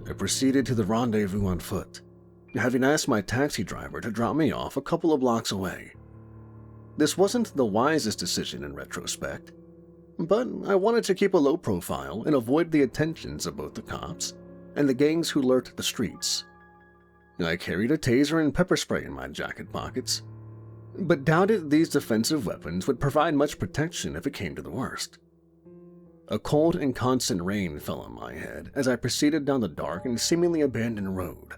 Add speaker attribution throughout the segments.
Speaker 1: I proceeded to the rendezvous on foot, having asked my taxi driver to drop me off a couple of blocks away. This wasn't the wisest decision in retrospect, but I wanted to keep a low profile and avoid the attentions of both the cops and the gangs who lurked the streets. I carried a taser and pepper spray in my jacket pockets, but doubted these defensive weapons would provide much protection if it came to the worst. A cold and constant rain fell on my head as I proceeded down the dark and seemingly abandoned road.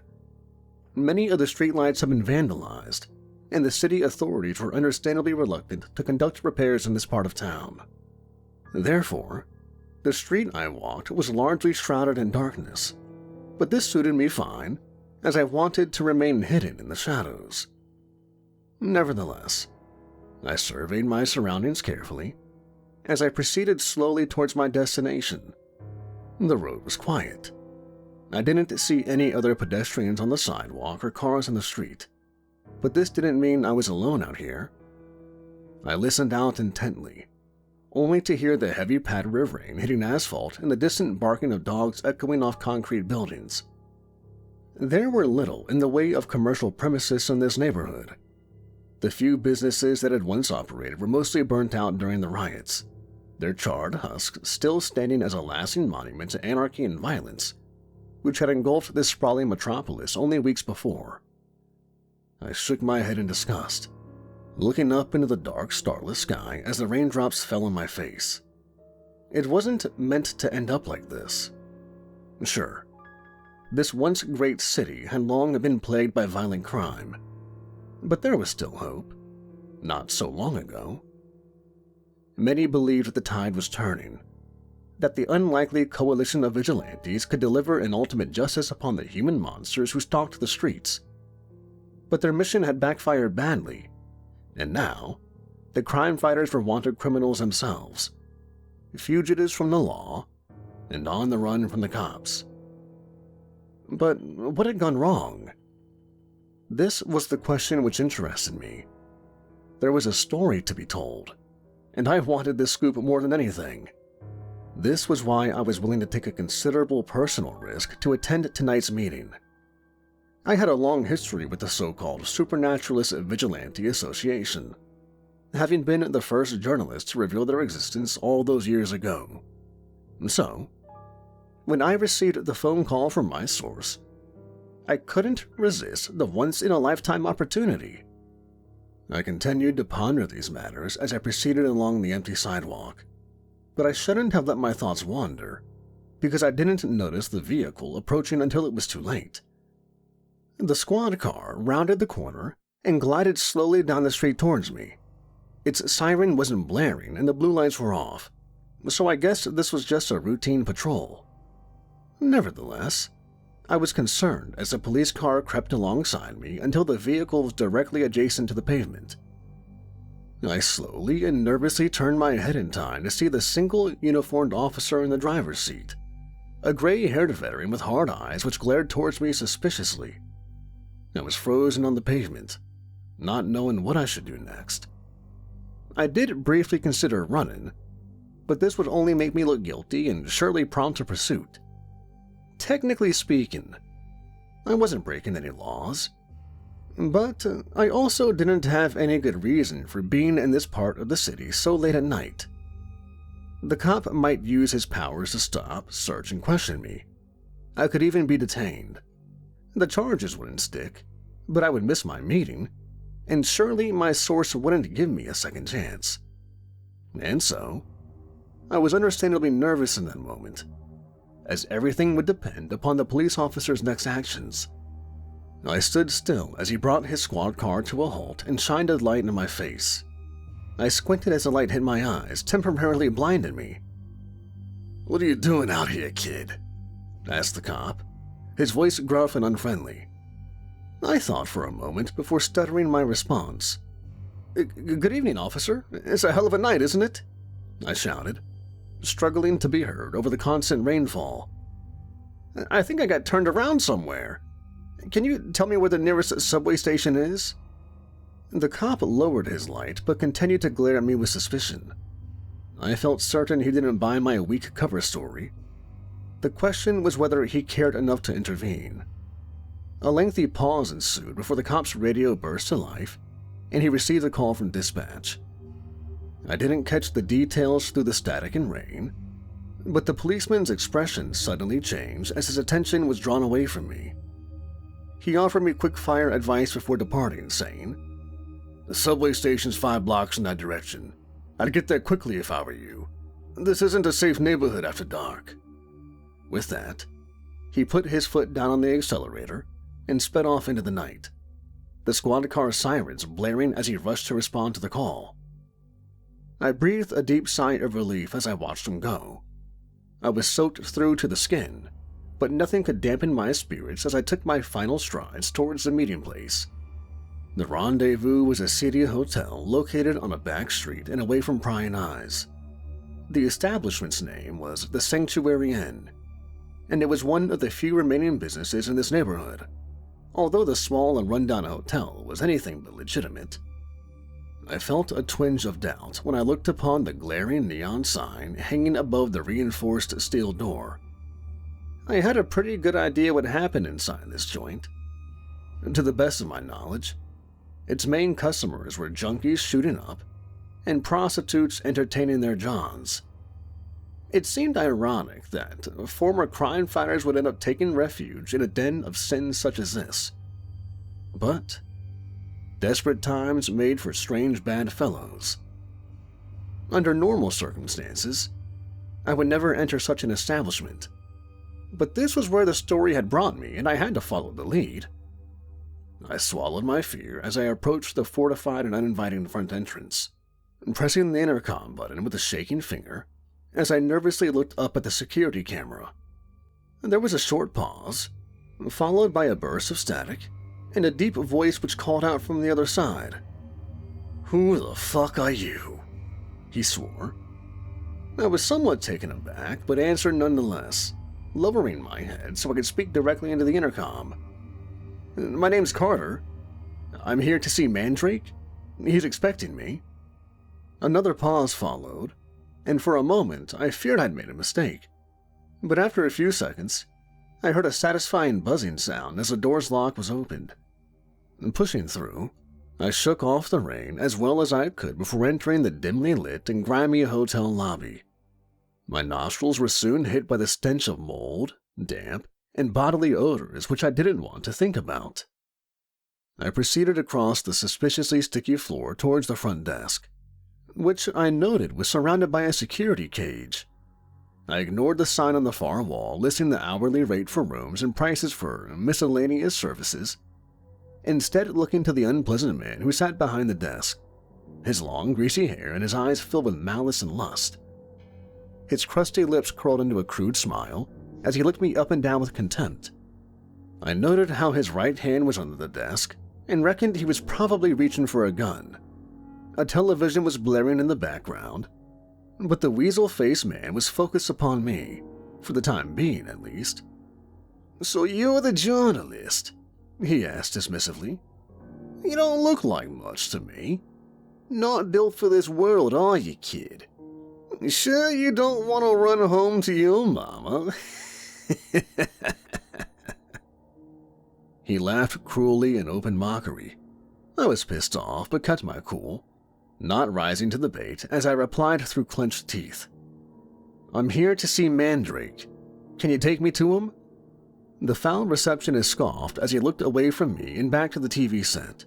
Speaker 1: Many of the streetlights had been vandalized, and the city authorities were understandably reluctant to conduct repairs in this part of town. Therefore, the street I walked was largely shrouded in darkness, but this suited me fine, as I wanted to remain hidden in the shadows. Nevertheless, I surveyed my surroundings carefully as I proceeded slowly towards my destination. The road was quiet. I didn't see any other pedestrians on the sidewalk or cars in the street, but this didn't mean I was alone out here. I listened out intently, only to hear the heavy patter of rain hitting asphalt and the distant barking of dogs echoing off concrete buildings. There were little in the way of commercial premises in this neighborhood. The few businesses that had once operated were mostly burnt out during the riots, their charred husks still standing as a lasting monument to anarchy and violence, which had engulfed this sprawling metropolis only weeks before. I shook my head in disgust, looking up into the dark, starless sky as the raindrops fell on my face. It wasn't meant to end up like this. Sure, this once great city had long been plagued by violent crime, but there was still hope. Not so long ago. Many believed the tide was turning, that the unlikely coalition of vigilantes could deliver an ultimate justice upon the human monsters who stalked the streets. But their mission had backfired badly, and now, the crime fighters were wanted criminals themselves, fugitives from the law, and on the run from the cops. But what had gone wrong? This was the question which interested me. There was a story to be told, and I wanted this scoop more than anything. This was why I was willing to take a considerable personal risk to attend tonight's meeting. I had a long history with the so-called Supernaturalist Vigilante Association, having been the first journalist to reveal their existence all those years ago. So, when I received the phone call from my source, I couldn't resist the once-in-a-lifetime opportunity. I continued to ponder these matters as I proceeded along the empty sidewalk, but I shouldn't have let my thoughts wander, because I didn't notice the vehicle approaching until it was too late. The squad car rounded the corner and glided slowly down the street towards me. Its siren wasn't blaring and the blue lights were off, so I guessed this was just a routine patrol. Nevertheless, I was concerned as the police car crept alongside me until the vehicle was directly adjacent to the pavement. I slowly and nervously turned my head in time to see the single uniformed officer in the driver's seat, a gray-haired veteran with hard eyes which glared towards me suspiciously. I was frozen on the pavement, not knowing what I should do next. I did briefly consider running, but this would only make me look guilty and surely prompt a pursuit. Technically speaking, I wasn't breaking any laws, but I also didn't have any good reason for being in this part of the city so late at night. The cop might use his powers to stop, search, and question me. I could even be detained. The charges wouldn't stick, but I would miss my meeting, and surely my source wouldn't give me a second chance. And so, I was understandably nervous in that moment, as everything would depend upon the police officer's next actions. I stood still as he brought his squad car to a halt and shined a light in my face. I squinted as the light hit my eyes, temporarily blinding me. "What are you doing out here, kid?" asked the cop, his voice gruff and unfriendly. I thought for a moment before stuttering my response. "Good evening, officer. It's a hell of a night, isn't it?" I shouted, struggling to be heard over the constant rainfall. "I think I got turned around somewhere. Can you tell me where the nearest subway station is?" The cop lowered his light but continued to glare at me with suspicion. I felt certain he didn't buy my weak cover story. The question was whether he cared enough to intervene. A lengthy pause ensued before the cop's radio burst to life, and he received a call from dispatch. I didn't catch the details through the static and rain, but the policeman's expression suddenly changed as his attention was drawn away from me. He offered me quick-fire advice before departing, saying, "The subway station's 5 blocks in that direction. I'd get there quickly if I were you. This isn't a safe neighborhood after dark." With that, he put his foot down on the accelerator and sped off into the night, the squad car sirens blaring as he rushed to respond to the call. I breathed a deep sigh of relief as I watched him go. I was soaked through to the skin, but nothing could dampen my spirits as I took my final strides towards the meeting place. The Rendezvous was a city hotel located on a back street and away from prying eyes. The establishment's name was the Sanctuary Inn, and it was one of the few remaining businesses in this neighborhood, although the small and rundown hotel was anything but legitimate. I felt a twinge of doubt when I looked upon the glaring neon sign hanging above the reinforced steel door. I had a pretty good idea what happened inside this joint. To the best of my knowledge, its main customers were junkies shooting up and prostitutes entertaining their johns. It seemed ironic that former crime fighters would end up taking refuge in a den of sin such as this. But desperate times made for strange bad fellows. Under normal circumstances, I would never enter such an establishment. But this was where the story had brought me, and I had to follow the lead. I swallowed my fear as I approached the fortified and uninviting front entrance, pressing the intercom button with a shaking finger as I nervously looked up at the security camera. There was a short pause, followed by a burst of static and a deep voice which called out from the other side. "Who the fuck are you?" he swore. I was somewhat taken aback, but answered nonetheless, lowering my head so I could speak directly into the intercom. "My name's Carter. I'm here to see Mandrake. He's expecting me." Another pause followed, and for a moment I feared I'd made a mistake. But after a few seconds, I heard a satisfying buzzing sound as the door's lock was opened. Pushing through, I shook off the rain as well as I could before entering the dimly lit and grimy hotel lobby. My nostrils were soon hit by the stench of mold, damp, and bodily odors which I didn't want to think about. I proceeded across the suspiciously sticky floor towards the front desk, which I noted was surrounded by a security cage. I ignored the sign on the far wall listing the hourly rate for rooms and prices for miscellaneous services, instead looking to the unpleasant man who sat behind the desk, his long greasy hair and his eyes filled with malice and lust. His crusty lips curled into a crude smile as he looked me up and down with contempt. I noted how his right hand was under the desk and reckoned he was probably reaching for a gun. A television was blaring in the background, but the weasel-faced man was focused upon me, for the time being at least. "So you're the journalist?" he asked dismissively. "You don't look like much to me. Not built for this world, are you, kid? Sure you don't want to run home to your mama?" He laughed cruelly in open mockery. I was pissed off, but kept my cool, not rising to the bait as I replied through clenched teeth. "I'm here to see Mandrake. Can you take me to him?" The foul receptionist scoffed as he looked away from me and back to the TV set.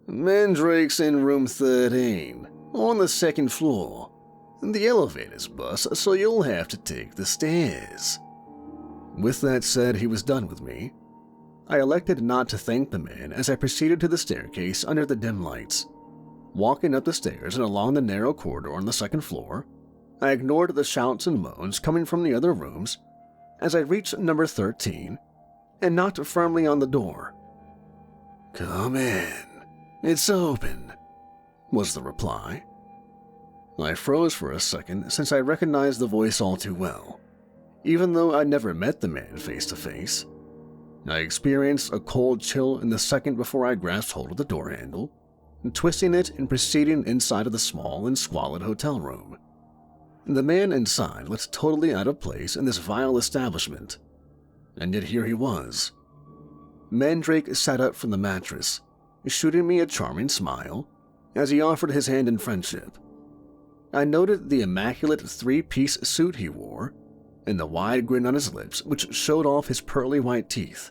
Speaker 1: "Mandrake's in room 13, on the second floor. The elevator's bust, so you'll have to take the stairs." With that said, he was done with me. I elected not to thank the man as I proceeded to the staircase under the dim lights. Walking up the stairs and along the narrow corridor on the second floor, I ignored the shouts and moans coming from the other rooms as I reached number 13 and knocked firmly on the door. "Come in. It's open," was the reply. I froze for a second since I recognized the voice all too well, even though I'd never met the man face to face. I experienced a cold chill in the second before I grasped hold of the door handle, twisting it and proceeding inside of the small and squalid hotel room. The man inside looked totally out of place in this vile establishment. And yet here he was. Mandrake sat up from the mattress, shooting me a charming smile as he offered his hand in friendship. I noted the immaculate three-piece suit he wore and the wide grin on his lips which showed off his pearly white teeth.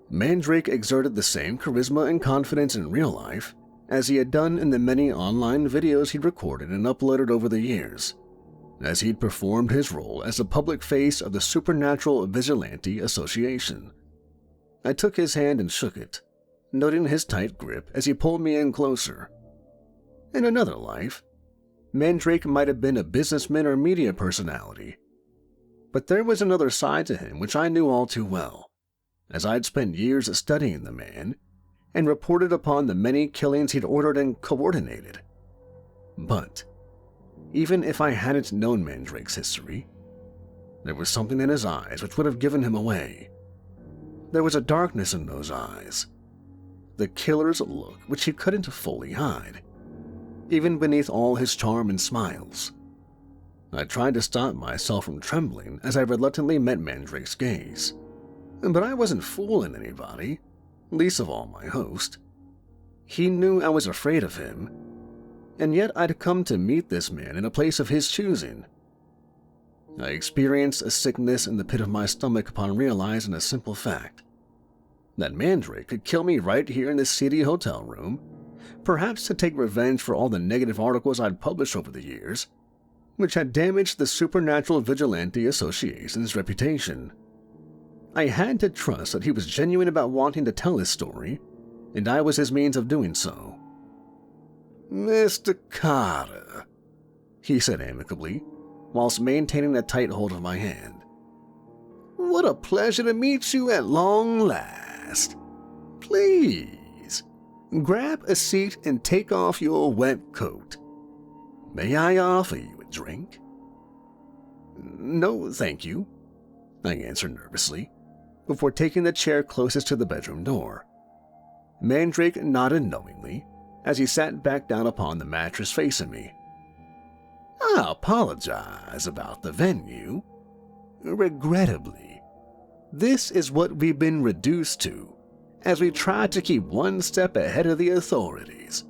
Speaker 1: Mandrake exerted the same charisma and confidence in real life as he had done in the many online videos he'd recorded and uploaded over the years, as he'd performed his role as the public face of the Supernatural Vigilante Association. I took his hand and shook it, noting his tight grip as he pulled me in closer. In another life, Mandrake might have been a businessman or media personality, but there was another side to him which I knew all too well, as I'd spent years studying the man and reported upon the many killings he'd ordered and coordinated. But even if I hadn't known Mandrake's history, there was something in his eyes which would have given him away. There was a darkness in those eyes, the killer's look which he couldn't fully hide, even beneath all his charm and smiles. I tried to stop myself from trembling as I reluctantly met Mandrake's gaze, but I wasn't fooling anybody, least of all my host. He knew I was afraid of him, and yet I'd come to meet this man in a place of his choosing. I experienced a sickness in the pit of my stomach upon realizing a simple fact: that Mandrake could kill me right here in this seedy hotel room, perhaps to take revenge for all the negative articles I'd published over the years, which had damaged the Supernatural Vigilante Association's reputation. I had to trust that he was genuine about wanting to tell his story, and I was his means of doing so. "Mr. Carter," he said amicably, whilst maintaining a tight hold of my hand. "What a pleasure to meet you at long last. Please, grab a seat and take off your wet coat. May I offer you a drink?" "No, thank you," I answered nervously, before taking the chair closest to the bedroom door. Mandrake nodded knowingly as he sat back down upon the mattress facing me. "I apologize about the venue. Regrettably, this is what we've been reduced to as we try to keep one step ahead of the authorities.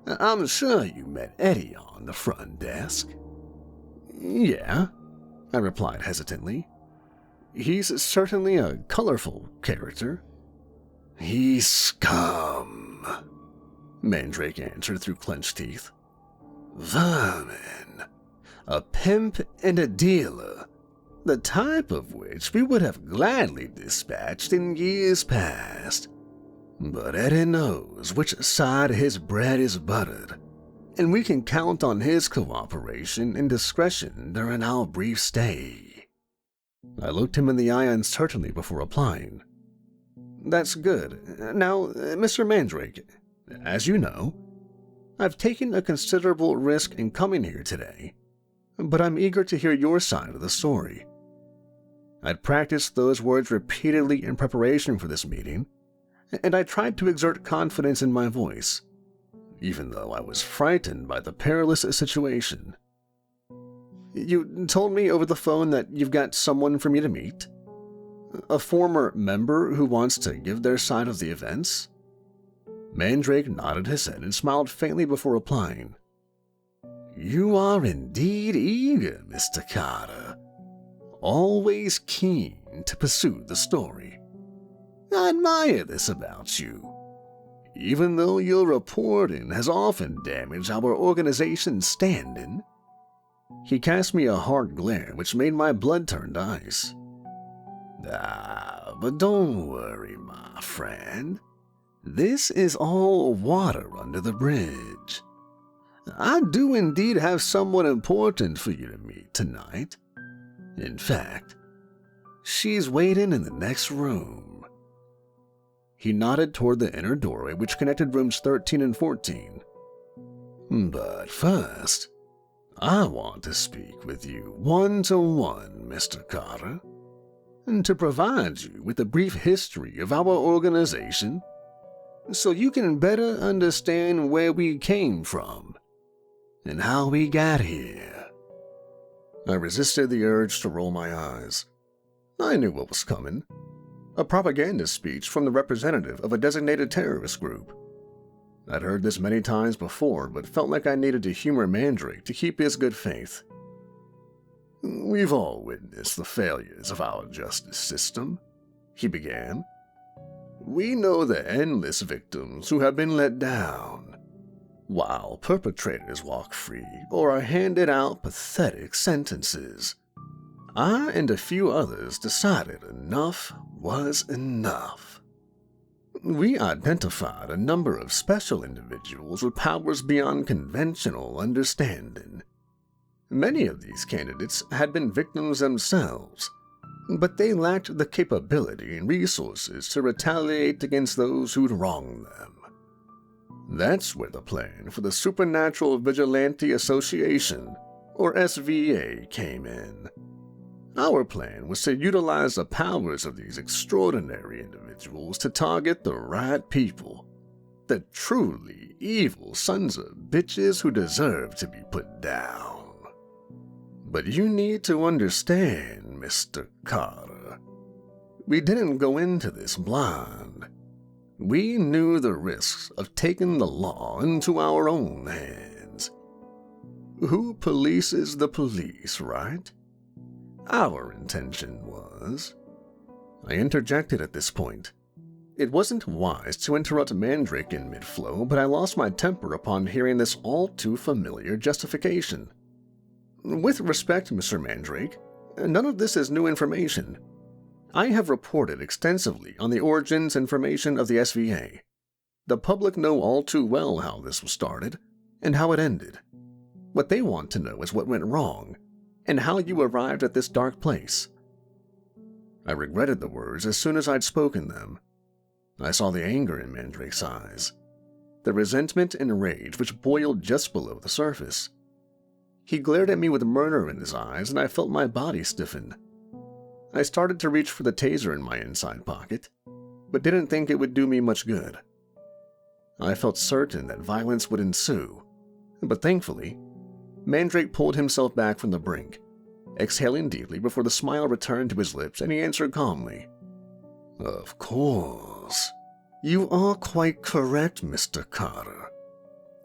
Speaker 1: I'm sure you met Eddie on the front desk." "Yeah," I replied hesitantly. "He's certainly a colorful character." "He's scum," Mandrake answered through clenched teeth. "Vermin. A pimp and a dealer, the type of which we would have gladly dispatched in years past. But Eddie knows which side his bread is buttered, and we can count on his cooperation and discretion during our brief stay." I looked him in the eye uncertainly before replying. "That's good. Now, Mr. Mandrake, as you know, I've taken a considerable risk in coming here today, but I'm eager to hear your side of the story." I'd practiced those words repeatedly in preparation for this meeting, and I tried to exert confidence in my voice, even though I was frightened by the perilous situation. "You told me over the phone that you've got someone for me to meet? A former member who wants to give their side of the events?" Mandrake nodded his head and smiled faintly before replying. "You are indeed eager, Mr. Carter. Always keen to pursue the story. I admire this about you, even though your reporting has often damaged our organization's standing." He cast me a hard glare which made my blood turn to ice. But don't worry, my friend. This is all water under the bridge. I do indeed have someone important for you to meet tonight. In fact, she's waiting in the next room." He nodded toward the inner doorway which connected rooms 13 and 14. "But first, I want to speak with you one-to-one, Mr. Carter, and to provide you with a brief history of our organization so you can better understand where we came from and how we got here." I resisted the urge to roll my eyes. I knew what was coming. A propaganda speech from the representative of a designated terrorist group. I'd heard this many times before, but felt like I needed to humor Mandrake to keep his good faith. "We've all witnessed the failures of our justice system," he began. "We know the endless victims who have been let down, while perpetrators walk free or are handed out pathetic sentences. I and a few others decided enough was enough. We identified a number of special individuals with powers beyond conventional understanding. Many of these candidates had been victims themselves, but they lacked the capability and resources to retaliate against those who'd wronged them. That's where the plan for the Supernatural Vigilante Association, or SVA, came in. Our plan was to utilize the powers of these extraordinary individuals to target the right people, the truly evil sons of bitches who deserve to be put down. But you need to understand, Mr. Carter, we didn't go into this blind. We knew the risks of taking the law into our own hands. Who polices the police, right? Our intention was..." I interjected at this point. It wasn't wise to interrupt Mandrake in mid-flow, but I lost my temper upon hearing this all-too-familiar justification. "With respect, Mr. Mandrake, none of this is new information. I have reported extensively on the origins and formation of the SVA. The public know all too well how this was started, and how it ended. What they want to know is what went wrong, and how you arrived at this dark place." I regretted the words as soon as I'd spoken them. I saw the anger in Mandrake's eyes, the resentment and rage which boiled just below the surface. He glared at me with murder in his eyes, and I felt my body stiffen. I started to reach for the taser in my inside pocket, but didn't think it would do me much good. I felt certain that violence would ensue, but thankfully, Mandrake pulled himself back from the brink, exhaling deeply before the smile returned to his lips, and he answered calmly, "Of course. You are quite correct, Mr. Carter.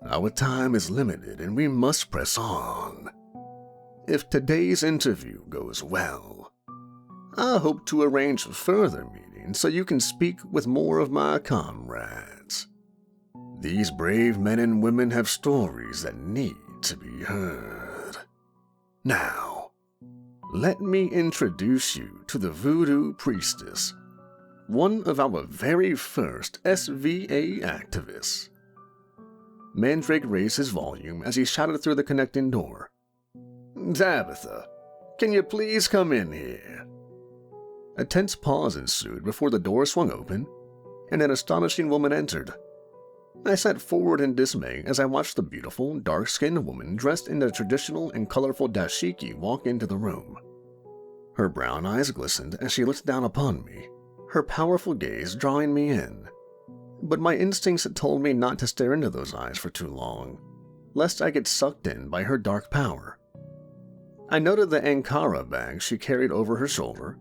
Speaker 1: Our time is limited and we must press on. If today's interview goes well, I hope to arrange further meetings so you can speak with more of my comrades. These brave men and women have stories that need to be heard. Now, let me introduce you to the Voodoo Priestess, one of our very first SVA activists." Mandrake raised his volume as he shouted through the connecting door, "Tabitha, can you please come in here?" A tense pause ensued before the door swung open, and an astonishing woman entered. I sat forward in dismay as I watched the beautiful, dark-skinned woman dressed in the traditional and colorful dashiki walk into the room. Her brown eyes glistened as she looked down upon me, her powerful gaze drawing me in. But my instincts had told me not to stare into those eyes for too long, lest I get sucked in by her dark power. I noted the Ankara bag she carried over her shoulder,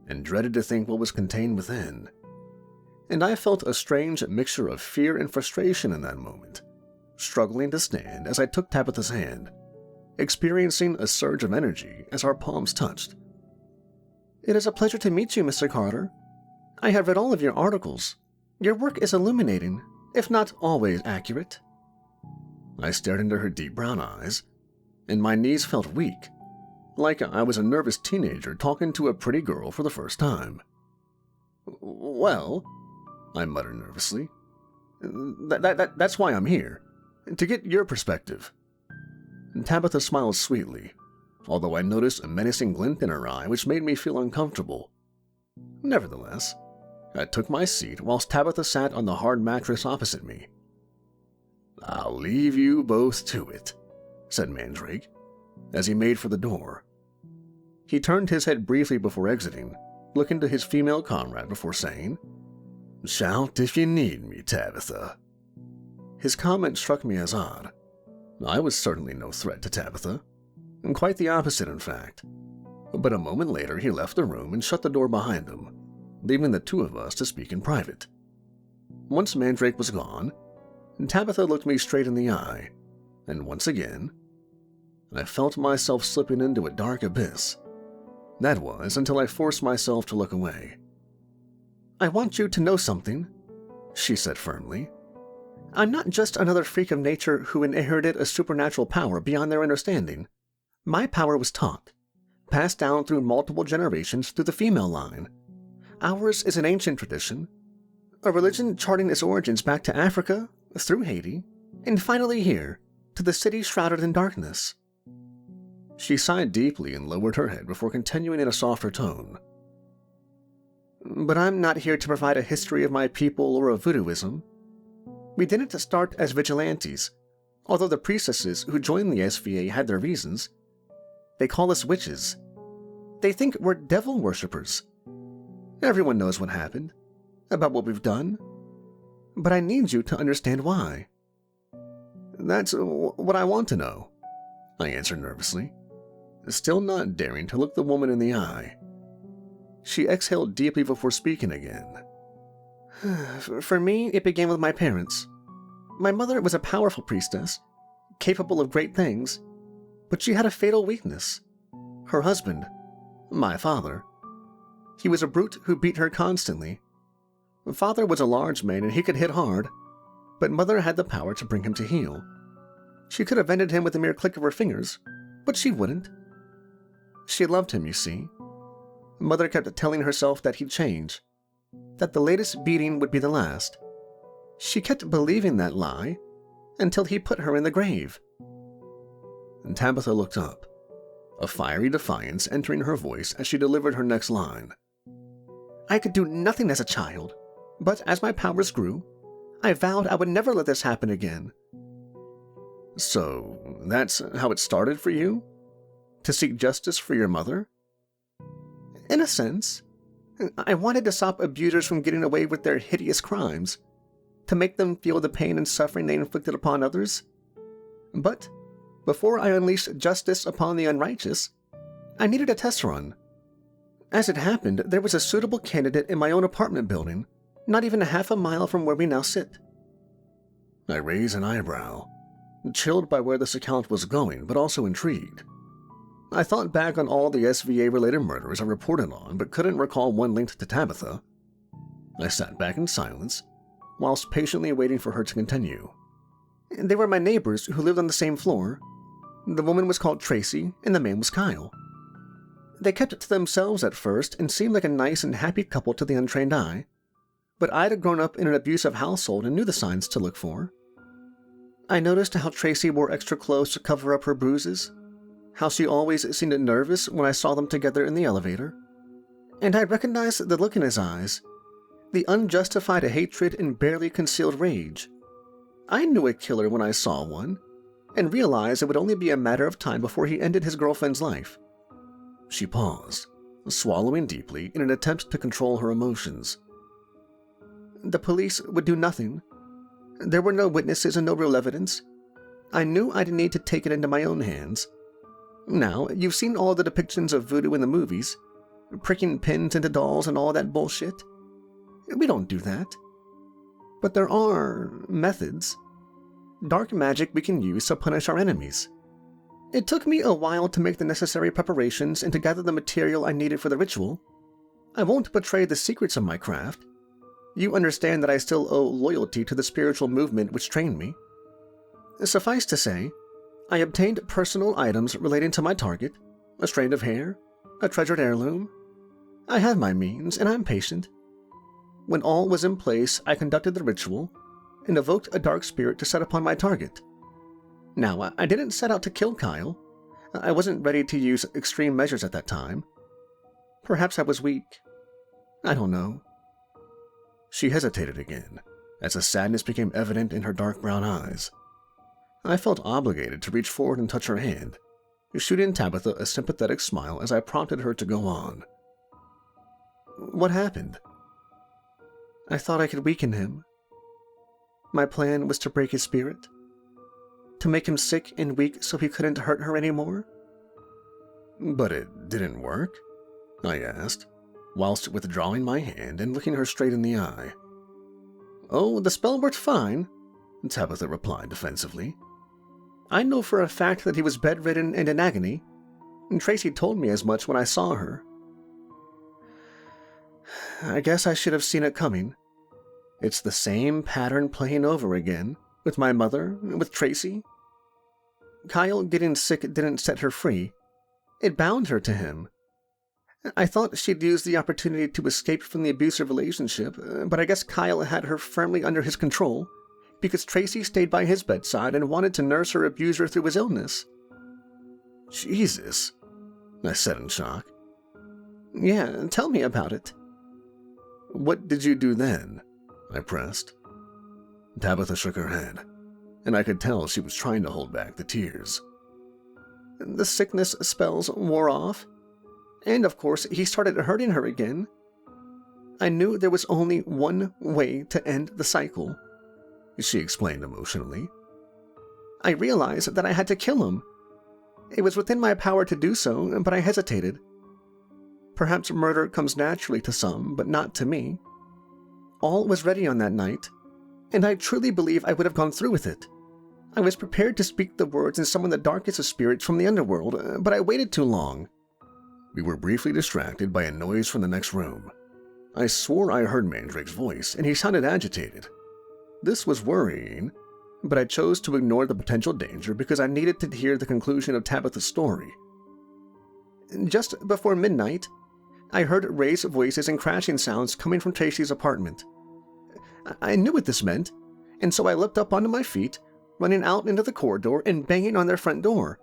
Speaker 1: and dreaded to think what was contained within. And I felt a strange mixture of fear and frustration in that moment, struggling to stand as I took Tabitha's hand, experiencing a surge of energy as our palms touched. "It is a pleasure to meet you, Mr. Carter. I have read all of your articles. Your work is illuminating, if not always accurate." I stared into her deep brown eyes, and my knees felt weak, like I was a nervous teenager talking to a pretty girl for the first time. "Well," I muttered nervously, that's why I'm here, to get your perspective." Tabitha smiled sweetly, although I noticed a menacing glint in her eye which made me feel uncomfortable. Nevertheless, I took my seat whilst Tabitha sat on the hard mattress opposite me. "I'll leave you both to it," said Mandrake, as he made for the door. He turned his head briefly before exiting, looking to his female comrade before saying, "Shout if you need me, Tabitha." His comment struck me as odd. I was certainly no threat to Tabitha. Quite the opposite, in fact. But a moment later, he left the room and shut the door behind him, leaving the two of us to speak in private. Once Mandrake was gone, Tabitha looked me straight in the eye, and once again, I felt myself slipping into a dark abyss. That was until I forced myself to look away. "I want you to know something," she said firmly. "I'm not just another freak of nature who inherited a supernatural power beyond their understanding. My power was taught, passed down through multiple generations through the female line. Ours is an ancient tradition, a religion charting its origins back to Africa, through Haiti, and finally here, to the city shrouded in darkness." She sighed deeply and lowered her head before continuing in a softer tone. "But I'm not here to provide a history of my people or of voodooism. We didn't start as vigilantes, although the priestesses who joined the SVA had their reasons. They call us witches. They think we're devil worshippers. Everyone knows what happened, about what we've done. But I need you to understand why." "That's what I want to know," I answered nervously, still not daring to look the woman in the eye. She exhaled deeply before speaking again. "For me, it began with my parents. My mother was a powerful priestess, capable of great things, but she had a fatal weakness. Her husband, my father. He was a brute who beat her constantly. Father was a large man and he could hit hard, but Mother had the power to bring him to heel. She could have ended him with a mere click of her fingers, but she wouldn't. She loved him, you see. Mother kept telling herself that he'd change, that the latest beating would be the last. She kept believing that lie until he put her in the grave." And Tabitha looked up, a fiery defiance entering her voice as she delivered her next line. "I could do nothing as a child, but as my powers grew, I vowed I would never let this happen again." "So that's how it started for you? To seek justice for your mother?" "In a sense. I wanted to stop abusers from getting away with their hideous crimes, to make them feel the pain and suffering they inflicted upon others. But before I unleashed justice upon the unrighteous, I needed a test run. As it happened, there was a suitable candidate in my own apartment building, not even a half a mile from where we now sit." I raised an eyebrow, chilled by where this account was going, but also intrigued. I thought back on all the SVA-related murders I reported on, but couldn't recall one linked to Tabitha. I sat back in silence, whilst patiently waiting for her to continue. "They were my neighbors who lived on the same floor. The woman was called Tracy, and the man was Kyle. They kept it to themselves at first and seemed like a nice and happy couple to the untrained eye, but I'd grown up in an abusive household and knew the signs to look for. I noticed how Tracy wore extra clothes to cover up her bruises, how she always seemed nervous when I saw them together in the elevator, and I recognized the look in his eyes, the unjustified hatred and barely concealed rage. I knew a killer when I saw one, and realized it would only be a matter of time before he ended his girlfriend's life." She paused, swallowing deeply in an attempt to control her emotions. "The police would do nothing. There were no witnesses and no real evidence. I knew I'd need to take it into my own hands. Now, you've seen all the depictions of voodoo in the movies, pricking pins into dolls and all that bullshit. We don't do that. But there are methods. Dark magic we can use to punish our enemies. It took me a while to make the necessary preparations and to gather the material I needed for the ritual. I won't betray the secrets of my craft. You understand that I still owe loyalty to the spiritual movement which trained me. Suffice to say, I obtained personal items relating to my target, a strand of hair, a treasured heirloom. I have my means, and I'm patient. When all was in place, I conducted the ritual and evoked a dark spirit to set upon my target. Now, I didn't set out to kill Kyle. I wasn't ready to use extreme measures at that time. Perhaps I was weak. I don't know." She hesitated again, as a sadness became evident in her dark brown eyes. I felt obligated to reach forward and touch her hand, shooting Tabitha a sympathetic smile as I prompted her to go on. "What happened?" "I thought I could weaken him. My plan was to break his spirit, to make him sick and weak so he couldn't hurt her anymore. But it didn't work? I asked, whilst withdrawing my hand and looking her straight in the eye. Oh, the spell worked fine, Tabitha replied defensively. I know for a fact that he was bedridden and in agony, and Tracy told me as much when I saw her. I guess I should have seen it coming. It's the same pattern playing over again, with my mother, with Tracy. Kyle getting sick didn't set her free. It bound her to him. I thought she'd use the opportunity to escape from the abusive relationship, but I guess Kyle had her firmly under his control, because Tracy stayed by his bedside and wanted to nurse her abuser through his illness. Jesus, I said in shock. Yeah, tell me about it. What did you do then? I pressed. Tabitha shook her head, and I could tell she was trying to hold back the tears. The sickness spells wore off, and of course he started hurting her again. I knew there was only one way to end the cycle, she explained emotionally. I realized that I had to kill him. It was within my power to do so, but I hesitated. Perhaps murder comes naturally to some, but not to me. All was ready on that night, and I truly believe I would have gone through with it. I was prepared to speak the words and summon the darkest of spirits from the underworld, but I waited too long. We were briefly distracted by a noise from the next room. I swore I heard Mandrake's voice, and he sounded agitated. This was worrying, but I chose to ignore the potential danger because I needed to hear the conclusion of Tabitha's story. Just before midnight, I heard raised voices and crashing sounds coming from Tracy's apartment. I knew what this meant, and so I leapt up onto my feet, running out into the corridor and banging on their front door.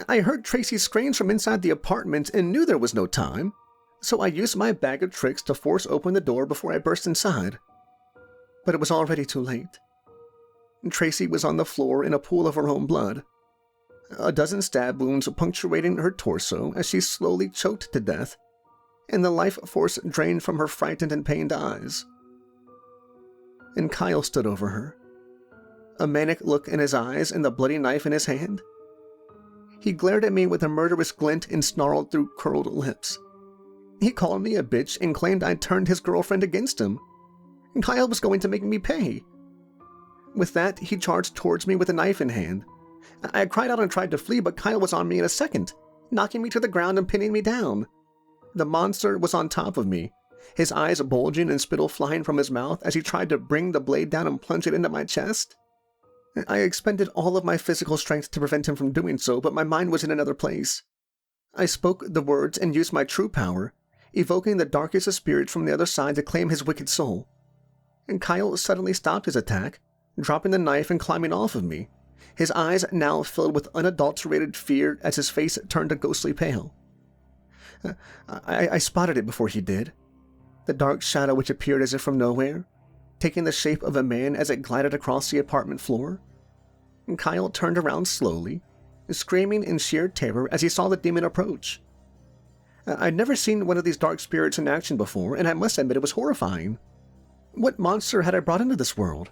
Speaker 1: I heard Tracy's screams from inside the apartment and knew there was no time, so I used my bag of tricks to force open the door before I burst inside. But it was already too late. Tracy was on the floor in a pool of her own blood, a dozen stab wounds punctuating her torso as she slowly choked to death, and the life force drained from her frightened and pained eyes. And Kyle stood over her, a manic look in his eyes and the bloody knife in his hand. He glared at me with a murderous glint and snarled through curled lips. He called me a bitch and claimed I'd turned his girlfriend against him. Kyle was going to make me pay. With that, he charged towards me with a knife in hand. I cried out and tried to flee, but Kyle was on me in a second, knocking me to the ground and pinning me down. The monster was on top of me, his eyes bulging and spittle flying from his mouth as he tried to bring the blade down and plunge it into my chest. I expended all of my physical strength to prevent him from doing so, but my mind was in another place. I spoke the words and used my true power, evoking the darkest of spirits from the other side to claim his wicked soul. And Kyle suddenly stopped his attack, dropping the knife and climbing off of me, his eyes now filled with unadulterated fear as his face turned a ghostly pale. I spotted it before he did, the dark shadow which appeared as if from nowhere, taking the shape of a man as it glided across the apartment floor. And Kyle turned around slowly, screaming in sheer terror as he saw the demon approach. I'd never seen one of these dark spirits in action before, and I must admit it was horrifying. What monster had I brought into this world?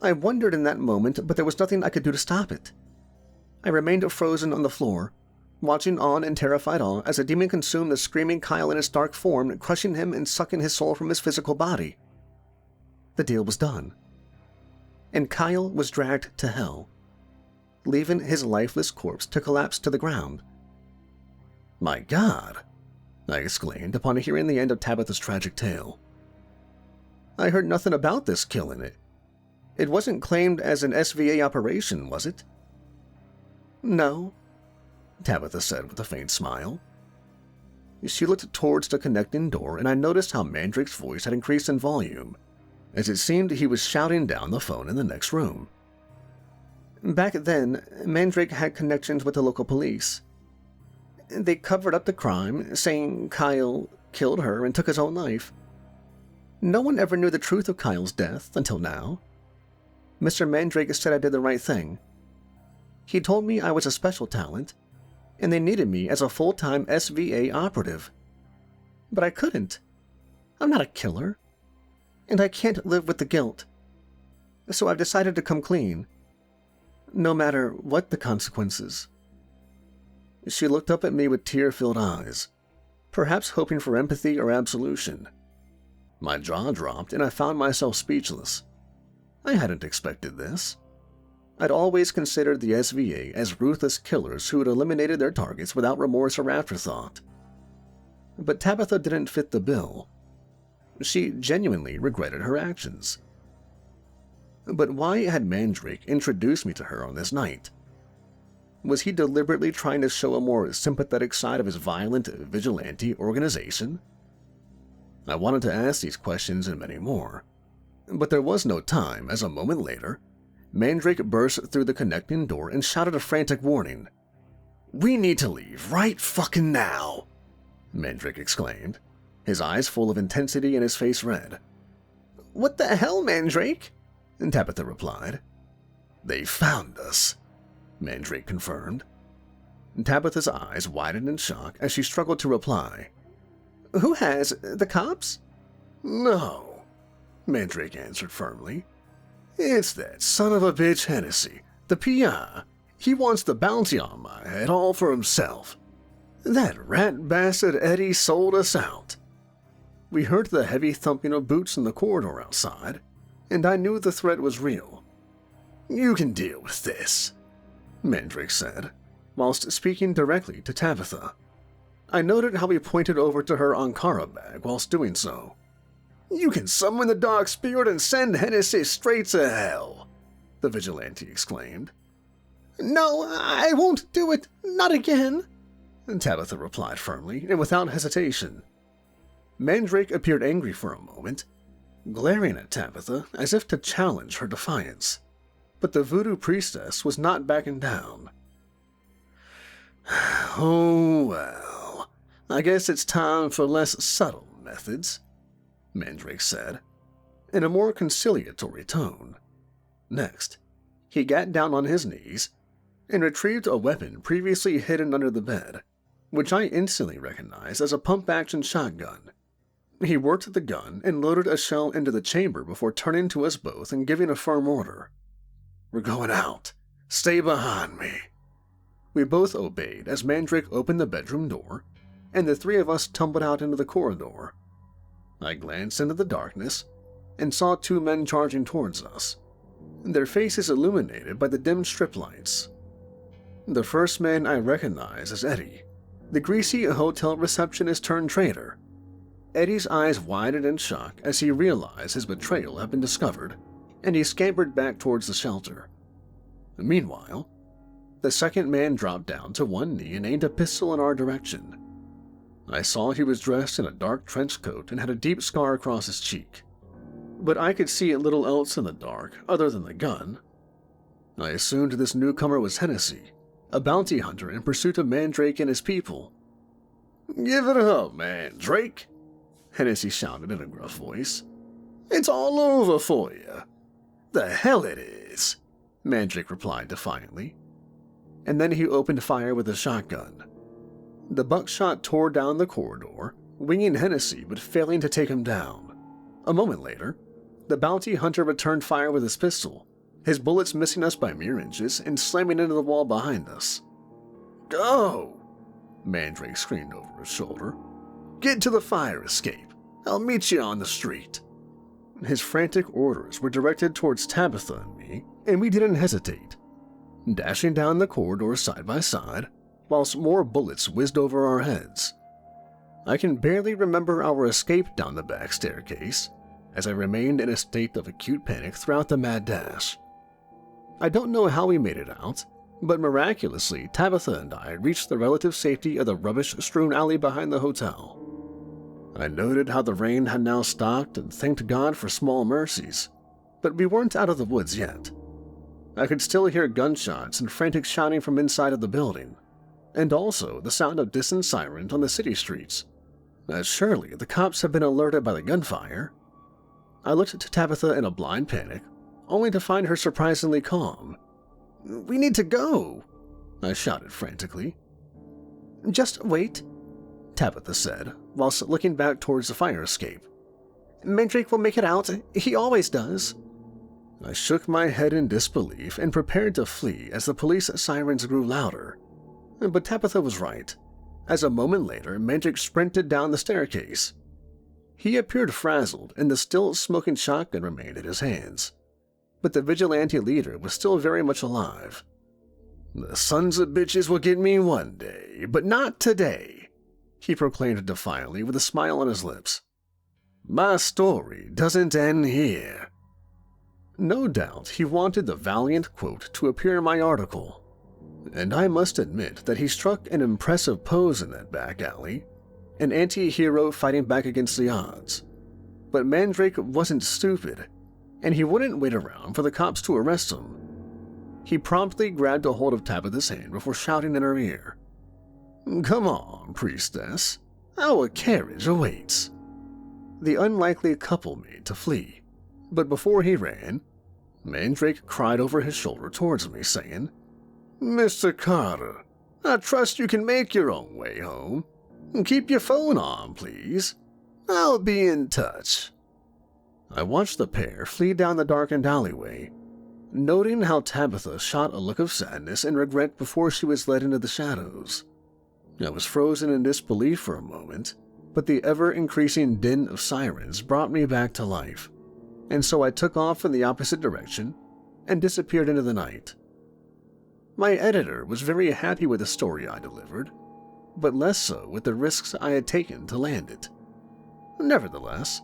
Speaker 1: I wondered in that moment, but there was nothing I could do to stop it. I remained frozen on the floor, watching on in terrified awe as the demon consumed the screaming Kyle in its dark form, crushing him and sucking his soul from his physical body. The deal was done, and Kyle was dragged to hell, leaving his lifeless corpse to collapse to the ground. My God, I exclaimed upon hearing the end of Tabitha's tragic tale. I heard nothing about this killing it. It wasn't claimed as an SVA operation, was it? No, Tabitha said with a faint smile. She looked towards the connecting door, and I noticed how Mandrake's voice had increased in volume, as it seemed he was shouting down the phone in the next room. Back then, Mandrake had connections with the local police. They covered up the crime, saying Kyle killed her and took his own life. No one ever knew the truth of Kyle's death until now. Mr. Mandrake said I did the right thing. He told me I was a special talent, and they needed me as a full-time SVA operative. But I couldn't. I'm not a killer, and I can't live with the guilt. So I've decided to come clean, no matter what the consequences. She looked up at me with tear-filled eyes, perhaps hoping for empathy or absolution. My jaw dropped and I found myself speechless. I hadn't expected this. I'd always considered the SVA as ruthless killers who had eliminated their targets without remorse or afterthought. But Tabitha didn't fit the bill. She genuinely regretted her actions. But why had Mandrake introduced me to her on this night? Was he deliberately trying to show a more sympathetic side of his violent vigilante organization? I wanted to ask these questions and many more, but there was no time, as a moment later, Mandrake burst through the connecting door and shouted a frantic warning. "We need to leave right fucking now!" Mandrake exclaimed, his eyes full of intensity and his face red. "What the hell, Mandrake?" Tabitha replied. "They found us," Mandrake confirmed. Tabitha's eyes widened in shock as she struggled to reply. "Who has? The cops?" "No," Mandrake answered firmly. "It's that son of a bitch Hennessy, the PI. He wants the bounty on my head all for himself. That rat bastard Eddie sold us out." We heard the heavy thumping of boots in the corridor outside, and I knew the threat was real. "You can deal with this," Mandrake said, whilst speaking directly to Tabitha. I noted how he pointed over to her Ankara bag whilst doing so. "You can summon the dark spirit and send Hennessy straight to hell," the vigilante exclaimed. "No, I won't do it, not again," Tabitha replied firmly and without hesitation. Mandrake appeared angry for a moment, glaring at Tabitha as if to challenge her defiance, but the voodoo priestess was not backing down. "Oh well, I guess it's time for less subtle methods," Mandrake said, in a more conciliatory tone. Next, he got down on his knees and retrieved a weapon previously hidden under the bed, which I instantly recognized as a pump-action shotgun. He worked the gun and loaded a shell into the chamber before turning to us both and giving a firm order. "We're going out. Stay behind me." We both obeyed as Mandrake opened the bedroom door, and the three of us tumbled out into the corridor. I glanced into the darkness and saw two men charging towards us, their faces illuminated by the dim strip lights. The first man I recognized as Eddie, the greasy hotel receptionist turned traitor. Eddie's eyes widened in shock as he realized his betrayal had been discovered, and he scampered back towards the shelter. Meanwhile, the second man dropped down to one knee and aimed a pistol in our direction. I saw he was dressed in a dark trench coat and had a deep scar across his cheek, but I could see little else in the dark other than the gun. I assumed this newcomer was Hennessy, a bounty hunter in pursuit of Mandrake and his people. "Give it up, Mandrake," Hennessy shouted in a gruff voice. "It's all over for you." "The hell it is," Mandrake replied defiantly. And then he opened fire with a shotgun. The buckshot tore down the corridor, winging Hennessy but failing to take him down. A moment later, the bounty hunter returned fire with his pistol, his bullets missing us by mere inches and slamming into the wall behind us. "Go!" Mandrake screamed over his shoulder. "Get to the fire escape. I'll meet you on the street." His frantic orders were directed towards Tabitha and me, and we didn't hesitate, dashing down the corridor side by side, whilst more bullets whizzed over our heads. I can barely remember our escape down the back staircase, as I remained in a state of acute panic throughout the mad dash. I don't know how we made it out, but miraculously Tabitha and I reached the relative safety of the rubbish-strewn alley behind the hotel. I noted how the rain had now stopped and thanked God for small mercies, but we weren't out of the woods yet. I could still hear gunshots and frantic shouting from inside of the building, and also the sound of distant sirens on the city streets, as surely the cops had been alerted by the gunfire. I looked to Tabitha in a blind panic, only to find her surprisingly calm. "We need to go," I shouted frantically. "Just wait," Tabitha said, whilst looking back towards the fire escape. "Mandrake will make it out. He always does." I shook my head in disbelief and prepared to flee as the police sirens grew louder. But Tabitha was right, as a moment later Mandrake sprinted down the staircase. He appeared frazzled, and the still smoking shotgun remained in his hands. But the vigilante leader was still very much alive. "The sons of bitches will get me one day, but not today," he proclaimed defiantly with a smile on his lips. "My story doesn't end here." No doubt he wanted the valiant quote to appear in my article, and I must admit that he struck an impressive pose in that back alley, an anti-hero fighting back against the odds. But Mandrake wasn't stupid, and he wouldn't wait around for the cops to arrest him. He promptly grabbed a hold of Tabitha's hand before shouting in her ear, "Come on, priestess. Our carriage awaits." The unlikely couple made to flee, but before he ran, Mandrake cried over his shoulder towards me, saying, "Mr. Carter, I trust you can make your own way home. Keep your phone on, please. I'll be in touch." I watched the pair flee down the darkened alleyway, noting how Tabitha shot a look of sadness and regret before she was led into the shadows. I was frozen in disbelief for a moment, but the ever-increasing din of sirens brought me back to life, and so I took off in the opposite direction and disappeared into the night. My editor was very happy with the story I delivered, but less so with the risks I had taken to land it. Nevertheless,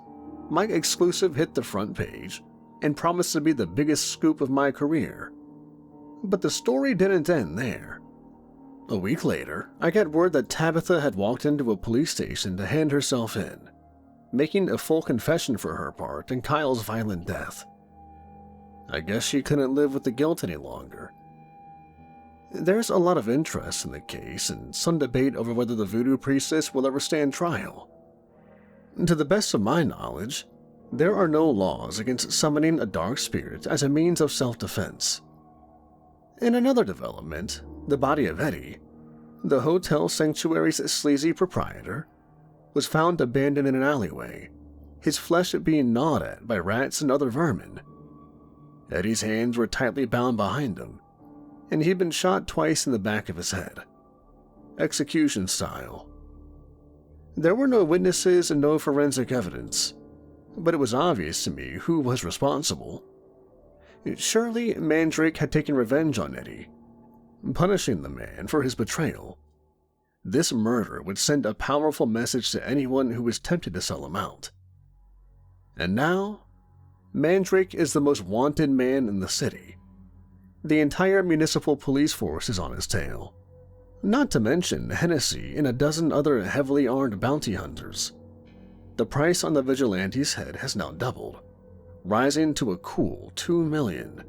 Speaker 1: my exclusive hit the front page and promised to be the biggest scoop of my career. But the story didn't end there. A week later, I got word that Tabitha had walked into a police station to hand herself in, making a full confession for her part in Kyle's violent death. I guess she couldn't live with the guilt any longer. There's a lot of interest in the case and some debate over whether the voodoo priestess will ever stand trial. To the best of my knowledge, there are no laws against summoning a dark spirit as a means of self-defense. In another development, the body of Eddie, the hotel sanctuary's sleazy proprietor, was found abandoned in an alleyway, his flesh being gnawed at by rats and other vermin. Eddie's hands were tightly bound behind him, and he'd been shot twice in the back of his head, execution style. There were no witnesses and no forensic evidence, but it was obvious to me who was responsible. Surely Mandrake had taken revenge on Eddie, punishing the man for his betrayal. This murder would send a powerful message to anyone who was tempted to sell him out. And now, Mandrake is the most wanted man in the city. The entire municipal police force is on his tail, not to mention Hennessy and a dozen other heavily armed bounty hunters. The price on the vigilante's head has now doubled, rising to a cool $2 million.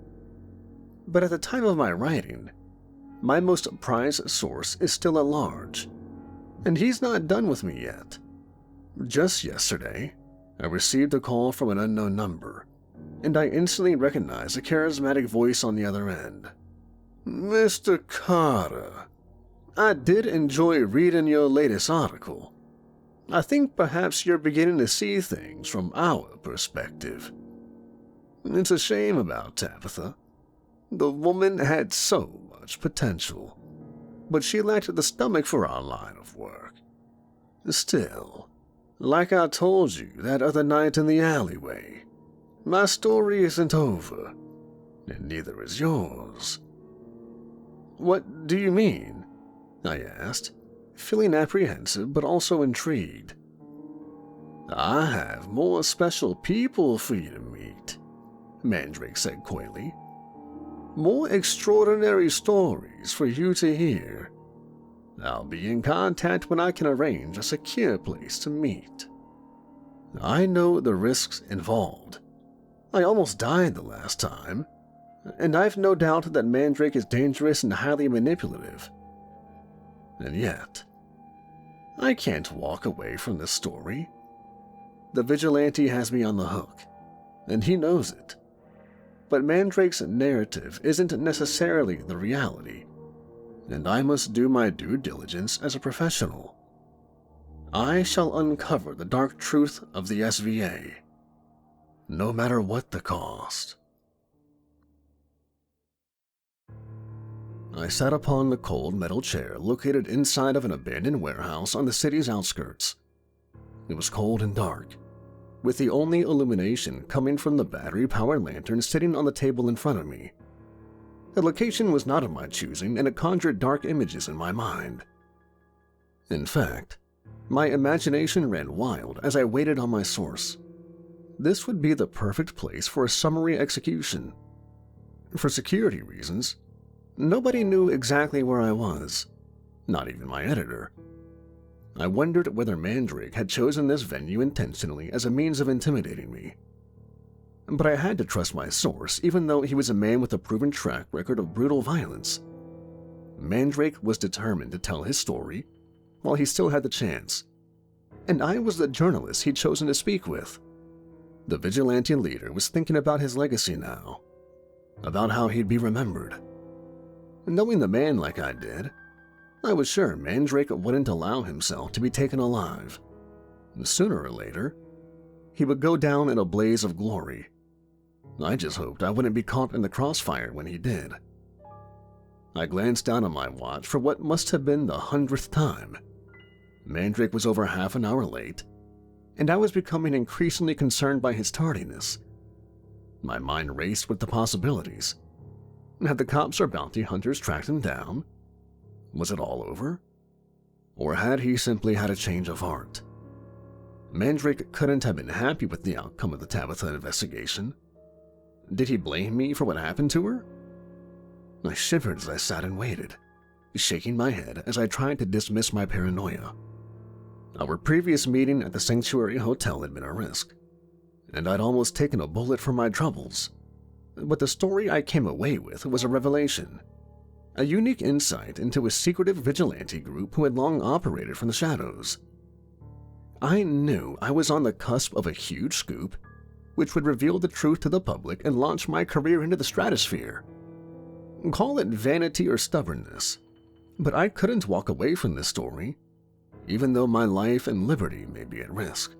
Speaker 1: But at the time of my writing, my most prized source is still at large, and he's not done with me yet. Just yesterday, I received a call from an unknown number, and I instantly recognized a charismatic voice on the other end. "Mr. Carter, I did enjoy reading your latest article. I think perhaps you're beginning to see things from our perspective. It's a shame about Tabitha. The woman had so much potential, but she lacked the stomach for our line of work. Still, like I told you that other night in the alleyway, my story isn't over, and neither is yours." "What do you mean?" I asked, feeling apprehensive but also intrigued. "I have more special people for you to meet," Mandrake said coyly. "More extraordinary stories for you to hear. I'll be in contact when I can arrange a secure place to meet. I know the risks involved. I almost died the last time, and I've no doubt that Mandrake is dangerous and highly manipulative. And yet, I can't walk away from this story. The vigilante has me on the hook, and he knows it. But Mandrake's narrative isn't necessarily the reality, and I must do my due diligence as a professional. I shall uncover the dark truth of the SVA, no matter what the cost." I sat upon the cold metal chair located inside of an abandoned warehouse on the city's outskirts. It was cold and dark, with the only illumination coming from the battery-powered lantern sitting on the table in front of me. The location was not of my choosing, and it conjured dark images in my mind. In fact, my imagination ran wild as I waited on my source. This would be the perfect place for a summary execution. For security reasons, nobody knew exactly where I was, not even my editor. I wondered whether Mandrake had chosen this venue intentionally as a means of intimidating me. But I had to trust my source, even though he was a man with a proven track record of brutal violence. Mandrake was determined to tell his story while he still had the chance, and I was the journalist he'd chosen to speak with. The vigilante leader was thinking about his legacy now, about how he'd be remembered. Knowing the man like I did, I was sure Mandrake wouldn't allow himself to be taken alive. Sooner or later, he would go down in a blaze of glory. I just hoped I wouldn't be caught in the crossfire when he did. I glanced down at my watch for what must have been the 100th time. Mandrake was over half an hour late, and I was becoming increasingly concerned by his tardiness. My mind raced with the possibilities. Had the cops or bounty hunters tracked him down? Was it all over? Or had he simply had a change of heart? Mandrake couldn't have been happy with the outcome of the Tabitha investigation. Did he blame me for what happened to her? I shivered as I sat and waited, shaking my head as I tried to dismiss my paranoia. Our previous meeting at the Sanctuary Hotel had been a risk, and I'd almost taken a bullet for my troubles. But the story I came away with was a revelation, a unique insight into a secretive vigilante group who had long operated from the shadows. I knew I was on the cusp of a huge scoop which would reveal the truth to the public and launch my career into the stratosphere. Call it vanity or stubbornness, but I couldn't walk away from this story, even though my life and liberty may be at risk.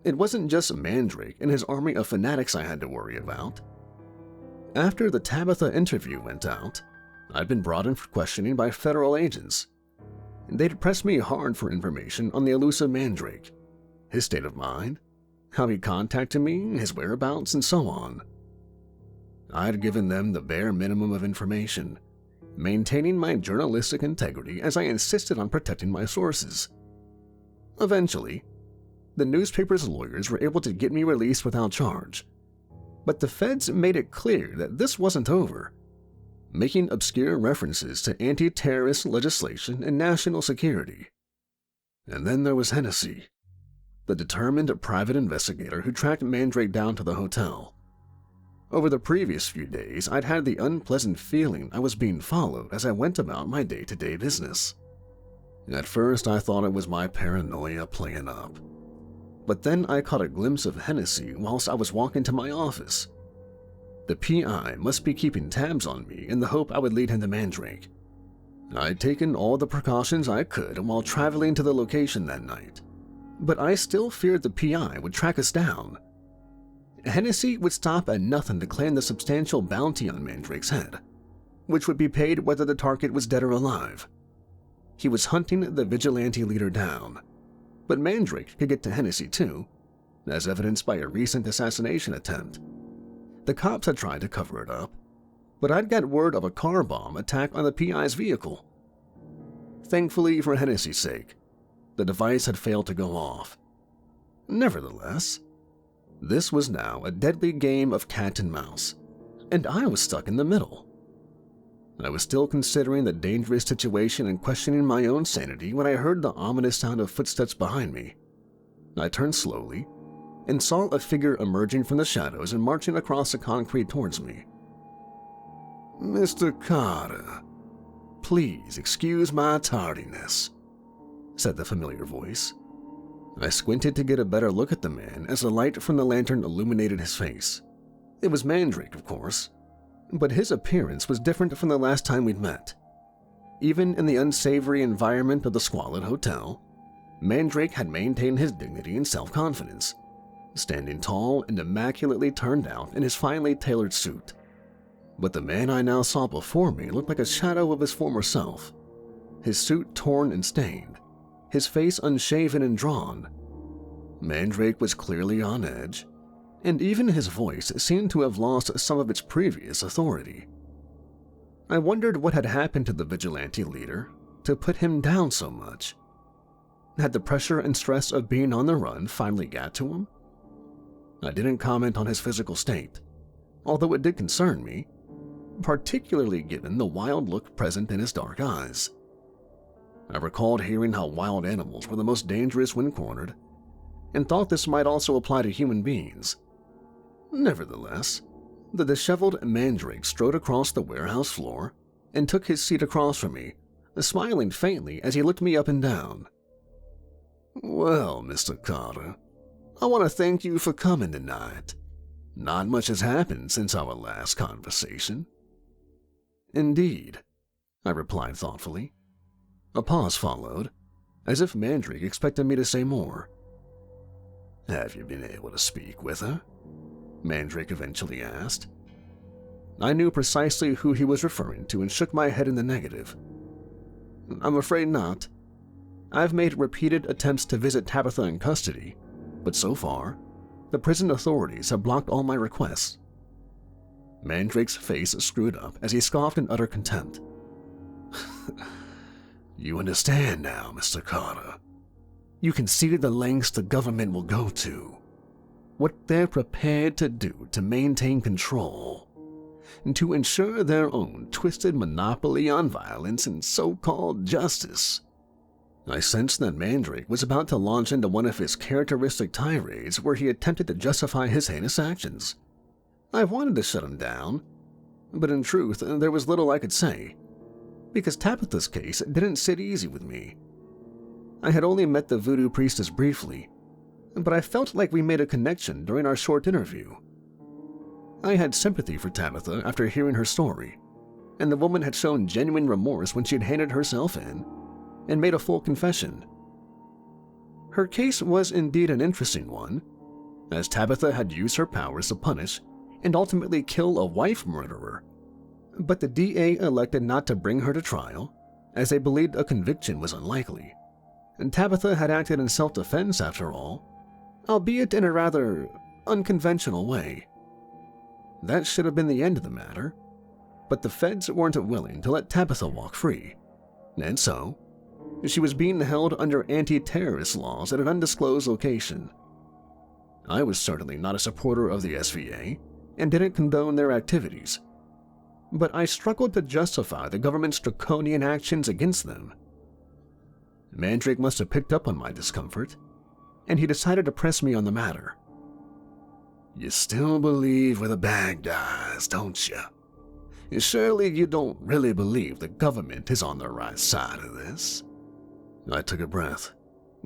Speaker 1: It wasn't just Mandrake and his army of fanatics I had to worry about. After the Tabitha interview went out, I'd been brought in for questioning by federal agents. They'd pressed me hard for information on the elusive Mandrake, his state of mind, how he contacted me, his whereabouts, and so on. I'd given them the bare minimum of information, maintaining my journalistic integrity as I insisted on protecting my sources. Eventually, the newspaper's lawyers were able to get me released without charge, but the feds made it clear that this wasn't over, making obscure references to anti-terrorist legislation and national security. And then there was Hennessy, the determined private investigator who tracked Mandrake down to the hotel. Over the previous few days, I'd had the unpleasant feeling I was being followed as I went about my day-to-day business. At first, I thought it was my paranoia playing up. But then I caught a glimpse of Hennessy whilst I was walking to my office. The PI must be keeping tabs on me in the hope I would lead him to Mandrake. I'd taken all the precautions I could while traveling to the location that night, but I still feared the PI would track us down. Hennessy would stop at nothing to claim the substantial bounty on Mandrake's head, which would be paid whether the target was dead or alive. He was hunting the vigilante leader down, but Mandrake could get to Hennessy too, as evidenced by a recent assassination attempt. The cops had tried to cover it up, but I'd got word of a car bomb attack on the PI's vehicle. Thankfully, for Hennessy's sake, the device had failed to go off. Nevertheless, this was now a deadly game of cat and mouse, and I was stuck in the middle. I was still considering the dangerous situation and questioning my own sanity when I heard the ominous sound of footsteps behind me. I turned slowly and saw a figure emerging from the shadows and marching across the concrete towards me. "Mr. Carter, please excuse my tardiness," said the familiar voice. I squinted to get a better look at the man as the light from the lantern illuminated his face. It was Mandrake, of course, but his appearance was different from the last time we'd met. Even in the unsavory environment of the squalid hotel, Mandrake had maintained his dignity and self-confidence, standing tall and immaculately turned out in his finely tailored suit. But the man I now saw before me looked like a shadow of his former self, his suit torn and stained, his face unshaven and drawn. Mandrake was clearly on edge, and even his voice seemed to have lost some of its previous authority. I wondered what had happened to the vigilante leader to put him down so much. Had the pressure and stress of being on the run finally got to him? I didn't comment on his physical state, although it did concern me, particularly given the wild look present in his dark eyes. I recalled hearing how wild animals were the most dangerous when cornered, and thought this might also apply to human beings. Nevertheless, the disheveled Mandrake strode across the warehouse floor and took his seat across from me, smiling faintly as he looked me up and down. "Well, Mr. Carter, I want to thank you for coming tonight. Not much has happened since our last conversation." "Indeed," I replied thoughtfully. A pause followed, as if Mandrake expected me to say more. "Have you been able to speak with her?" Mandrake eventually asked. I knew precisely who he was referring to and shook my head in the negative. "I'm afraid not. I've made repeated attempts to visit Tabitha in custody, but so far, the prison authorities have blocked all my requests." Mandrake's face screwed up as he scoffed in utter contempt. "You understand now, Mr. Carter. You can see the lengths the government will go to, what they're prepared to do to maintain control, and to ensure their own twisted monopoly on violence and so-called justice." I sensed that Mandrake was about to launch into one of his characteristic tirades where he attempted to justify his heinous actions. I wanted to shut him down, but in truth, there was little I could say, because Tabitha's case didn't sit easy with me. I had only met the voodoo priestess briefly, but I felt like we made a connection during our short interview. I had sympathy for Tabitha after hearing her story, and the woman had shown genuine remorse when she had handed herself in and made a full confession. Her case was indeed an interesting one, as Tabitha had used her powers to punish and ultimately kill a wife murderer, but the DA elected not to bring her to trial, as they believed a conviction was unlikely, and Tabitha had acted in self-defense after all, albeit in a rather unconventional way. That should have been the end of the matter, but the feds weren't willing to let Tabitha walk free, and so she was being held under anti-terrorist laws at an undisclosed location. I was certainly not a supporter of the SVA and didn't condone their activities, but I struggled to justify the government's draconian actions against them. Mandrake must have picked up on my discomfort, and he decided to press me on the matter. "You still believe we're the bad guys, don't you? Surely you don't really believe the government is on the right side of this?" I took a breath,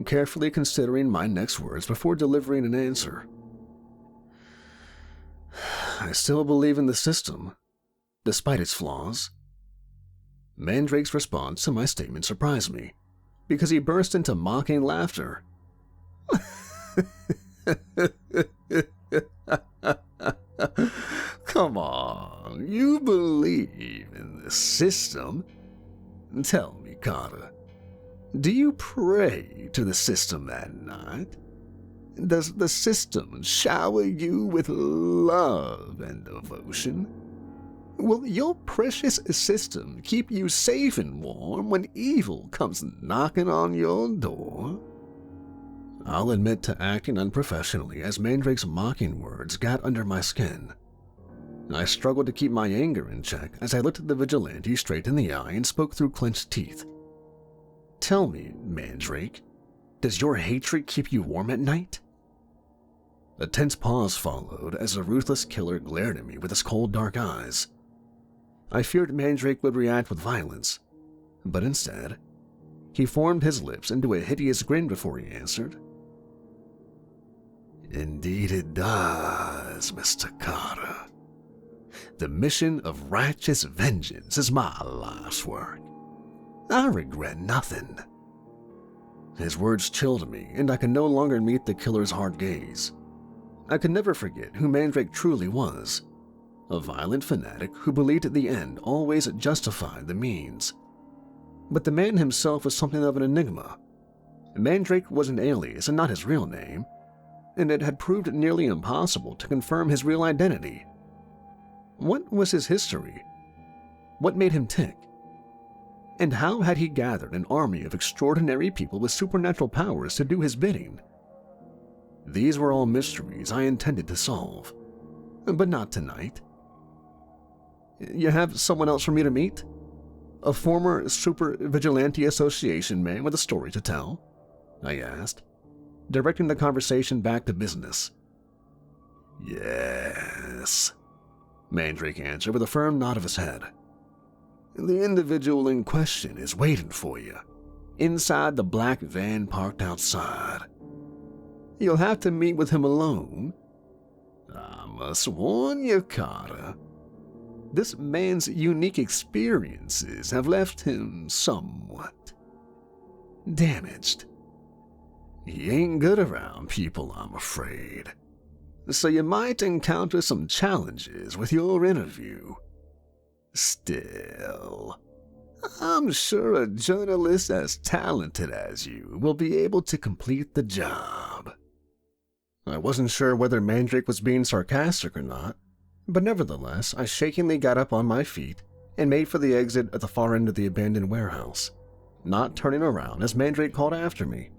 Speaker 1: carefully considering my next words before delivering an answer. "I still believe in the system, despite its flaws." Mandrake's response to my statement surprised me, because he burst into mocking laughter. "Come on, you believe in the system? Tell me, Carter, do you pray to the system at night? Does the system shower you with love and devotion? Will your precious system keep you safe and warm when evil comes knocking on your door?" I'll admit to acting unprofessionally as Mandrake's mocking words got under my skin. I struggled to keep my anger in check as I looked at the vigilante straight in the eye and spoke through clenched teeth. "Tell me, Mandrake, does your hatred keep you warm at night?" A tense pause followed as the ruthless killer glared at me with his cold dark eyes. I feared Mandrake would react with violence, but instead, he formed his lips into a hideous grin before he answered. "Indeed it does, Mr. Carter. The mission of righteous vengeance is my life's work. I regret nothing." His words chilled me, and I could no longer meet the killer's hard gaze. I could never forget who Mandrake truly was, a violent fanatic who believed the end always justified the means. But the man himself was something of an enigma. Mandrake was an alias and not his real name, and it had proved nearly impossible to confirm his real identity. What was his history? What made him tick? And how had he gathered an army of extraordinary people with supernatural powers to do his bidding? These were all mysteries I intended to solve, but not tonight. You have someone else for me to meet? A former Super Vigilante Association man with a story to tell? I asked, directing the conversation back to business. Yes, Mandrake answered with a firm nod of his head. The individual in question is waiting for you, inside the black van parked outside. You'll have to meet with him alone. I must warn you, Carter. This man's unique experiences have left him somewhat damaged. He ain't good around people, I'm afraid. So you might encounter some challenges with your interview. Still, I'm sure a journalist as talented as you will be able to complete the job. I wasn't sure whether Mandrake was being sarcastic or not, but nevertheless, I shakingly got up on my feet and made for the exit at the far end of the abandoned warehouse, not turning around as Mandrake called after me.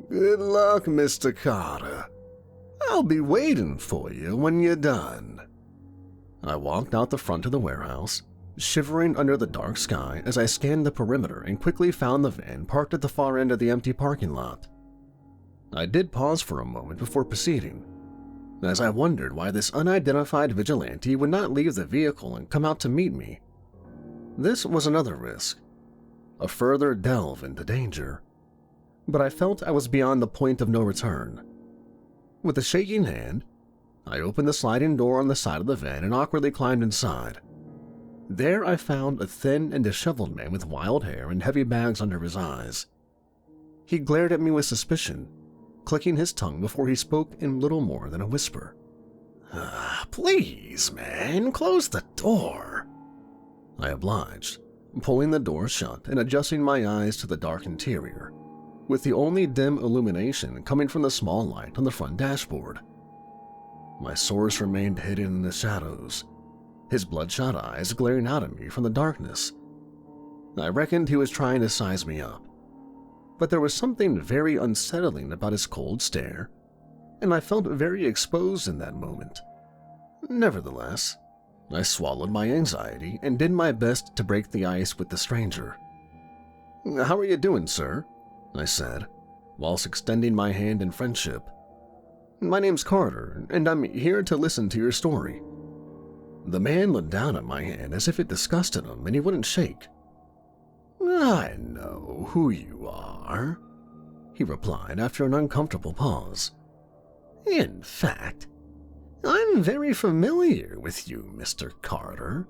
Speaker 1: Good luck, Mr. Carter. I'll be waiting for you when you're done. I walked out the front of the warehouse, shivering under the dark sky as I scanned the perimeter and quickly found the van parked at the far end of the empty parking lot. I did pause for a moment before proceeding, as I wondered why this unidentified vigilante would not leave the vehicle and come out to meet me. This was another risk, a further delve into danger, but I felt I was beyond the point of no return. With a shaking hand, I opened the sliding door on the side of the van and awkwardly climbed inside. There I found a thin and disheveled man with wild hair and heavy bags under his eyes. He glared at me with suspicion, clicking his tongue before he spoke in little more than a whisper. Please, man, close the door. I obliged, pulling the door shut and adjusting my eyes to the dark interior, with the only dim illumination coming from the small light on the front dashboard. My source remained hidden in the shadows, his bloodshot eyes glaring out at me from the darkness. I reckoned he was trying to size me up, but there was something very unsettling about his cold stare, and I felt very exposed in that moment. Nevertheless, I swallowed my anxiety and did my best to break the ice with the stranger. How are you doing, sir? I said, whilst extending my hand in friendship. My name's Carter, and I'm here to listen to your story. The man looked down at my hand as if it disgusted him and he wouldn't shake. I know who you are, he replied after an uncomfortable pause. In fact, I'm very familiar with you, Mr. Carter.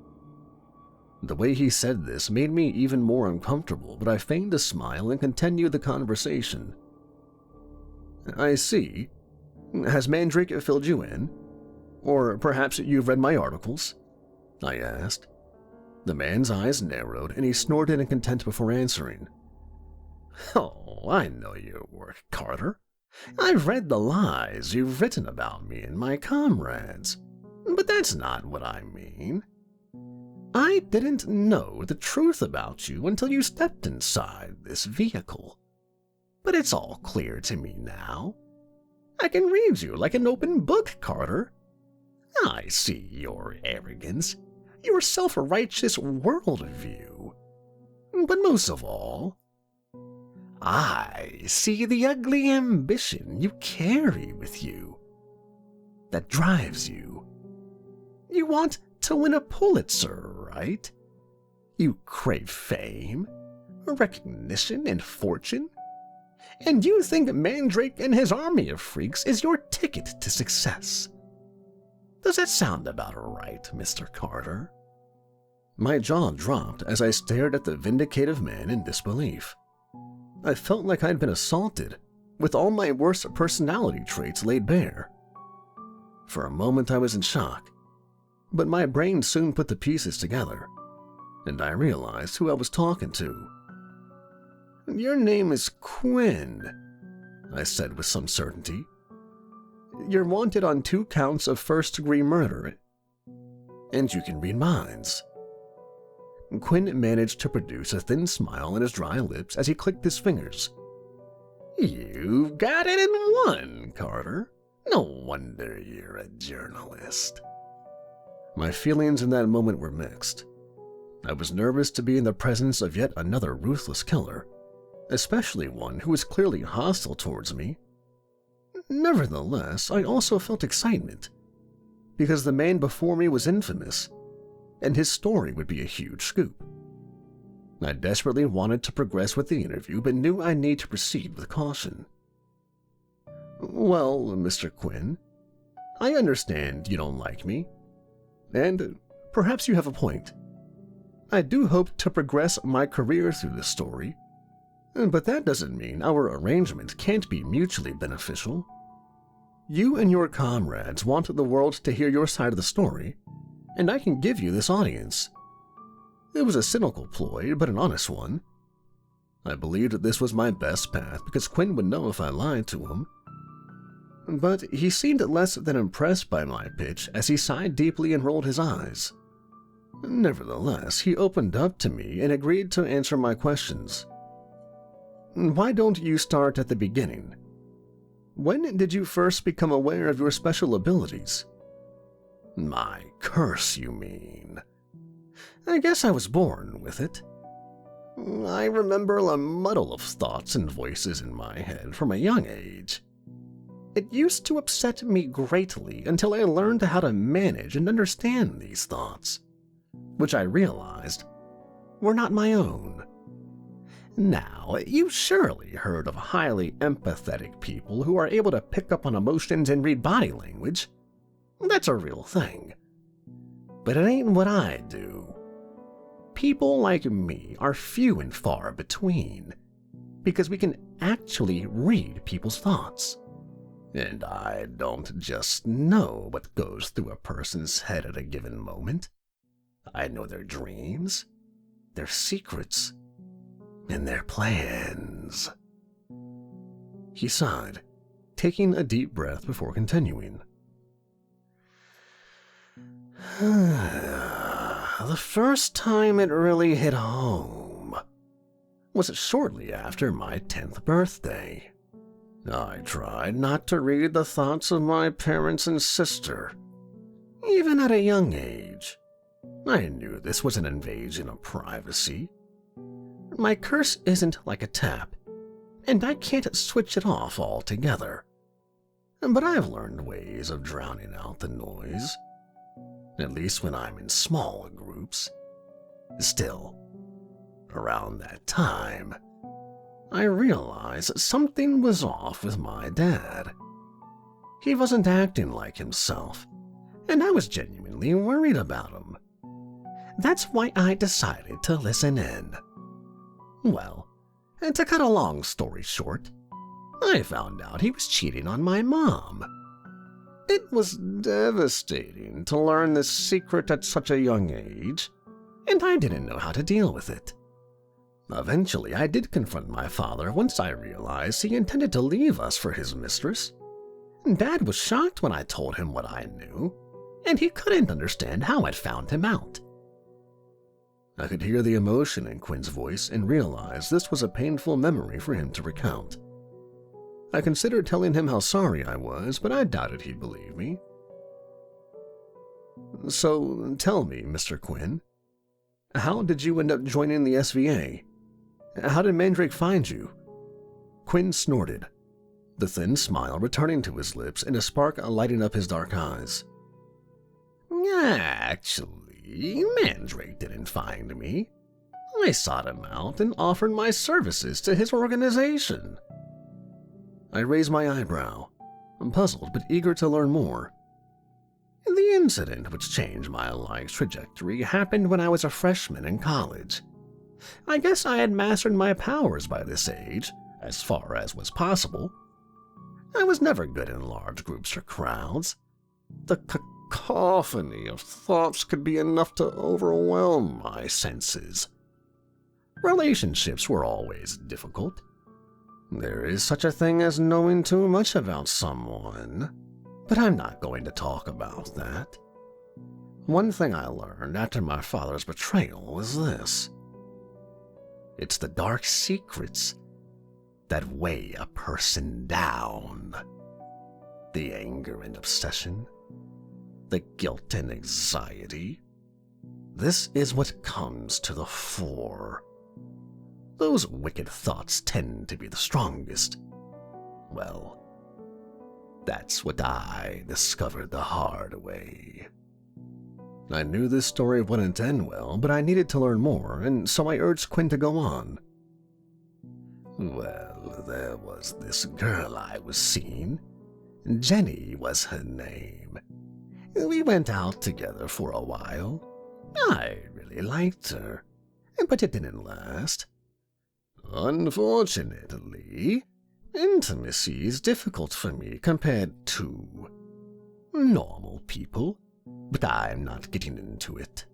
Speaker 1: The way he said this made me even more uncomfortable, but I feigned a smile and continued the conversation. I see. Has Mandrake filled you in? Or perhaps you've read my articles? I asked. The man's eyes narrowed and he snorted in contempt before answering. Oh, I know your work, Carter. I've read the lies you've written about me and my comrades, but that's not what I mean. I didn't know the truth about you until you stepped inside this vehicle. But it's all clear to me now. I can read you like an open book, Carter. I see your arrogance, your self-righteous worldview. But most of all, I see the ugly ambition you carry with you, that drives you. You want to win a Pulitzer, right? You crave fame, recognition, and fortune. And you think Mandrake and his army of freaks is your ticket to success. Does that sound about right, Mr. Carter? My jaw dropped as I stared at the vindicative man in disbelief. I felt like I'd been assaulted, with all my worst personality traits laid bare. For a moment I was in shock, But my brain soon put the pieces together, and I realized who I was talking to. "Your name is Quinn," I said with some certainty. "You're wanted on 2 counts of first-degree murder, and you can read minds." Quinn managed to produce a thin smile on his dry lips as he clicked his fingers. "You've got it in one, Carter. No wonder you're a journalist." My feelings in that moment were mixed. I was nervous to be in the presence of yet another ruthless killer, especially one who was clearly hostile towards me. Nevertheless, I also felt excitement, because the man before me was infamous, and his story would be a huge scoop. I desperately wanted to progress with the interview, but knew I need to proceed with caution. "Well, Mr. Quinn, I understand you don't like me, and perhaps you have a point. I do hope to progress my career through this story, but that doesn't mean our arrangement can't be mutually beneficial. You and your comrades want the world to hear your side of the story, and I can give you this audience." It was a cynical ploy, but an honest one. I believed that this was my best path because Quinn would know if I lied to him. But he seemed less than impressed by my pitch as he sighed deeply and rolled his eyes. Nevertheless, he opened up to me and agreed to answer my questions. "Why don't you start at the beginning? When did you first become aware of your special abilities?" "My curse, you mean?" "I guess I was born with it. I remember a muddle of thoughts and voices in my head from a young age. It used to upset me greatly until I learned how to manage and understand these thoughts, which I realized were not my own. Now, you've surely heard of highly empathetic people who are able to pick up on emotions and read body language. That's a real thing. But it ain't what I do. People like me are few and far between, because we can actually read people's thoughts. And I don't just know what goes through a person's head at a given moment. I know their dreams, their secrets, and their plans." He sighed, taking a deep breath before continuing. "The first time it really hit home was shortly after my 10th birthday. I tried not to read the thoughts of my parents and sister, even at a young age. I knew this was an invasion of privacy. My curse isn't like a tap, and I can't switch it off altogether. But I've learned ways of drowning out the noise, at least when I'm in small groups. Still, around that time, I realized something was off with my dad. He wasn't acting like himself, and I was genuinely worried about him. That's why I decided to listen in. Well, and to cut a long story short, I found out he was cheating on my mom. It was devastating to learn this secret at such a young age, and I didn't know how to deal with it. Eventually, I did confront my father once I realized he intended to leave us for his mistress. Dad was shocked when I told him what I knew, and he couldn't understand how I'd found him out." I could hear the emotion in Quinn's voice and realized this was a painful memory for him to recount. I considered telling him how sorry I was, but I doubted he'd believe me. "So tell me, Mr. Quinn, how did you end up joining the SVA? How did Mandrake find you?" Quinn snorted, the thin smile returning to his lips and a spark lighting up his dark eyes. "Actually, Mandrake didn't find me. I sought him out and offered my services to his organization." I raised my eyebrow, puzzled but eager to learn more. "The incident which changed my life's trajectory happened when I was a freshman in college. I guess I had mastered my powers by this age, as far as was possible. I was never good in large groups or crowds. The cacophony of thoughts could be enough to overwhelm my senses. Relationships were always difficult. There is such a thing as knowing too much about someone, but I'm not going to talk about that. One thing I learned after my father's betrayal was this. It's the dark secrets that weigh a person down. The anger and obsession, the guilt and anxiety. This is what comes to the fore. Those wicked thoughts tend to be the strongest. Well, that's what I discovered the hard way. I knew this story wouldn't end well, but I needed to learn more, and so I urged Quinn to go on. Well, there was this girl I was seeing. Jenny was her name. We went out together for a while. I really liked her, but it didn't last. Unfortunately, intimacy is difficult for me compared to normal people, but I'm not getting into it.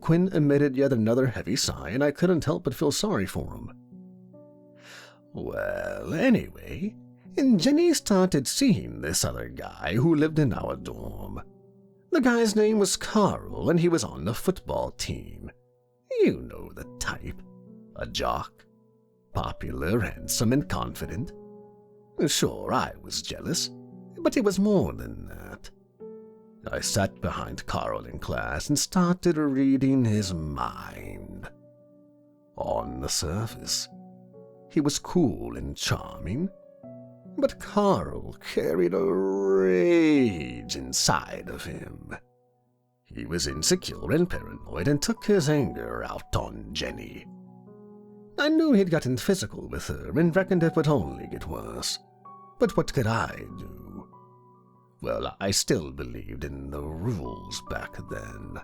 Speaker 1: Quinn emitted yet another heavy sigh, and I couldn't help but feel sorry for him. Well, anyway, Jenny started seeing this other guy who lived in our dorm. The guy's name was Carl, and he was on the football team. You know the type. A jock. Popular, handsome, and confident. Sure, I was jealous, but it was more than that. I sat behind Carl in class and started reading his mind. On the surface, he was cool and charming, but Carl carried a rage inside of him. He was insecure and paranoid and took his anger out on Jenny. I knew he'd gotten physical with her and reckoned it would only get worse. But what could I do? Well, I still believed in the rules back then.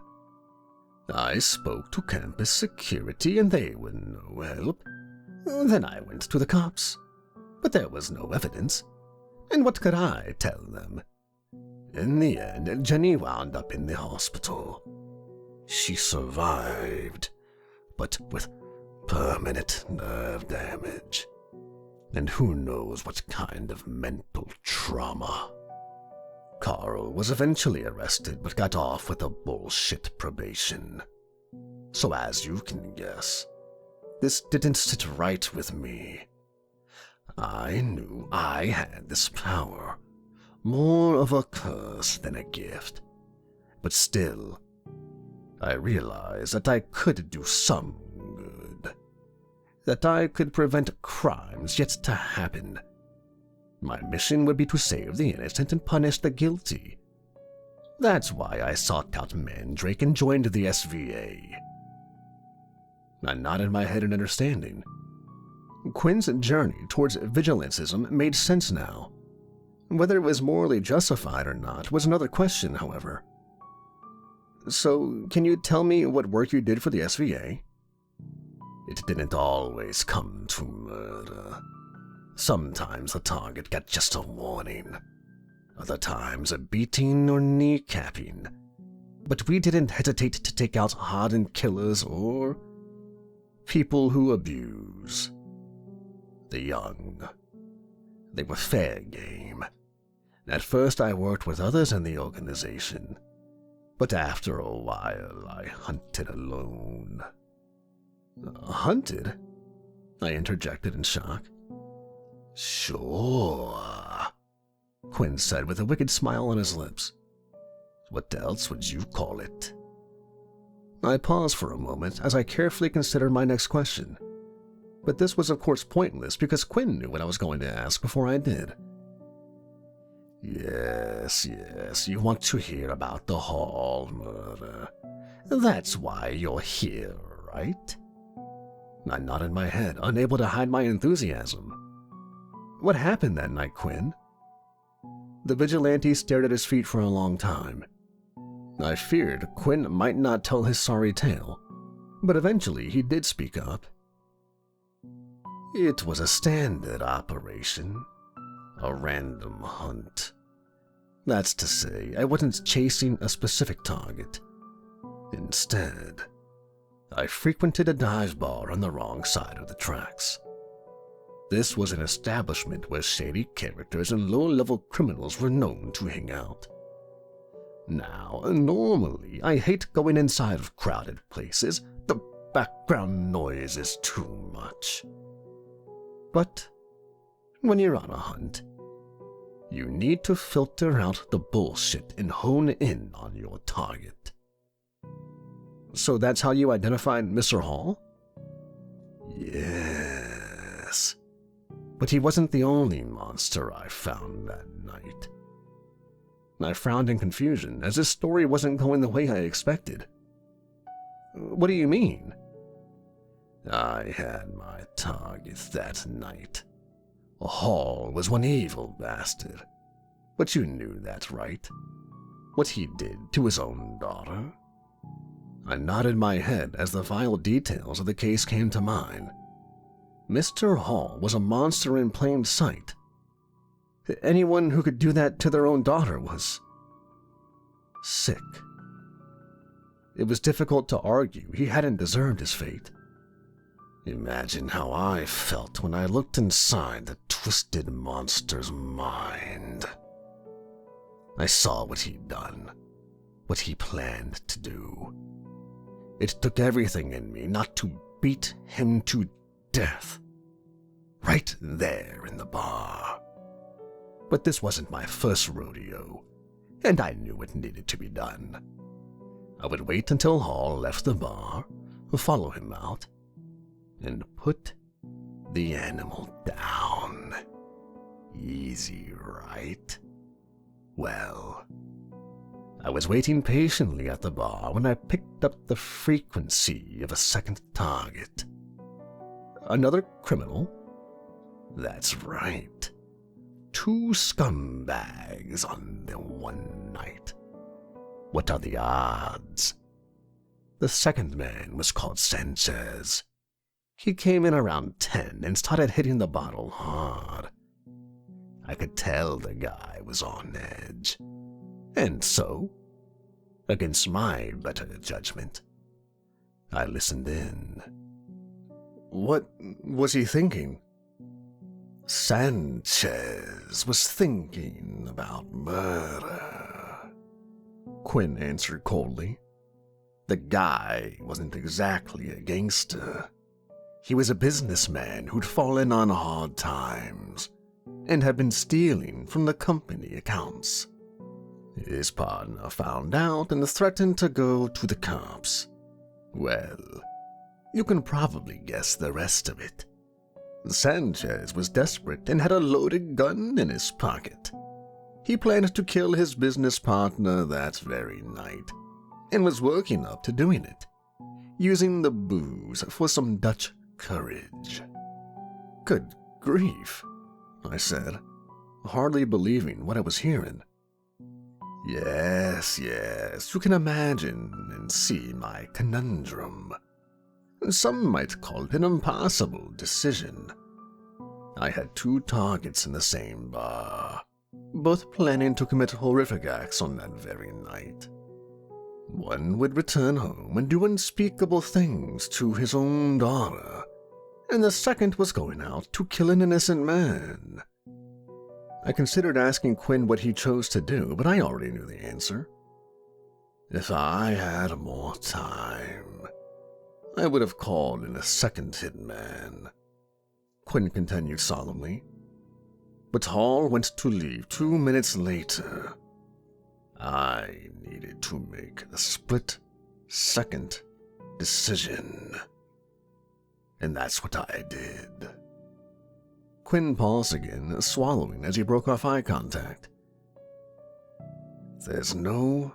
Speaker 1: I spoke to campus security and they were no help. Then I went to the cops. But there was no evidence. And what could I tell them? In the end, Jenny wound up in the hospital. She survived, but with permanent nerve damage. And who knows what kind of mental trauma. Carl was eventually arrested but got off with a bullshit probation. So as you can guess, this didn't sit right with me. I knew I had this power, more of a curse than a gift. But still, I realized that I could do some good. That I could prevent crimes yet to happen. My mission would be to save the innocent and punish the guilty. That's why I sought out Mandrake and joined the SVA. I nodded my head in understanding. Quinn's journey towards vigilantism made sense now. Whether it was morally justified or not was another question, however. So, can you tell me what work you did for the SVA? It didn't always come to murder. Sometimes the target got just a warning. Other times a beating or kneecapping. But we didn't hesitate to take out hardened killers or people who abuse. The young. They were fair game. At first I worked with others in the organization, but after a while I hunted alone. Hunted? I interjected in shock. Sure, Quinn said with a wicked smile on his lips. What else would you call it? I paused for a moment as I carefully considered my next question. But this was of course pointless because Quinn knew what I was going to ask before I did. Yes, you want to hear about the Hall murder. That's why you're here, right? I nodded my head, unable to hide my enthusiasm. What happened that night, Quinn? The vigilante stared at his feet for a long time. I feared Quinn might not tell his sorry tale, but eventually he did speak up. It was a standard operation, a random hunt. That's to say, I wasn't chasing a specific target. Instead, I frequented a dive bar on the wrong side of the tracks. This was an establishment where shady characters and low-level criminals were known to hang out. Now, normally, I hate going inside of crowded places. The background noise is too much. But when you're on a hunt, you need to filter out the bullshit and hone in on your target. So that's how you identified Mr. Hall? Yes. But he wasn't the only monster I found that night. I frowned in confusion, as this story wasn't going the way I expected. What do you mean? I had my target that night. Hall was one evil bastard. But you knew that, right? What he did to his own daughter? I nodded my head as the vile details of the case came to mind. Mr. Hall was a monster in plain sight. Anyone who could do that to their own daughter was sick. It was difficult to argue he hadn't deserved his fate. Imagine how I felt when I looked inside the twisted monster's mind. I saw what he'd done, what he planned to do. It took everything in me not to beat him to death, right there in the bar. But this wasn't my first rodeo, and I knew it needed to be done. I would wait until Hall left the bar, follow him out, and put the animal down. Easy, right? Well, I was waiting patiently at the bar when I picked up the frequency of a second target. Another criminal? That's right. 2 scumbags on the one night. What are the odds? The second man was called Sanchez. He came in around 10 and started hitting the bottle hard. I could tell the guy was on edge. And so, against my better judgment, I listened in. What was he thinking? Sanchez was thinking about murder, Quinn answered coldly. The guy wasn't exactly a gangster. He was a businessman who'd fallen on hard times and had been stealing from the company accounts. His partner found out and threatened to go to the cops. Well, you can probably guess the rest of it. Sanchez was desperate and had a loaded gun in his pocket. He planned to kill his business partner that very night, and was working up to doing it, using the booze for some Dutch courage. Good grief, I said, hardly believing what I was hearing. Yes, you can imagine and see my conundrum. Some might call it an impossible decision. I had 2 targets in the same bar, both planning to commit horrific acts on that very night. One would return home and do unspeakable things to his own daughter, and the second was going out to kill an innocent man. I considered asking Quinn what he chose to do, but I already knew the answer. If I had more time, I would have called in a second hitman, Quinn continued solemnly. But Hall went to leave 2 minutes later. I needed to make a split-second decision. And that's what I did. Quinn paused again, swallowing as he broke off eye contact. There's no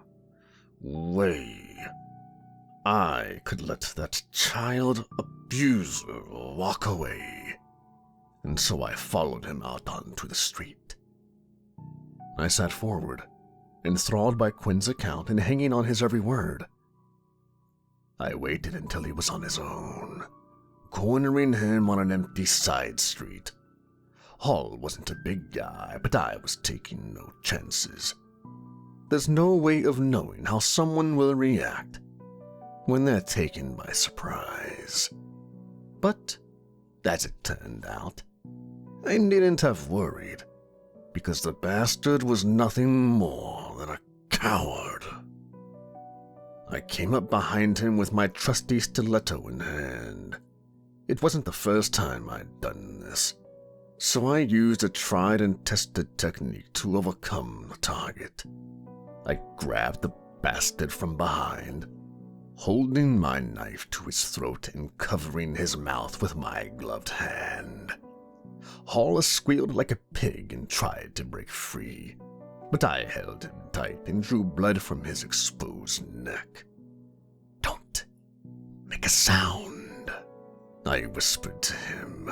Speaker 1: way I could let that child abuser walk away, and so I followed him out onto the street. I sat forward, enthralled by Quinn's account and hanging on his every word. I waited until he was on his own, cornering him on an empty side street. Hall wasn't a big guy, but I was taking no chances. there's no way of knowing how someone will react when they're taken by surprise. But, as it turned out, I needn't have worried, because the bastard was nothing more than a coward. I came up behind him with my trusty stiletto in hand. It wasn't the first time I'd done this, so I used a tried and tested technique to overcome the target. I grabbed the bastard from behind, holding my knife to his throat and covering his mouth with my gloved hand. Hall squealed like a pig and tried to break free, but I held him tight and drew blood from his exposed neck. "Don't make a sound," I whispered to him.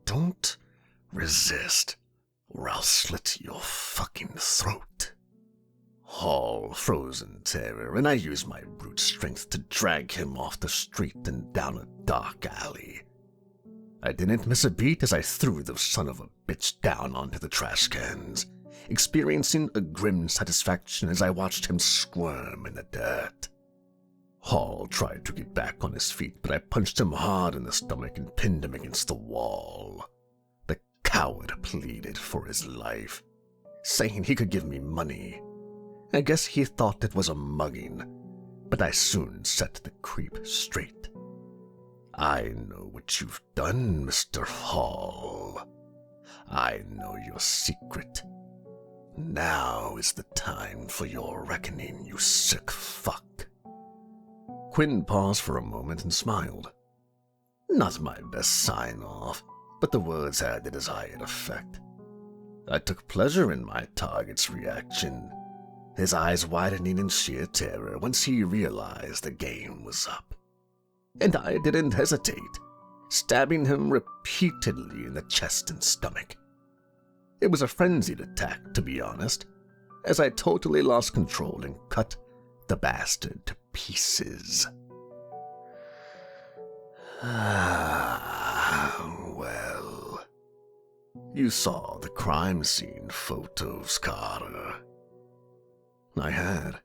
Speaker 1: "Don't resist, or I'll slit your fucking throat." Hall froze in terror, and I used my brute strength to drag him off the street and down a dark alley. I didn't miss a beat as I threw the son of a bitch down onto the trash cans, experiencing a grim satisfaction as I watched him squirm in the dirt. Hall tried to get back on his feet, but I punched him hard in the stomach and pinned him against the wall. The coward pleaded for his life, saying he could give me money. I guess he thought it was a mugging, but I soon set the creep straight. "I know what you've done, Mr. Hall. I know your secret. Now is the time for your reckoning, you sick fuck." Quinn paused for a moment and smiled. Not my best sign-off, but the words had the desired effect. I took pleasure in my target's reaction, his eyes widening in sheer terror once he realized the game was up. And I didn't hesitate, stabbing him repeatedly in the chest and stomach. It was a frenzied attack, to be honest, as I totally lost control and cut the bastard to pieces. Well, you saw the crime scene photos, Carter. I had,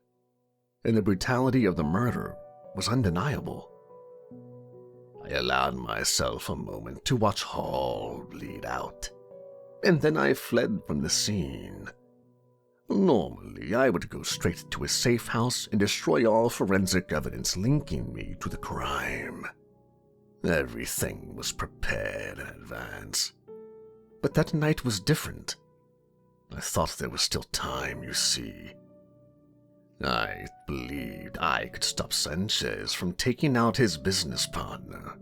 Speaker 1: and the brutality of the murder was undeniable. I allowed myself a moment to watch Hall bleed out, and then I fled from the scene. Normally, I would go straight to a safe house and destroy all forensic evidence linking me to the crime. Everything was prepared in advance. But that night was different. I thought there was still time, you see. I believed I could stop Sanchez from taking out his business partner,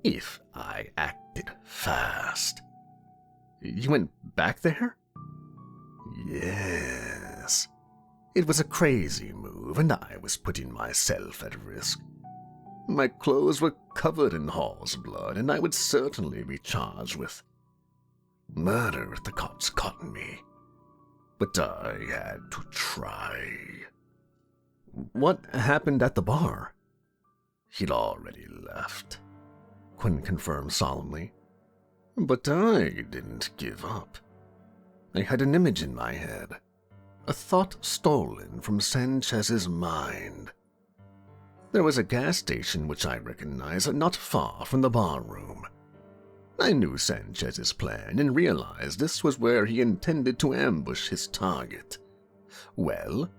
Speaker 1: if I acted fast. You went back there? Yes. It was a crazy move, and I was putting myself at risk. My clothes were covered in Hall's blood, and I would certainly be charged with murder if the cops caught me. But I had to try. What happened at the bar? He'd already left, Quinn confirmed solemnly. But I didn't give up. I had an image in my head, a thought stolen from Sanchez's mind. There was a gas station which I recognized not far from the bar room. I knew Sanchez's plan and realized this was where he intended to ambush his target. Well,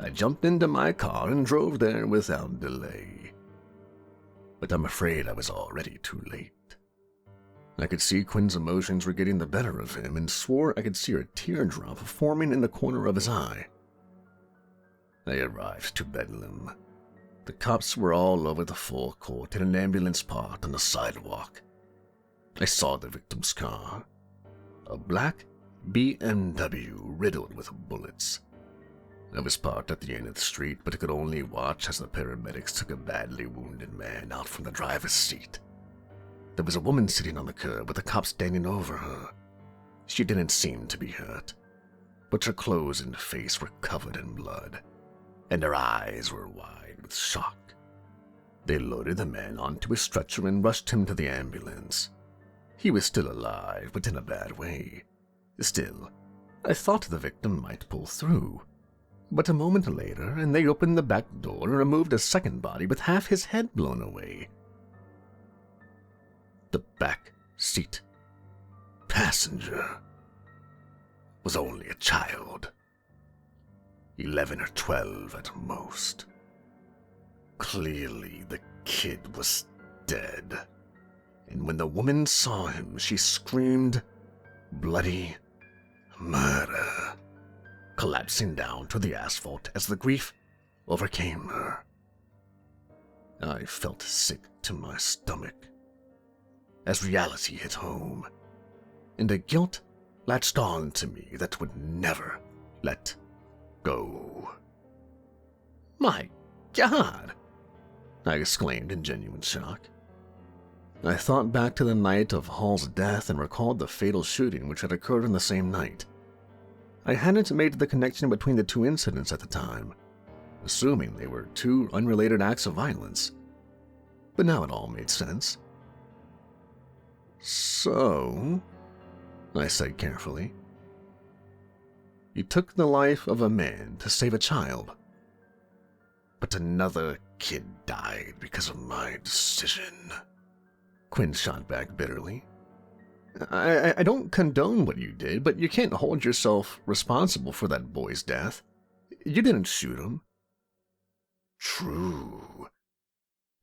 Speaker 1: I jumped into my car and drove there without delay. But I'm afraid I was already too late. I could see Quinn's emotions were getting the better of him and swore I could see a teardrop forming in the corner of his eye. I arrived to Bedlam. The cops were all over the forecourt in an ambulance parked on the sidewalk. I saw the victim's car, a black BMW riddled with bullets. I was parked at the end of the street, but I could only watch as the paramedics took a badly wounded man out from the driver's seat. There was a woman sitting on the curb with the cops standing over her. She didn't seem to be hurt, but her clothes and face were covered in blood, and her eyes were wide with shock. They loaded the man onto a stretcher and rushed him to the ambulance. He was still alive, but in a bad way. Still, I thought the victim might pull through, But a moment later, and they opened the back door and removed a second body with half his head blown away. The back seat passenger was only a child, 11 or 12 at most. Clearly, the kid was dead, and when the woman saw him, she screamed bloody murder, collapsing down to the asphalt as the grief overcame her. I felt sick to my stomach as reality hit home, and a guilt latched on to me that would never let go. "My God!" I exclaimed in genuine shock. I thought back to the night of Hall's death and recalled the fatal shooting which had occurred on the same night. I hadn't made the connection between the two incidents at the time, assuming they were two unrelated acts of violence. But now it all made sense. "So," I said carefully, "you took the life of a man to save a child, but another kid died because of my decision." Quinn shot back bitterly. I don't condone what you did, but you can't hold yourself responsible for that boy's death. You didn't shoot him." "True.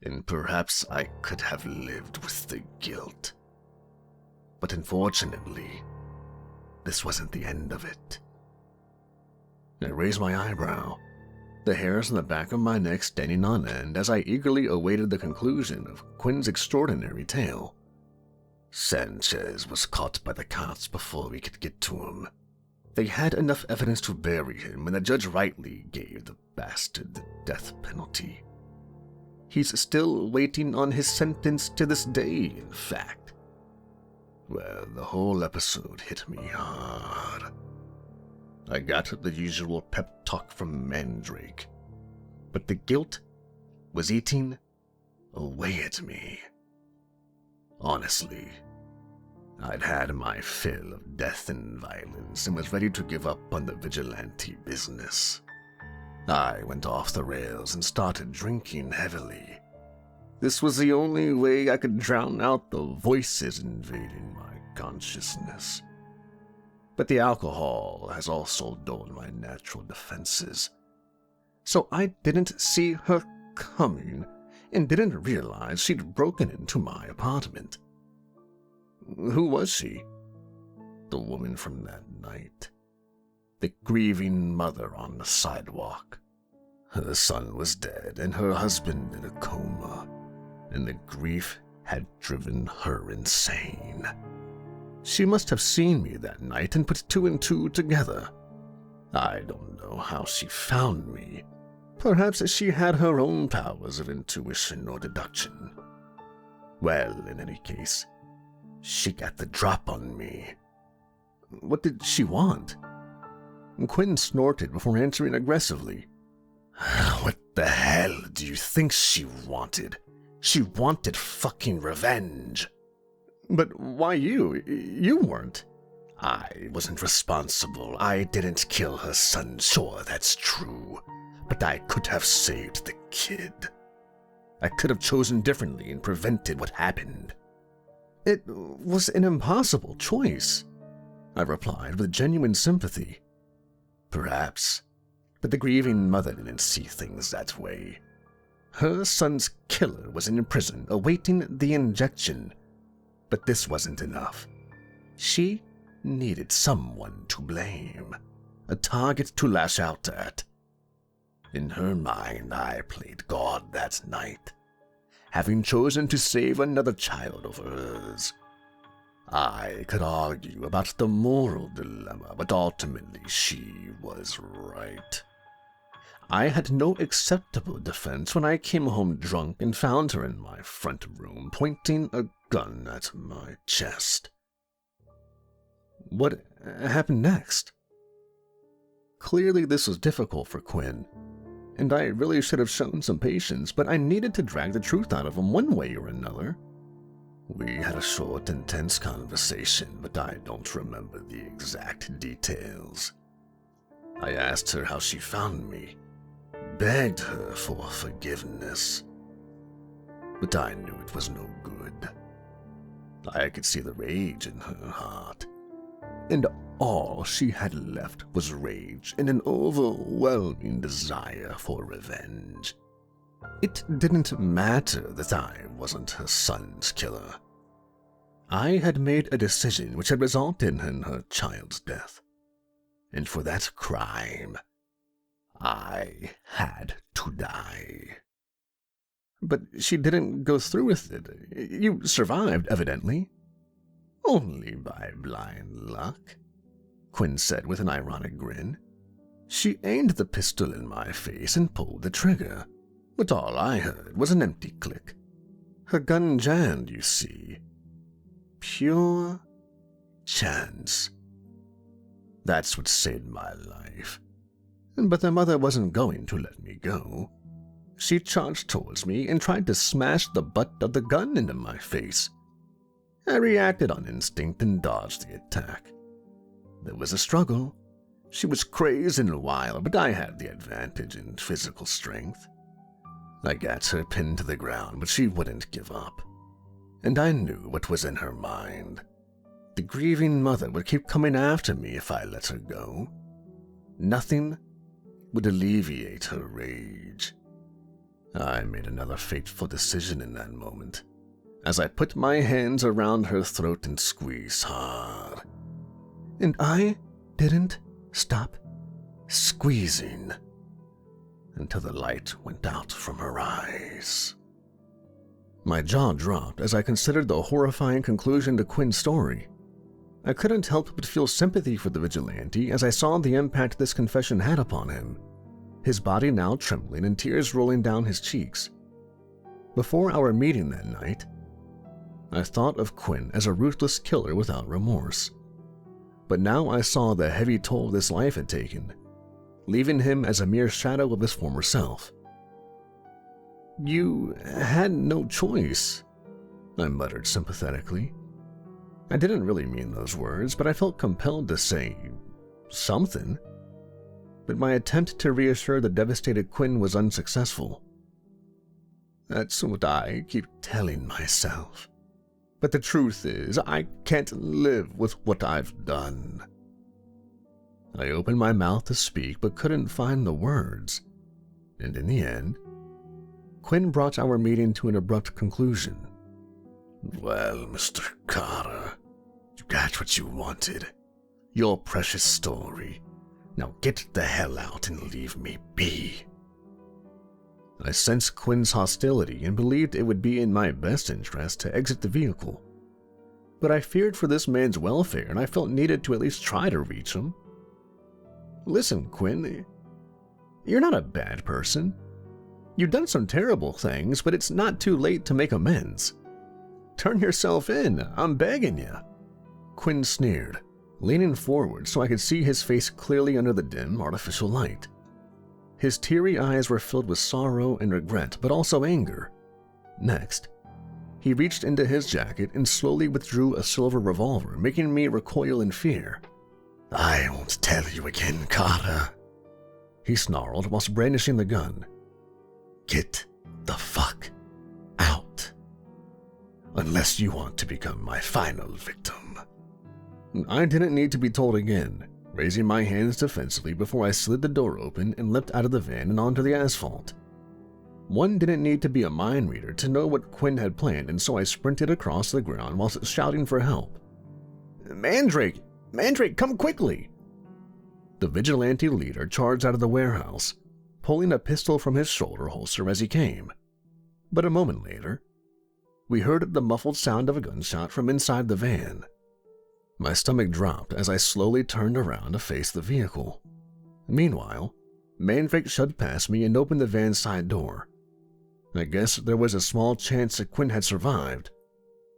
Speaker 1: And perhaps I could have lived with the guilt. But unfortunately, this wasn't the end of it." I raised my eyebrow, the hairs on the back of my neck standing on end as I eagerly awaited the conclusion of Quinn's extraordinary tale. "Sanchez was caught by the cops before we could get to him. They had enough evidence to bury him, and the judge rightly gave the bastard the death penalty. He's still waiting on his sentence to this day, in fact. Well, the whole episode hit me hard. I got the usual pep talk from Mandrake, but the guilt was eating away at me. Honestly, I'd had my fill of death and violence and was ready to give up on the vigilante business. I went off the rails and started drinking heavily. This was the only way I could drown out the voices invading my consciousness. But the alcohol has also dulled my natural defenses. So I didn't see her coming and didn't realize she'd broken into my apartment. Who was she? The woman from that night. The grieving mother on the sidewalk. Her son was dead and her husband in a coma, and the grief had driven her insane. She must have seen me that night and put two and two together. I don't know how she found me. Perhaps she had her own powers of intuition or deduction. Well, in any case, she got the drop on me. What did she want? Quinn snorted before answering aggressively. What the hell do you think she wanted? She wanted fucking revenge. But why you? You weren't. I wasn't responsible. I didn't kill her son, sure, that's true. But I could have saved the kid. I could have chosen differently and prevented what happened. It was an impossible choice, I replied with genuine sympathy. Perhaps, but the grieving mother didn't see things that way. Her son's killer was in prison awaiting the injection. But this wasn't enough. She needed someone to blame, a target to lash out at. In her mind, I played God that night, having chosen to save another child over hers. I could argue about the moral dilemma, but ultimately she was right. I had no acceptable defense when I came home drunk and found her in my front room pointing a gun at my chest. What happened next? Clearly this was difficult for Quinn, and I really should have shown some patience, but I needed to drag the truth out of him one way or another. We had a short, intense conversation, but I don't remember the exact details. I asked her how she found me, begged her for forgiveness. But I knew it was no good. I could see the rage in her heart, and all she had left was rage and an overwhelming desire for revenge. It didn't matter that I wasn't her son's killer. I had made a decision which had resulted in her child's death, and for that crime, I had to die. But she didn't go through with it. You survived, evidently. Only by blind luck, Quinn said with an ironic grin. She aimed the pistol in my face and pulled the trigger, but all I heard was an empty click. Her gun jammed, you see. Pure chance. That's what saved my life. But the mother wasn't going to let me go. She charged towards me and tried to smash the butt of the gun into my face. I reacted on instinct and dodged the attack. There was a struggle. She was crazed and wild, but I had the advantage in physical strength. I got her pinned to the ground, but she wouldn't give up. And I knew what was in her mind. The grieving mother would keep coming after me if I let her go. Nothing would alleviate her rage. I made another fateful decision in that moment, as I put my hands around her throat and squeezed hard. And I didn't stop squeezing until the light went out from her eyes. My jaw dropped as I considered the horrifying conclusion to Quinn's story. I couldn't help but feel sympathy for the vigilante as I saw the impact this confession had upon him, his body now trembling and tears rolling down his cheeks. Before our meeting that night, I thought of Quinn as a ruthless killer without remorse. But now I saw the heavy toll this life had taken, leaving him as a mere shadow of his former self. "You had no choice," I muttered sympathetically. I didn't really mean those words, but I felt compelled to say something. But my attempt to reassure the devastated Quinn was unsuccessful. That's what I keep telling myself. But the truth is, I can't live with what I've done. I opened my mouth to speak, but couldn't find the words. And in the end, Quinn brought our meeting to an abrupt conclusion. "Well, Mr. Carter, you got what you wanted. Your precious story. Now get the hell out and leave me be." I sensed Quinn's hostility and believed it would be in my best interest to exit the vehicle. But I feared for this man's welfare, and I felt needed to at least try to reach him. "Listen, Quinn, you're not a bad person. You've done some terrible things, but it's not too late to make amends. Turn yourself in, I'm begging you." Quinn sneered, leaning forward so I could see his face clearly under the dim, artificial light. His teary eyes were filled with sorrow and regret, but also anger. Next, he reached into his jacket and slowly withdrew a silver revolver, making me recoil in fear. "I won't tell you again, Carter," he snarled whilst brandishing the gun. "Get the fuck out. Unless you want to become my final victim." I didn't need to be told again, raising my hands defensively before I slid the door open and leapt out of the van and onto the asphalt. One didn't need to be a mind reader to know what Quinn had planned, and so I sprinted across the ground whilst shouting for help. "Mandrake! Mandrake, come quickly!" The vigilante leader charged out of the warehouse, pulling a pistol from his shoulder holster as he came. But a moment later, we heard the muffled sound of a gunshot from inside the van. My stomach dropped as I slowly turned around to face the vehicle. Meanwhile, Mandrake shoved past me and opened the van's side door. I guess there was a small chance that Quinn had survived,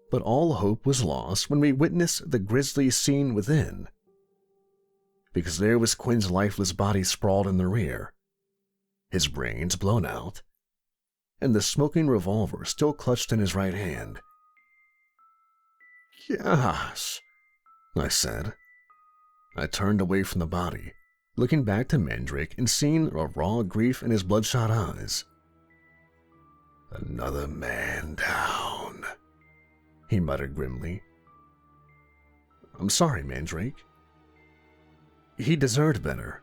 Speaker 1: but all hope was lost when we witnessed the grisly scene within. Because there was Quinn's lifeless body sprawled in the rear, his brains blown out, and the smoking revolver still clutched in his right hand. "Gosh," I said. I turned away from the body, looking back to Mandrake and seeing a raw grief in his bloodshot eyes. "Another man down," he muttered grimly. "I'm sorry, Mandrake." He deserved better.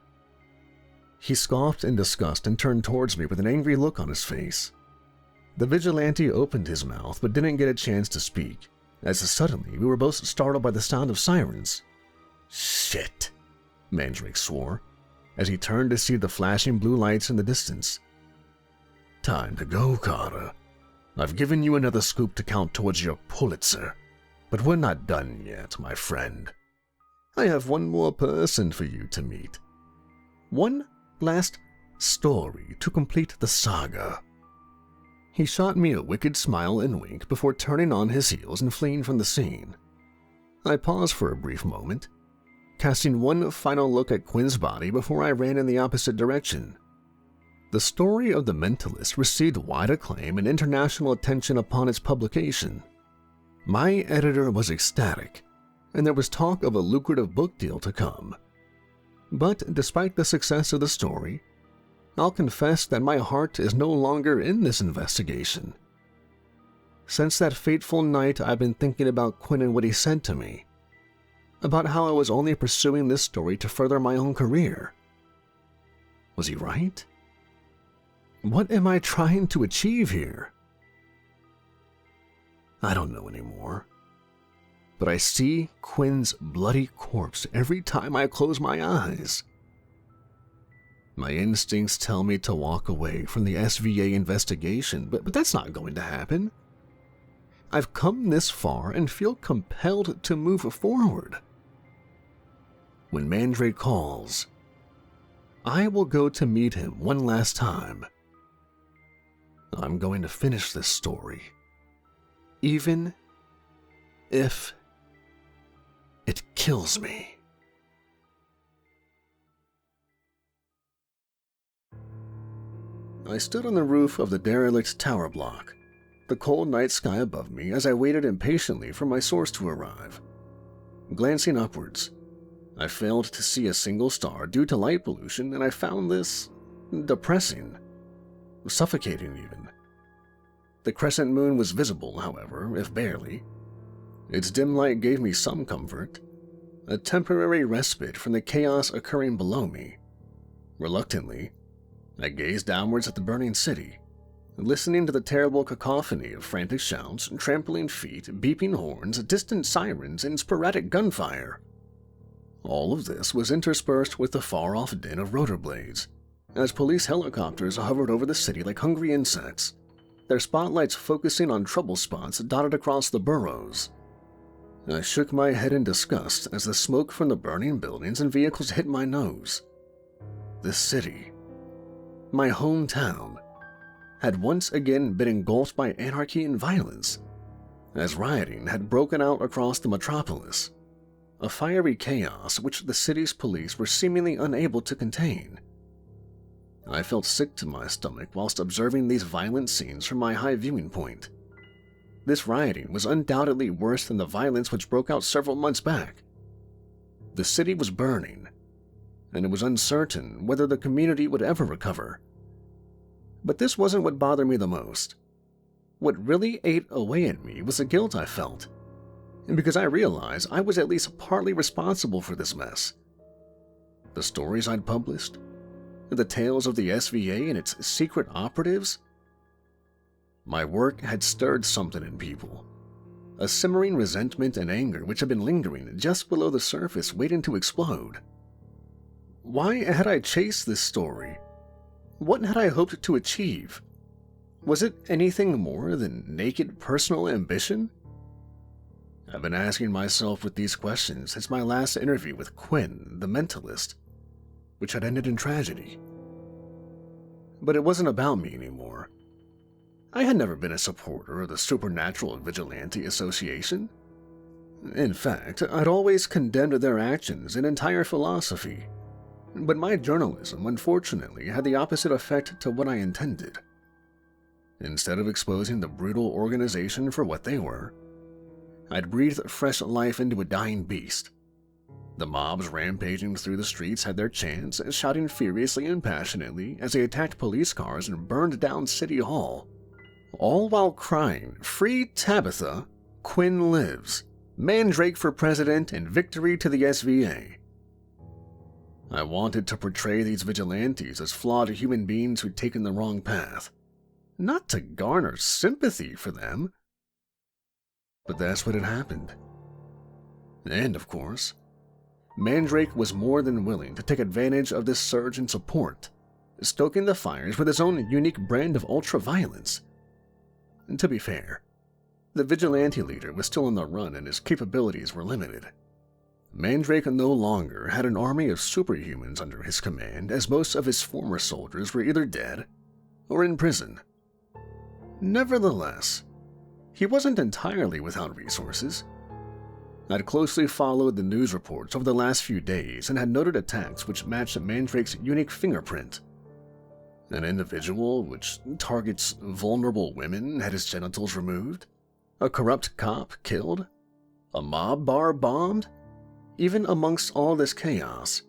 Speaker 1: He scoffed in disgust and turned towards me with an angry look on his face. The vigilante opened his mouth but didn't get a chance to speak, as suddenly we were both startled by the sound of sirens. "Shit," Mandrake swore, as he turned to see the flashing blue lights in the distance. "Time to go, Carter. I've given you another scoop to count towards your Pulitzer, but we're not done yet, my friend. I have one more person for you to meet. One last story to complete the saga." He shot me a wicked smile and wink before turning on his heels and fleeing from the scene. I paused for a brief moment, casting one final look at Quinn's body before I ran in the opposite direction. The story of the Mentalist received wide acclaim and international attention upon its publication. My editor was ecstatic, and there was talk of a lucrative book deal to come. But despite the success of the story, I'll confess that my heart is no longer in this investigation. Since that fateful night, I've been thinking about Quinn and what he said to me, about how I was only pursuing this story to further my own career. Was he right? What am I trying to achieve here? I don't know anymore. But I see Quinn's bloody corpse every time I close my eyes. My instincts tell me to walk away from the SVA investigation, but that's not going to happen. I've come this far and feel compelled to move forward. When Mandrake calls, I will go to meet him one last time. I'm going to finish this story, even if it kills me. I stood on the roof of the derelict tower block, the cold night sky above me as I waited impatiently for my source to arrive. Glancing upwards, I failed to see a single star due to light pollution, and I found this depressing, suffocating even. The crescent moon was visible, however, if barely. Its dim light gave me some comfort, a temporary respite from the chaos occurring below me. Reluctantly, I gazed downwards at the burning city, listening to the terrible cacophony of frantic shouts, trampling feet, beeping horns, distant sirens, and sporadic gunfire. All of this was interspersed with the far-off din of rotor blades, as police helicopters hovered over the city like hungry insects, their spotlights focusing on trouble spots dotted across the boroughs. I shook my head in disgust as the smoke from the burning buildings and vehicles hit my nose. This city, my hometown, had once again been engulfed by anarchy and violence, as rioting had broken out across the metropolis, a fiery chaos which the city's police were seemingly unable to contain. I felt sick to my stomach whilst observing these violent scenes from my high viewing point. This rioting was undoubtedly worse than the violence which broke out several months back. The city was burning, and it was uncertain whether the community would ever recover. But this wasn't what bothered me the most. What really ate away at me was the guilt I felt, and because I realized I was at least partly responsible for this mess. The stories I'd published, the tales of the SVA and its secret operatives. My work had stirred something in people, a simmering resentment and anger which had been lingering just below the surface waiting to explode. Why had I chased this story? What had I hoped to achieve? Was it anything more than naked personal ambition? I've been asking myself with these questions since my last interview with Quinn, the Mentalist, which had ended in tragedy. But it wasn't about me anymore. I had never been a supporter of the Supernatural Vigilante Association. In fact, I'd always condemned their actions and entire philosophy. But my journalism, unfortunately, had the opposite effect to what I intended. Instead of exposing the brutal organization for what they were, I'd breathed fresh life into a dying beast. The mobs rampaging through the streets had their chance, shouting furiously and passionately as they attacked police cars and burned down City Hall, all while crying, "Free Tabitha! Quinn lives! Mandrake for president and victory to the SVA!" I wanted to portray these vigilantes as flawed human beings who'd taken the wrong path, not to garner sympathy for them. But that's what had happened. And, of course, Mandrake was more than willing to take advantage of this surge in support, stoking the fires with his own unique brand of ultra-violence. And to be fair, the vigilante leader was still on the run and his capabilities were limited. Mandrake no longer had an army of superhumans under his command, as most of his former soldiers were either dead or in prison. Nevertheless, he wasn't entirely without resources. I'd closely followed the news reports over the last few days and had noted attacks which matched Mandrake's unique fingerprint. An individual which targets vulnerable women had his genitals removed, a corrupt cop killed, a mob bar bombed. Even amongst all this chaos,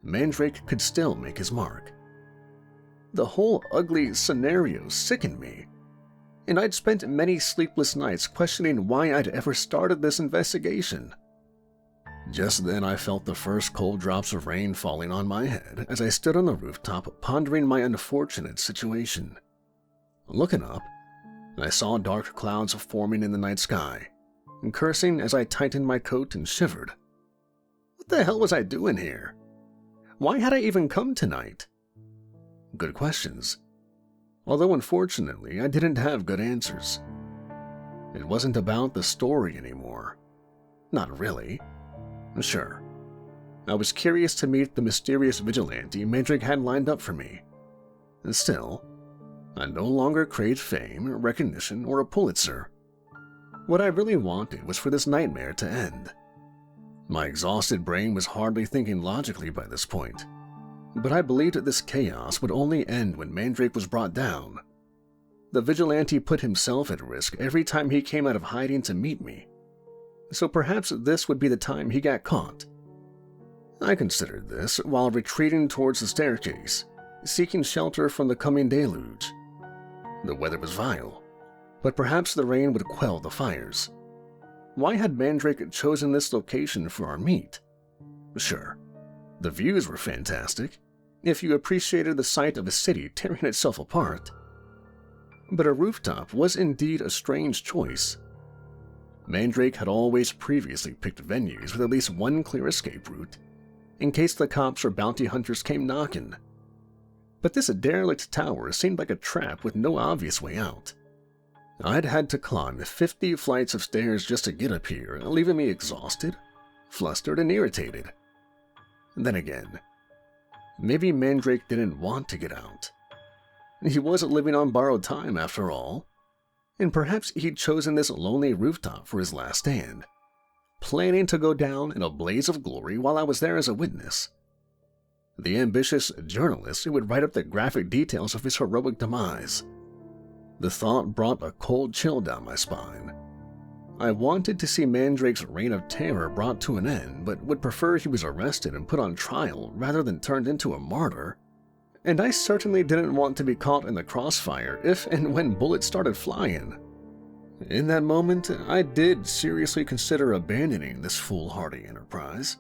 Speaker 1: Mandrake could still make his mark. The whole ugly scenario sickened me, and I'd spent many sleepless nights questioning why I'd ever started this investigation. Just then I felt the first cold drops of rain falling on my head as I stood on the rooftop pondering my unfortunate situation. Looking up, I saw dark clouds forming in the night sky, and cursing as I tightened my coat and shivered. What the hell was I doing here? Why had I even come tonight? Good questions. Although unfortunately, I didn't have good answers. It wasn't about the story anymore. Not really. Sure. I was curious to meet the mysterious vigilante Mandrake had lined up for me. And still, I no longer craved fame, recognition, or a Pulitzer. What I really wanted was for this nightmare to end. My exhausted brain was hardly thinking logically by this point, but I believed that this chaos would only end when Mandrake was brought down. The vigilante put himself at risk every time he came out of hiding to meet me, so perhaps this would be the time he got caught. I considered this while retreating towards the staircase, seeking shelter from the coming deluge. The weather was vile, but perhaps the rain would quell the fires. Why had Mandrake chosen this location for our meet? Sure, the views were fantastic, if you appreciated the sight of a city tearing itself apart. But a rooftop was indeed a strange choice. Mandrake had always previously picked venues with at least one clear escape route, in case the cops or bounty hunters came knocking. But this derelict tower seemed like a trap with no obvious way out. I'd had to climb 50 flights of stairs just to get up here, leaving me exhausted, flustered, and irritated. Then again, maybe Mandrake didn't want to get out. He wasn't living on borrowed time after all, and perhaps he'd chosen this lonely rooftop for his last stand, planning to go down in a blaze of glory while I was there as a witness. The ambitious journalist who would write up the graphic details of his heroic demise. The thought brought a cold chill down my spine. I wanted to see Mandrake's reign of terror brought to an end, but would prefer he was arrested and put on trial rather than turned into a martyr. And I certainly didn't want to be caught in the crossfire if and when bullets started flying. In that moment, I did seriously consider abandoning this foolhardy enterprise.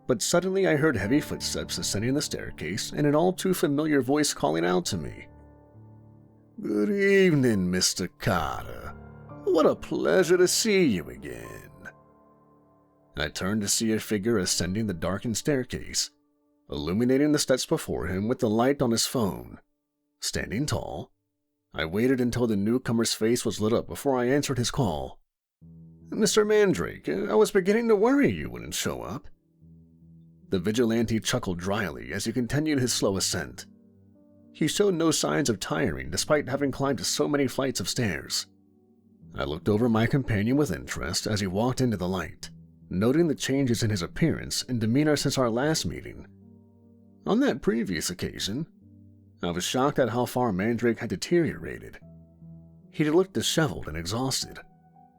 Speaker 1: But suddenly I heard heavy footsteps ascending the staircase and an all too familiar voice calling out to me. "Good evening, Mr. Carter. What a pleasure to see you again." I turned to see a figure ascending the darkened staircase, illuminating the steps before him with the light on his phone. Standing tall, I waited until the newcomer's face was lit up before I answered his call. "Mr. Mandrake, I was beginning to worry you wouldn't show up." The vigilante chuckled dryly as he continued his slow ascent. He showed no signs of tiring despite having climbed so many flights of stairs. I looked over my companion with interest as he walked into the light, noting the changes in his appearance and demeanor since our last meeting. On that previous occasion, I was shocked at how far Mandrake had deteriorated. He looked disheveled and exhausted,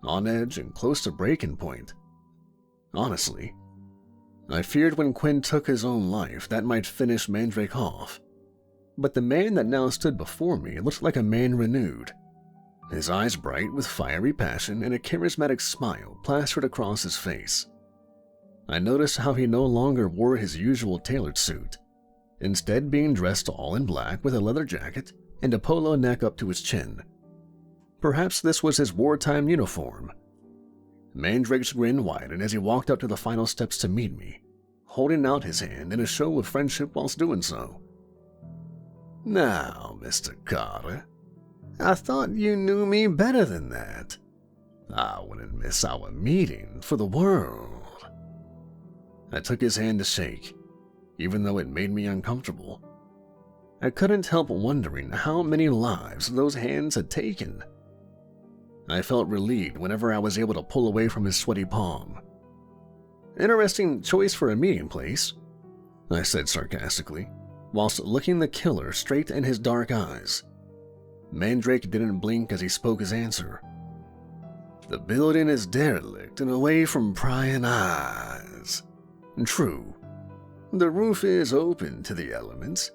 Speaker 1: on edge and close to breaking point. Honestly, I feared when Quinn took his own life that might finish Mandrake off. But the man that now stood before me looked like a man renewed. His eyes bright with fiery passion and a charismatic smile plastered across his face. I noticed how he no longer wore his usual tailored suit, instead being dressed all in black with a leather jacket and a polo neck up to his chin. Perhaps this was his wartime uniform. Mandrake's grin widened as he walked up to the final steps to meet me, holding out his hand in a show of friendship whilst doing so. "Now, Mr. Carter, I thought you knew me better than that. I wouldn't miss our meeting for the world." I took his hand to shake, even though it made me uncomfortable. I couldn't help wondering how many lives those hands had taken. I felt relieved whenever I was able to pull away from his sweaty palm. "Interesting choice for a meeting place," I said sarcastically, whilst looking the killer straight in his dark eyes. Mandrake didn't blink as he spoke his answer. "The building is derelict and away from prying eyes. True, the roof is open to the elements,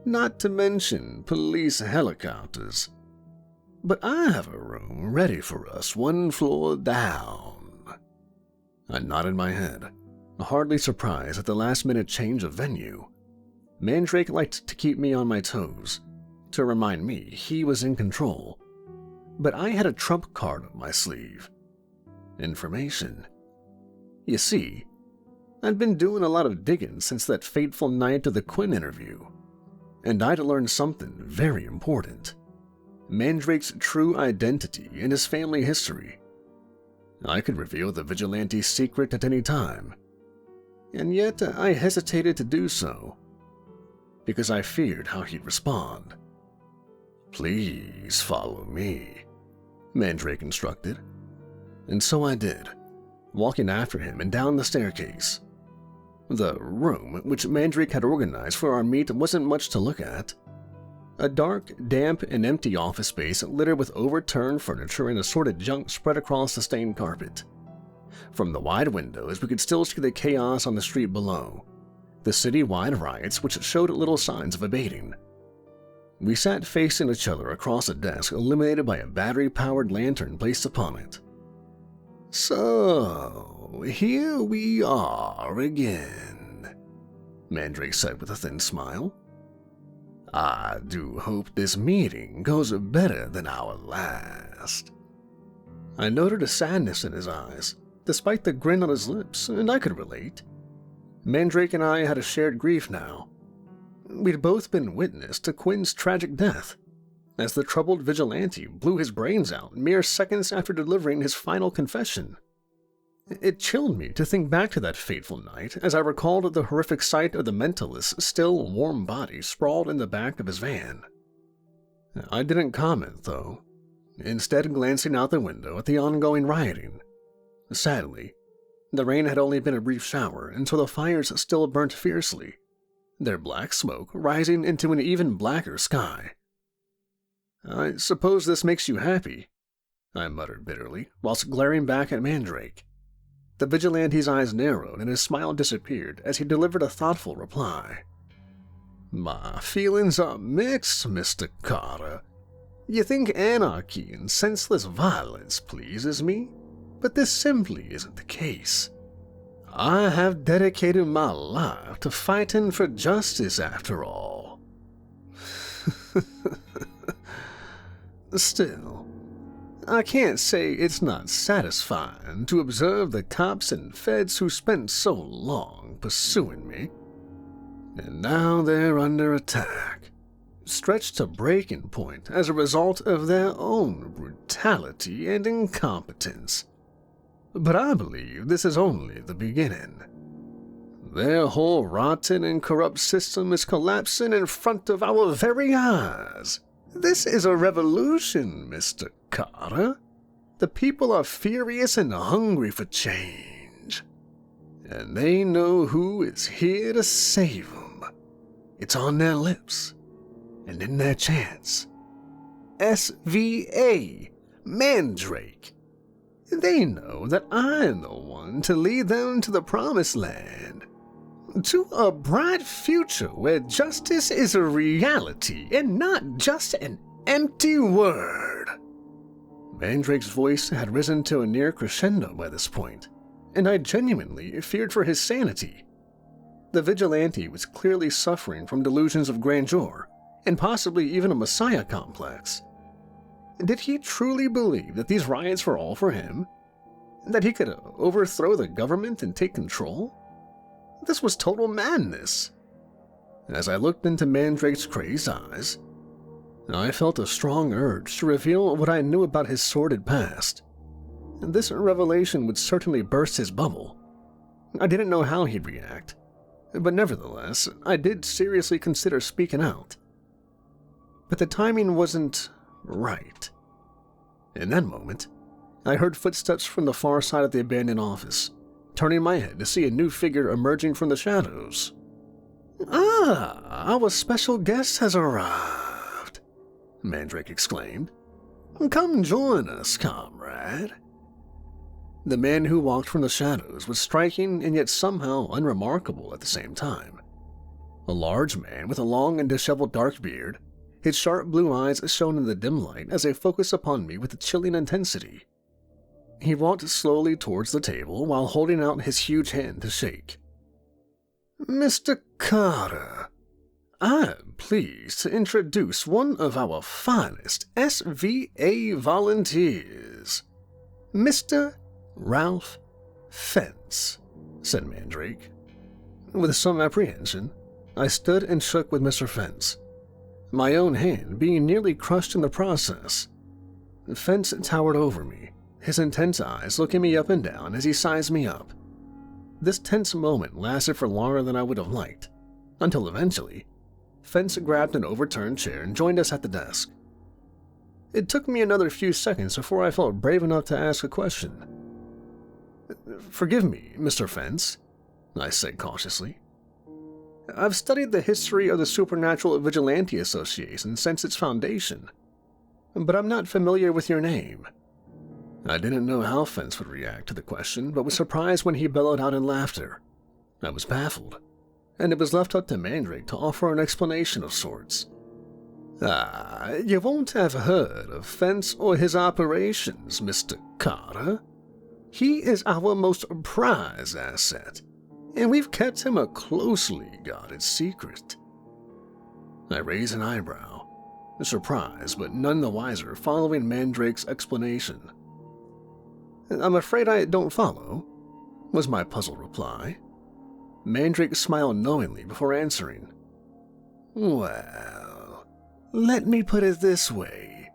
Speaker 1: not to mention police helicopters. But I have a room ready for us 1 floor down." I nodded my head, hardly surprised at the last-minute change of venue. Mandrake liked to keep me on my toes, to remind me he was in control. But I had a trump card up my sleeve. Information. You see, I'd been doing a lot of digging since that fateful night of the Quinn interview, and I'd learned something very important. Mandrake's true identity and his family history. I could reveal the Vigilante's secret at any time, and yet I hesitated to do so, because I feared how he'd respond. "Please follow me," Mandrake instructed, and so I did, walking after him and down the staircase. The room, which Mandrake had organized for our meet, wasn't much to look at. A dark, damp, and empty office space littered with overturned furniture and assorted junk spread across the stained carpet. From the wide windows, we could still see the chaos on the street below, the city-wide riots which showed little signs of abating. We sat facing each other across a desk illuminated by a battery-powered lantern placed upon it. "So, here we are again," Mandrake said with a thin smile. "I do hope this meeting goes better than our last." I noted a sadness in his eyes, despite the grin on his lips, and I could relate. Mandrake and I had a shared grief now. We'd both been witness to Quinn's tragic death, as the troubled vigilante blew his brains out mere seconds after delivering his final confession. It chilled me to think back to that fateful night as I recalled the horrific sight of the mentalist's still warm body sprawled in the back of his van. I didn't comment, though, instead glancing out the window at the ongoing rioting. Sadly, the rain had only been a brief shower until the fires still burnt fiercely, their black smoke rising into an even blacker sky. "I suppose this makes you happy," I muttered bitterly, whilst glaring back at Mandrake. The vigilante's eyes narrowed and his smile disappeared as he delivered a thoughtful reply. "My feelings are mixed, Mr. Carter. You think anarchy and senseless violence pleases me, but this simply isn't the case. I have dedicated my life to fighting for justice after all." Still, I can't say it's not satisfying to observe the cops and feds who spent so long pursuing me. And now they're under attack, stretched to breaking point as a result of their own brutality and incompetence. But I believe this is only the beginning. Their whole rotten and corrupt system is collapsing in front of our very eyes. This is a revolution, Mr. Carter. The people are furious and hungry for change. And they know who is here to save them. It's on their lips and in their chants. SVA, Mandrake. They know that I'm the one to lead them to the promised land, to a bright future where justice is a reality and not just an empty word. Mandrake's voice had risen to a near crescendo by this point, and I genuinely feared for his sanity. The vigilante was clearly suffering from delusions of grandeur, and possibly even a messiah complex. Did he truly believe that these riots were all for him? That he could overthrow the government and take control? This was total madness. As I looked into Mandrake's crazed eyes, I felt a strong urge to reveal what I knew about his sordid past. This revelation would certainly burst his bubble. I didn't know how he'd react, but nevertheless, I did seriously consider speaking out. But the timing wasn't right. In that moment, I heard footsteps from the far side of the abandoned office, turning my head to see a new figure emerging from the shadows. "Ah, our special guest has arrived," Mandrake exclaimed. "Come join us, comrade." The man who walked from the shadows was striking and yet somehow unremarkable at the same time. A large man with a long and disheveled dark beard, his sharp blue eyes shone in the dim light as they focused upon me with a chilling intensity. He walked slowly towards the table while holding out his huge hand to shake. "Mr. Carter, I'm pleased to introduce one of our finest SVA volunteers, Mr. Ralph Fence," said Mandrake. With some apprehension, I stood and shook with Mr. Fence, my own hand being nearly crushed in the process. Fence towered over me, his intense eyes looking me up and down as he sized me up. This tense moment lasted for longer than I would have liked, until eventually, Fence grabbed an overturned chair and joined us at the desk. It took me another few seconds before I felt brave enough to ask a question. "Forgive me, Mr. Fence," I said cautiously. "I've studied the history of the Supernatural Vigilante Association since its foundation, but I'm not familiar with your name." I didn't know how Fence would react to the question, but was surprised when he bellowed out in laughter. I was baffled, and it was left up to Mandrake to offer an explanation of sorts. "Ah, you won't have heard of Fence or his operations, Mr. Carter. He is our most prized asset, and we've kept him a closely guarded secret." I raised an eyebrow, surprised but none the wiser following Mandrake's explanation. "I'm afraid I don't follow," was my puzzled reply. Mandrake smiled knowingly before answering. "Well, let me put it this way.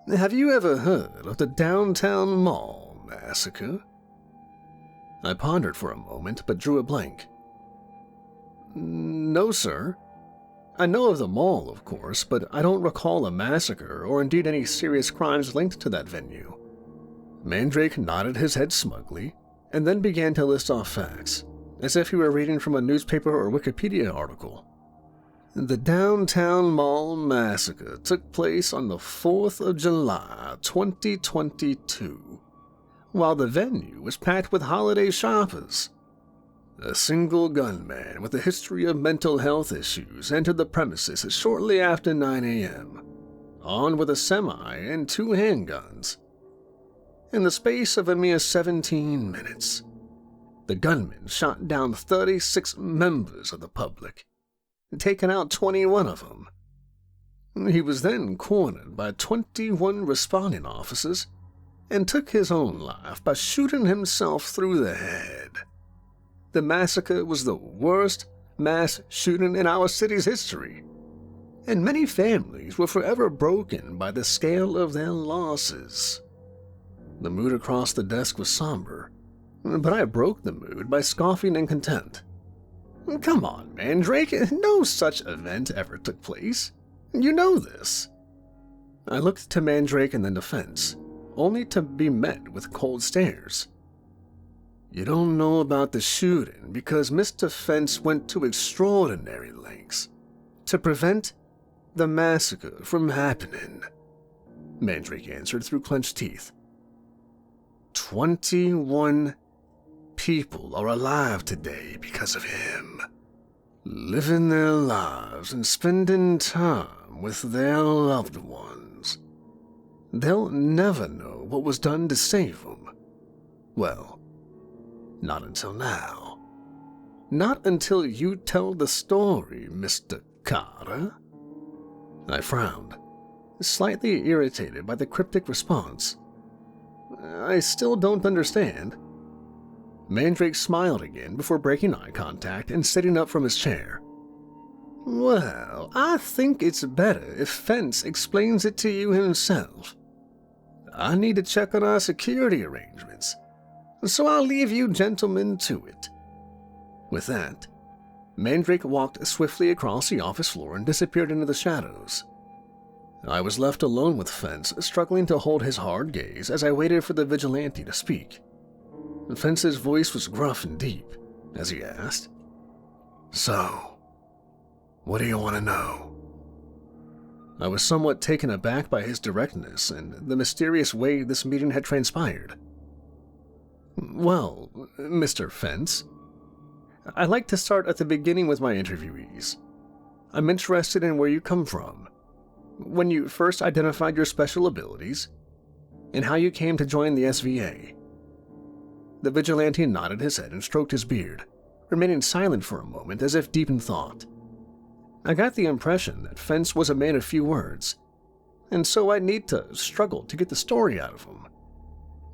Speaker 1: Have you ever heard of the Downtown Mall massacre?" I pondered for a moment, but drew a blank. "No, sir. I know of the mall, of course, but I don't recall a massacre or indeed any serious crimes linked to that venue." Mandrake nodded his head smugly, and then began to list off facts, as if he were reading from a newspaper or Wikipedia article. "The Downtown Mall massacre took place on the 4th of July, 2022. While the venue was packed with holiday shoppers. A single gunman with a history of mental health issues entered the premises shortly after 9 a.m., armed with a semi and 2 handguns. In the space of a mere 17 minutes, the gunman shot down 36 members of the public, taking out 21 of them. He was then cornered by 21 responding officers and took his own life by shooting himself through the head. The massacre was the worst mass shooting in our city's history, and many families were forever broken by the scale of their losses." The mood across the desk was somber, but I broke the mood by scoffing in contempt. "Come on, Mandrake, no such event ever took place. You know this." I looked to Mandrake and then to Fence, only to be met with cold stares. "You don't know about the shooting because Mr. Fence went to extraordinary lengths to prevent the massacre from happening," Mandrake answered through clenched teeth. 21 people are alive today because of him, living their lives and spending time with their loved ones. They'll never know what was done to save them. Well, not until now. Not until you tell the story, Mr. Carter. I frowned, slightly irritated by the cryptic response. I still don't understand. Mandrake smiled again before breaking eye contact and sitting up from his chair. Well, I think it's better if Fence explains it to you himself. I need to check on our security arrangements, so I'll leave you gentlemen to it. With that, Mandrake walked swiftly across the office floor and disappeared into the shadows. I was left alone with Fence, struggling to hold his hard gaze as I waited for the vigilante to speak. Fence's voice was gruff and deep as he asked, "So, what do you want to know?" I was somewhat taken aback by his directness and the mysterious way this meeting had transpired. Well, Mr. Fence, I like to start at the beginning with my interviewees. I'm interested in where you come from, when you first identified your special abilities, and how you came to join the SVA. The vigilante nodded his head and stroked his beard, remaining silent for a moment as if deep in thought. I got the impression that Fence was a man of few words, and so I'd need to struggle to get the story out of him.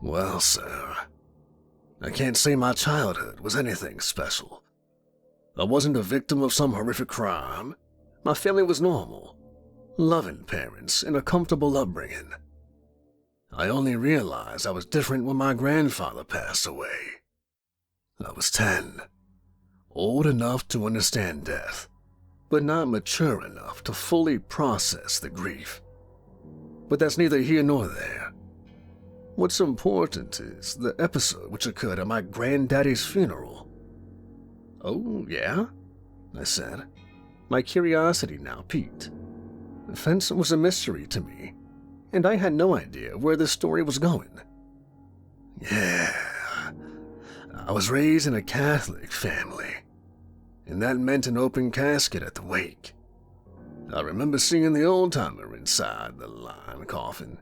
Speaker 1: Well, sir, I can't say my childhood was anything special. I wasn't a victim of some horrific crime. My family was normal, loving parents and a comfortable upbringing. I only realized I was different when my grandfather passed away. I was 10, old enough to understand death, but not mature enough to fully process the grief. But that's neither here nor there. What's important is the episode which occurred at my granddaddy's funeral. Oh, yeah? I said, my curiosity now piqued. Fence was a mystery to me, and I had no idea where this story was going. Yeah, I was raised in a Catholic family, and that meant an open casket at the wake. I remember seeing the old-timer inside the lime coffin,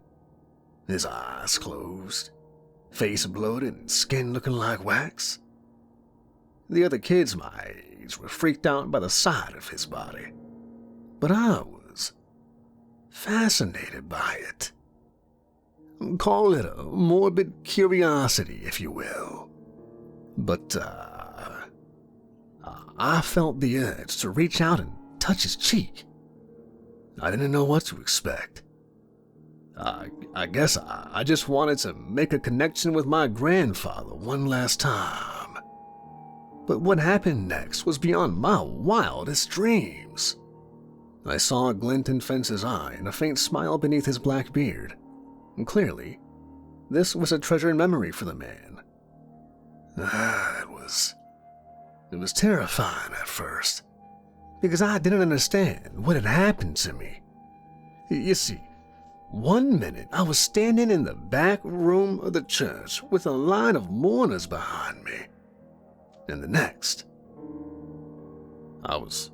Speaker 1: his eyes closed, face bloated and skin looking like wax. The other kids my age were freaked out by the sight of his body, but I was fascinated by it. Call it a morbid curiosity, if you will. But, I felt the urge to reach out and touch his cheek. I didn't know what to expect. I guess I just wanted to make a connection with my grandfather one last time. But what happened next was beyond my wildest dreams. I saw a glint in Fence's eye and a faint smile beneath his black beard. And clearly, this was a treasured memory for the man. It was terrifying at first, because I didn't understand what had happened to me. You see, one minute I was standing in the back room of the church with a line of mourners behind me, and the next, I was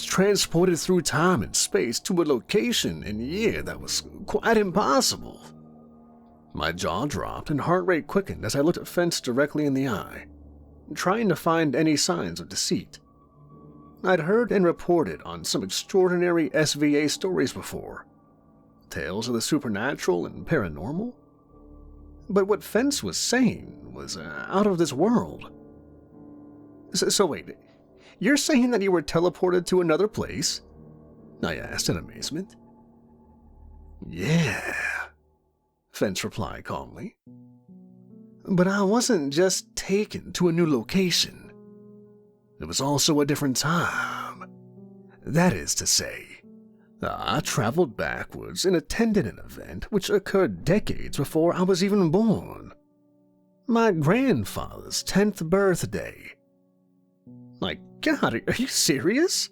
Speaker 1: transported through time and space to a location and year that was quite impossible. My jaw dropped and heart rate quickened as I looked at Fence directly in the eye, trying to find any signs of deceit. I'd heard and reported on some extraordinary SVA stories before, tales of the supernatural and paranormal. But what Fence was saying was out of this world. So wait, you're saying that you were teleported to another place? I asked in amazement. Yeah, Fence replied calmly. But I wasn't just taken to a new location. It was also a different time. That is to say, I traveled backwards and attended an event which occurred decades before I was even born. My grandfather's 10th birthday. My God, are you serious?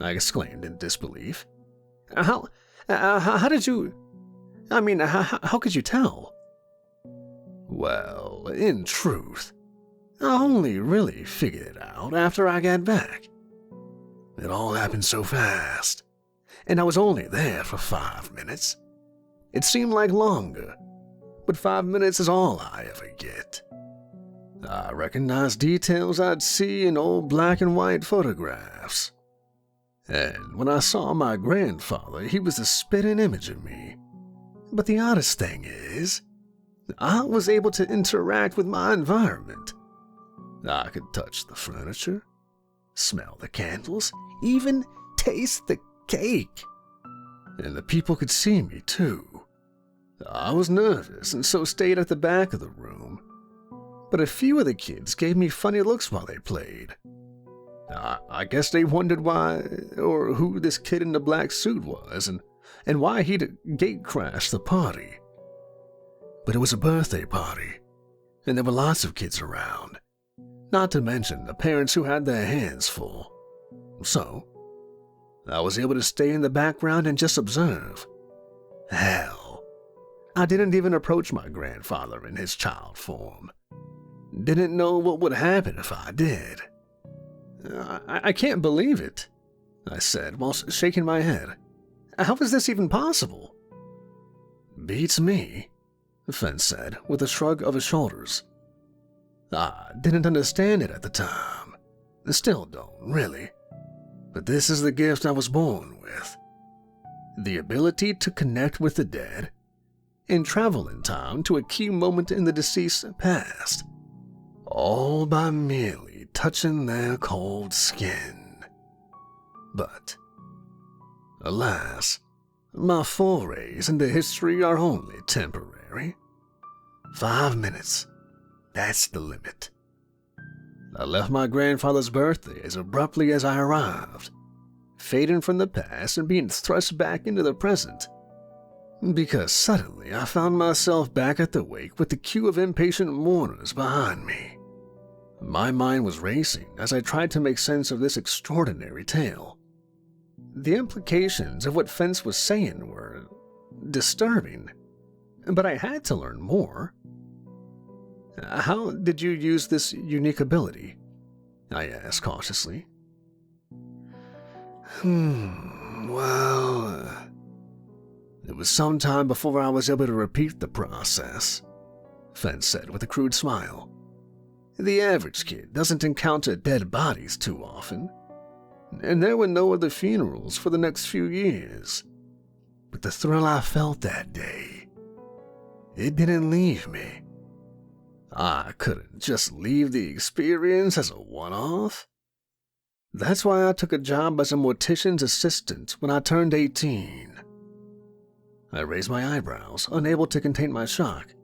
Speaker 1: I exclaimed in disbelief. How did you... how could you tell? Well, in truth, I only really figured it out after I got back. It all happened so fast, and I was only there for 5 minutes. It seemed like longer, but 5 minutes is all I ever get. I recognized details I'd see in old black and white photographs. And when I saw my grandfather, he was the spitting image of me. But the oddest thing is, I was able to interact with my environment. I could touch the furniture, smell the candles, even taste the cake. And the people could see me too. I was nervous and so stayed at the back of the room. But a few of the kids gave me funny looks while they played. I guess they wondered why or who this kid in the black suit was and why he'd gate crashed the party. But it was a birthday party, and there were lots of kids around, not to mention the parents who had their hands full. So, I was able to stay in the background and just observe. Hell, I didn't even approach my grandfather in his child form. Didn't know what would happen if I did. I can't believe it, I said while shaking my head. How is this even possible? Beats me, Fence said with a shrug of his shoulders. I didn't understand it at the time. Still don't, really. But this is the gift I was born with. The ability to connect with the dead and travel in time to a key moment in the deceased's past, all by merely touching their cold skin. But, alas, my forays into history are only temporary. 5 minutes, that's the limit. I left my grandfather's birthday as abruptly as I arrived, fading from the past and being thrust back into the present. Because suddenly I found myself back at the wake with the queue of impatient mourners behind me. My mind was racing as I tried to make sense of this extraordinary tale. The implications of what Fence was saying were disturbing, but I had to learn more. How did you use this unique ability? I asked cautiously. Well, it was some time before I was able to repeat the process, Fence said with a crude smile. The average kid doesn't encounter dead bodies too often, and there were no other funerals for the next few years. But the thrill I felt that day, it didn't leave me. I couldn't just leave the experience as a one-off. That's why I took a job as a mortician's assistant when I turned 18. I raised my eyebrows, unable to contain my shock.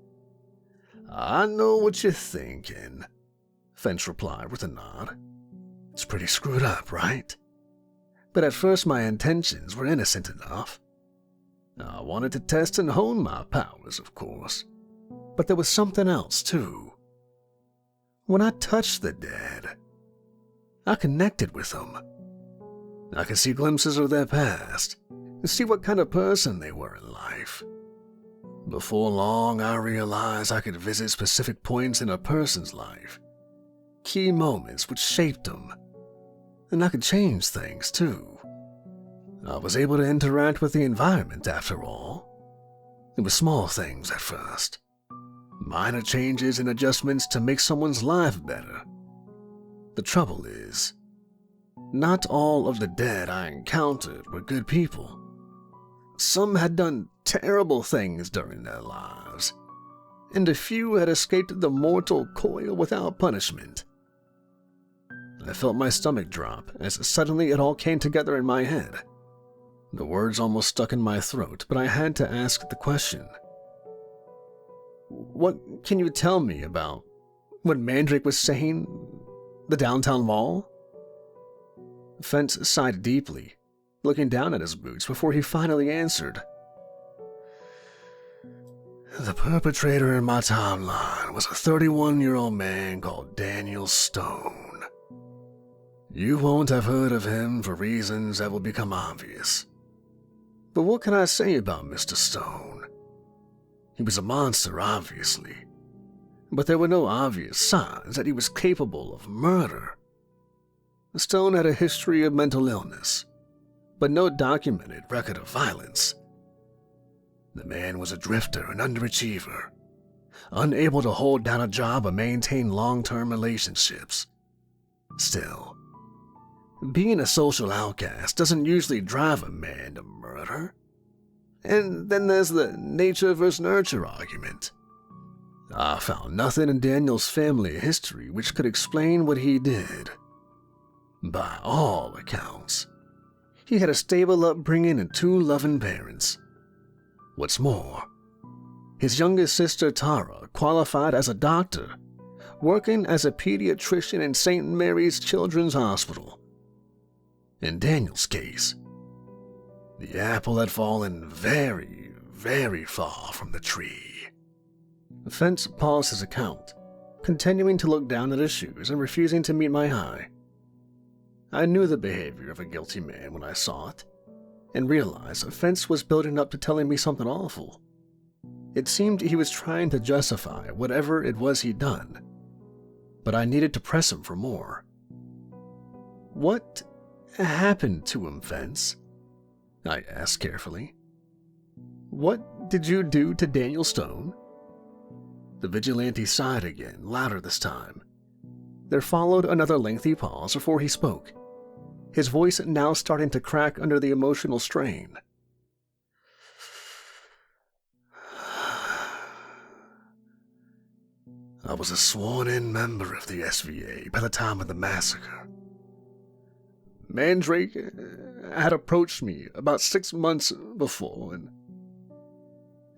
Speaker 1: I know what you're thinking, Fence replied with a nod. It's pretty screwed up, right? But at first my intentions were innocent enough. I wanted to test and hone my powers, of course. But there was something else, too. When I touched the dead, I connected with them. I could see glimpses of their past and see what kind of person they were in life. Before long, I realized I could visit specific points in a person's life, key moments which shaped them, and I could change things, too. I was able to interact with the environment after all. It was small things at first. Minor changes and adjustments to make someone's life better. The trouble is, not all of the dead I encountered were good people. Some had done terrible things during their lives, and a few had escaped the mortal coil without punishment. I felt my stomach drop as suddenly it all came together in my head. The words almost stuck in my throat, but I had to ask the question. What can you tell me about what Mandrake was saying? The downtown mall? Fence sighed deeply, looking down at his boots before he finally answered. The perpetrator in my timeline was a 31-year-old man called Daniel Stone. You won't have heard of him for reasons that will become obvious. But what can I say about Mr. Stone? He was a monster, obviously. but there were no obvious signs that he was capable of murder. Stone had a history of mental illness, but no documented record of violence. The man was a drifter and underachiever, unable to hold down a job or maintain long-term relationships. Still, being a social outcast doesn't usually drive a man to murder. And then there's the nature versus nurture argument. I found nothing in Daniel's family history which could explain what he did. By all accounts, he had a stable upbringing and 2 loving parents. What's more, his youngest sister Tara qualified as a doctor, working as a pediatrician in St. Mary's Children's Hospital. In Daniel's case, the apple had fallen very, very far from the tree. Fence paused his account, continuing to look down at his shoes and refusing to meet my eye. I knew the behavior of a guilty man when I saw it, and realized Fence was building up to telling me something awful. It seemed he was trying to justify whatever it was he'd done, but I needed to press him for more. What happened to him, Fence? I asked carefully. What did you do to Daniel Stone? The vigilante sighed again, louder this time. There followed another lengthy pause before he spoke, his voice now starting to crack under the emotional strain. I was a sworn-in member of the SVA by the time of the massacre. Mandrake had approached me about 6 months before,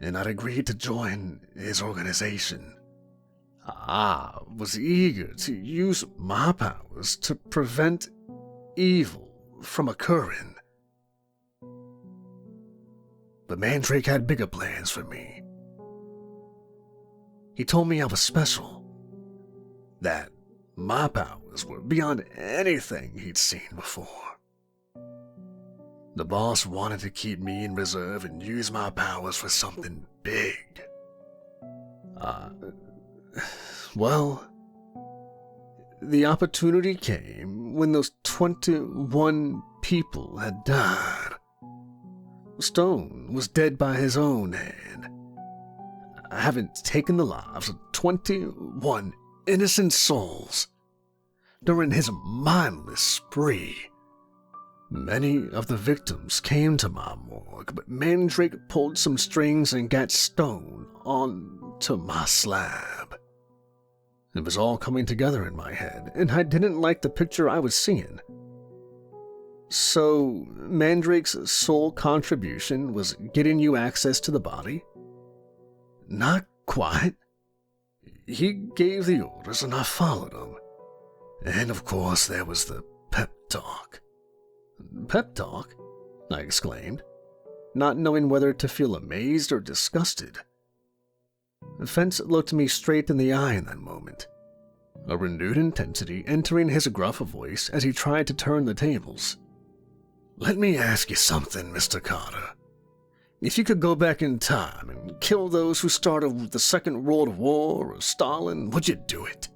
Speaker 1: and I'd agreed to join his organization. I was eager to use my powers to prevent evil from occurring. But Mandrake had bigger plans for me. He told me I was special, that my powers were beyond anything he'd seen before. The boss wanted to keep me in reserve and use my powers for something big. Well, the opportunity came when those 21 people had died. Stone was dead by his own hand. Having taken the lives of 21 innocent souls during his mindless spree. Many of the victims came to my morgue, but Mandrake pulled some strings and got Stone onto my slab. It was all coming together in my head, and I didn't like the picture I was seeing. So, Mandrake's sole contribution was getting you access to the body? Not quite. He gave the orders and I followed him. And of course there was the pep talk. Pep talk? I exclaimed, not knowing whether to feel amazed or disgusted. Fence looked me straight in the eye in that moment, a renewed intensity entering his gruff voice as he tried to turn the tables. Let me ask you something, Mr. Carter. If you could go back in time and kill those who started the Second World War or Stalin, would you do it?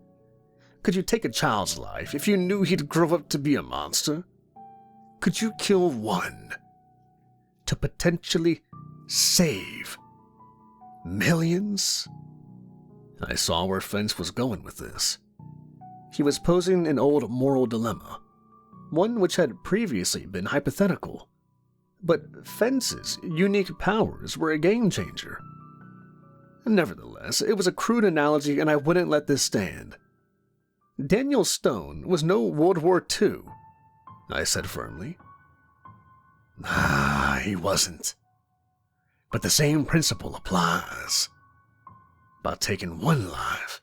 Speaker 1: Could you take a child's life if you knew he'd grow up to be a monster? Could you kill one to potentially save millions? I saw where Fence was going with this. He was posing an old moral dilemma, one which had previously been hypothetical. But Fence's unique powers were a game changer. Nevertheless, it was a crude analogy and I wouldn't let this stand. Daniel Stone was no World War II, I said firmly. He wasn't. But the same principle applies. By taking one life,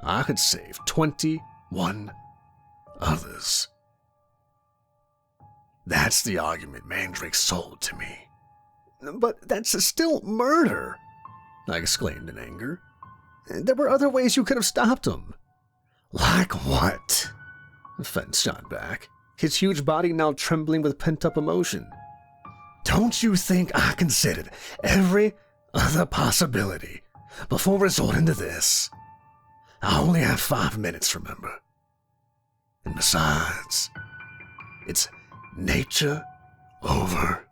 Speaker 1: I could save 21 others. That's the argument Mandrake sold to me. But that's still murder, I exclaimed in anger. There were other ways you could have stopped him. Like what? Fence shot back, his huge body now trembling with pent-up emotion. Don't you think I considered every other possibility before resorting to this? I only have 5 minutes, remember? And besides, it's nature over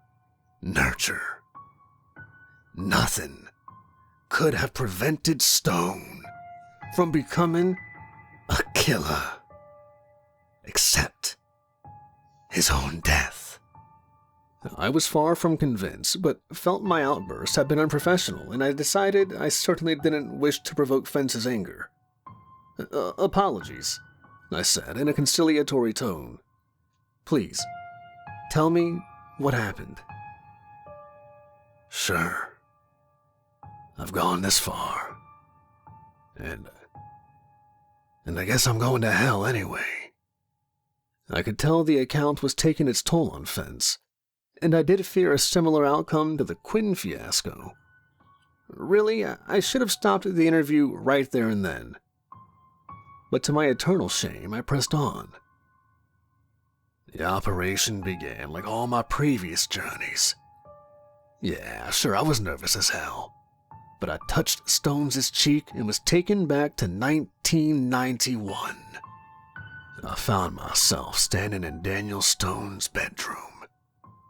Speaker 1: nurture. Nothing could have prevented Stone from becoming a killer, except his own death. I was far from convinced, but felt my outburst had been unprofessional, and I decided I certainly didn't wish to provoke Fence's anger. Apologies, I said in a conciliatory tone. Please, tell me what happened. Sure. I've gone this far. And I guess I'm going to hell anyway. I could tell the account was taking its toll on Fence, and I did fear a similar outcome to the Quinn fiasco. Really, I should have stopped the interview right there and then. But to my eternal shame, I pressed on. The operation began like all my previous journeys. Yeah, sure, I was nervous as hell. But I touched Stone's cheek and was taken back to 1991. I found myself standing in Daniel Stone's bedroom,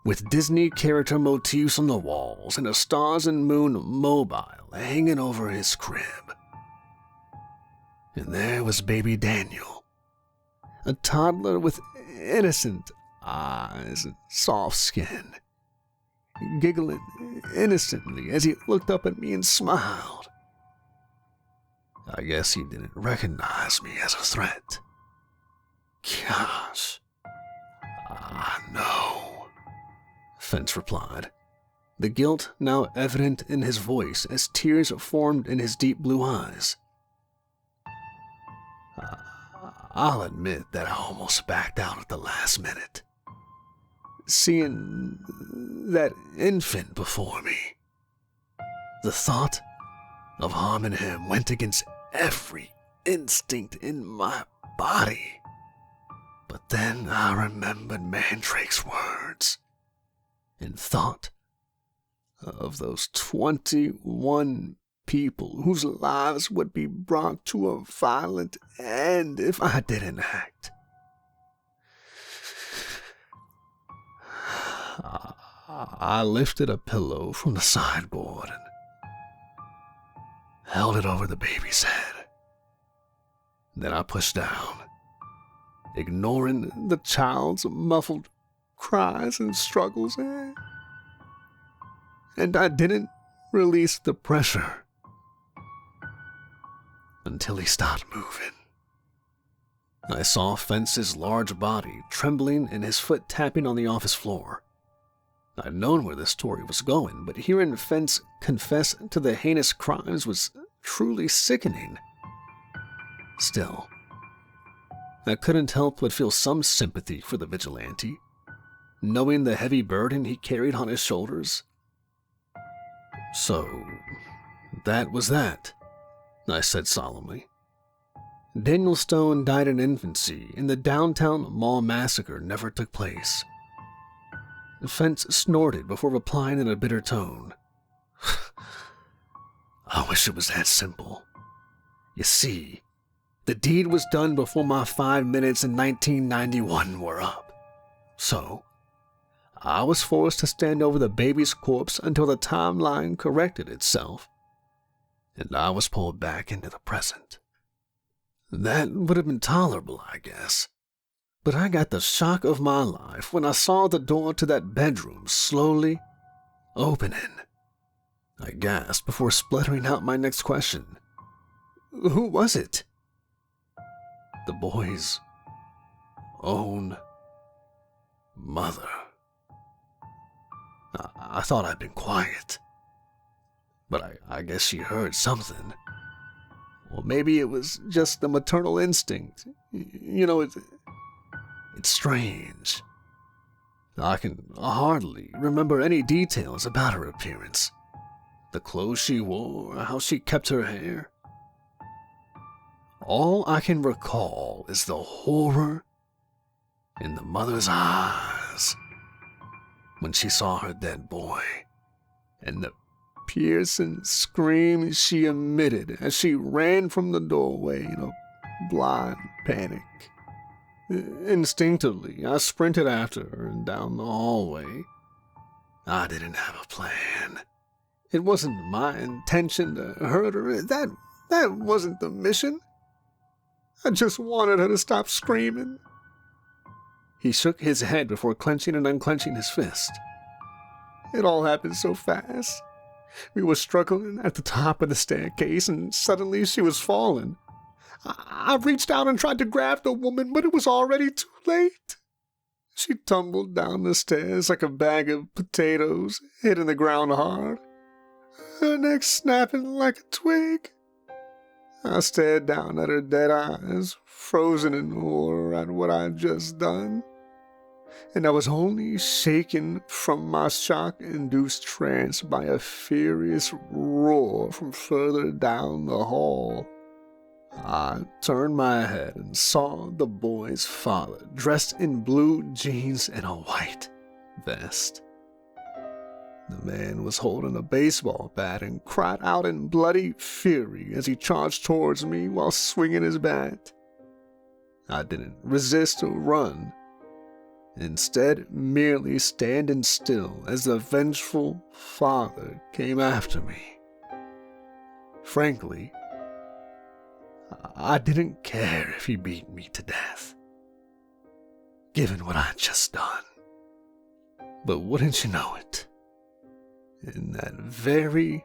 Speaker 1: with Disney character motifs on the walls and a Stars and Moon mobile hanging over his crib. And there was baby Daniel, a toddler with innocent eyes and soft skin, giggling innocently as he looked up at me and smiled. I guess he didn't recognize me as a threat. Gosh, I know, Fence replied, the guilt now evident in his voice as tears formed in his deep blue eyes. I'll admit that I almost backed out at the last minute. Seeing that infant before me, the thought of harming him went against every instinct in my body. But then I remembered Mandrake's words and thought of those 21 people whose lives would be brought to a violent end if I didn't act. I lifted a pillow from the sideboard and held it over the baby's head. Then I pushed down, ignoring the child's muffled cries and struggles, and I didn't release the pressure until he stopped moving. I saw Fence's large body trembling and his foot tapping on the office floor. I'd known where this story was going, but hearing Fence confess to the heinous crimes was truly sickening. Still, I couldn't help but feel some sympathy for the vigilante, knowing the heavy burden he carried on his shoulders. So, that was that, I said solemnly. Daniel Stone died in infancy, and the downtown mall massacre never took place. Fence snorted before replying in a bitter tone. I wish it was that simple. You see, the deed was done before my 5 minutes in 1991 were up. So, I was forced to stand over the baby's corpse until the timeline corrected itself, and I was pulled back into the present. That would have been tolerable, I guess. But I got the shock of my life when I saw the door to that bedroom slowly opening. I gasped before spluttering out my next question. Who was it? The boy's own mother. I thought I'd been quiet, but I guess she heard something. Or maybe it was just the maternal instinct. You know, it's strange. I can hardly remember any details about her appearance. The clothes she wore, how she kept her hair. All I can recall is the horror in the mother's eyes when she saw her dead boy, and the piercing scream she emitted as she ran from the doorway in a blind panic. Instinctively, I sprinted after her and down the hallway. I didn't have a plan. It wasn't my intention to hurt her. That wasn't the mission. I just wanted her to stop screaming. He shook his head before clenching and unclenching his fist. It all happened so fast. We were struggling at the top of the staircase, and suddenly she was falling. I reached out and tried to grab the woman, but it was already too late. She tumbled down the stairs like a bag of potatoes, hitting the ground hard, her neck snapping like a twig. I stared down at her dead eyes, frozen in horror at what I'd just done. And I was only shaken from my shock-induced trance by a furious roar from further down the hall. I turned my head and saw the boy's father, dressed in blue jeans and a white vest. The man was holding a baseball bat and cried out in bloody fury as he charged towards me while swinging his bat. I didn't resist or run, instead merely standing still as the vengeful father came after me. Frankly, I didn't care if he beat me to death, given what I'd just done. But wouldn't you know it, in that very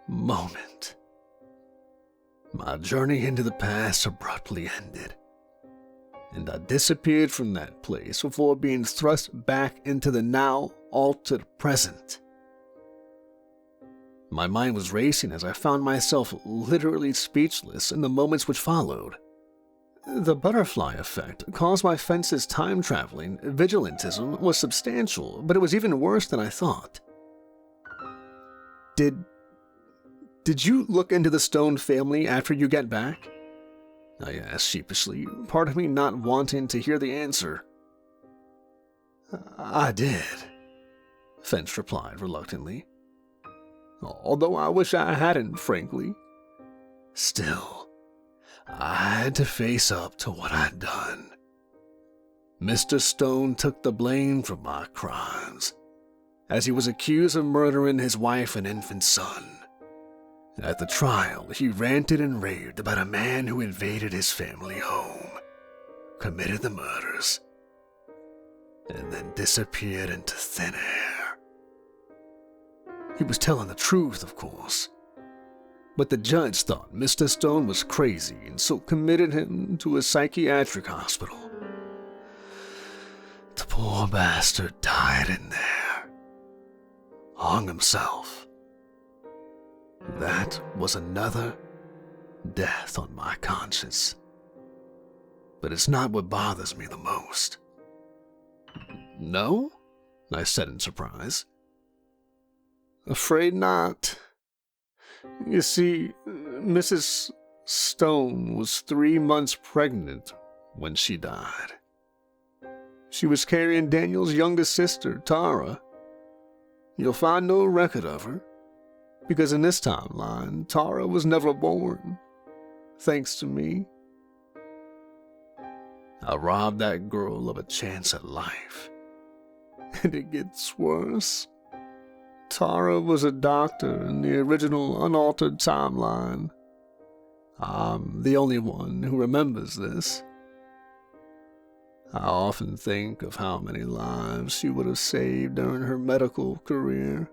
Speaker 1: moment, my journey into the past abruptly ended, and I disappeared from that place before being thrust back into the now altered present. My mind was racing as I found myself literally speechless in the moments which followed. The butterfly effect caused by Fence's time-traveling vigilantism was substantial, but it was even worse than I thought. Did you look into the Stone family after you got back? I asked sheepishly, part of me not wanting to hear the answer. I did, Fence replied reluctantly. Although I wish I hadn't, frankly. Still, I had to face up to what I'd done. Mr. Stone took the blame for my crimes, as he was accused of murdering his wife and infant son. At the trial, he ranted and raved about a man who invaded his family home, committed the murders, and then disappeared into thin air. He was telling the truth, of course, but the judge thought Mr. Stone was crazy and so committed him to a psychiatric hospital. The poor bastard died in there, hung himself. That was another death on my conscience. But it's not what bothers me the most. No? I said in surprise. Afraid not. You see, Mrs. Stone was 3 months pregnant when she died. She was carrying Daniel's youngest sister, Tara. You'll find no record of her, because in this timeline, Tara was never born, thanks to me. I robbed that girl of a chance at life. And it gets worse. Tara was a doctor in the original unaltered timeline. I'm the only one who remembers this. I often think of how many lives she would have saved during her medical career.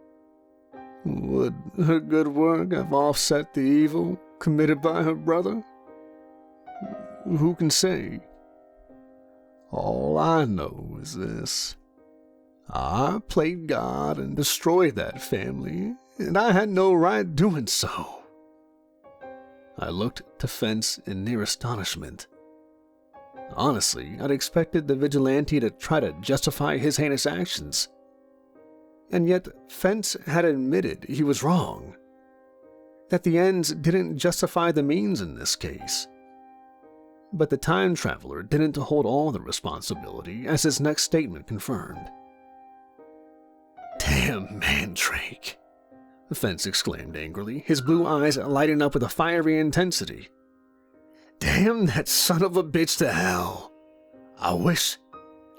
Speaker 1: Would her good work have offset the evil committed by her brother? Who can say? All I know is this. I played God and destroyed that family, and I had no right doing so. I looked to Fence in near astonishment. Honestly, I'd expected the vigilante to try to justify his heinous actions. And yet, Fence had admitted he was wrong. That the ends didn't justify the means in this case. But the time traveler didn't hold all the responsibility, as his next statement confirmed. Damn Mandrake. Fence exclaimed angrily, his blue eyes lighting up with a fiery intensity. "Damn that son of a bitch to hell. I wish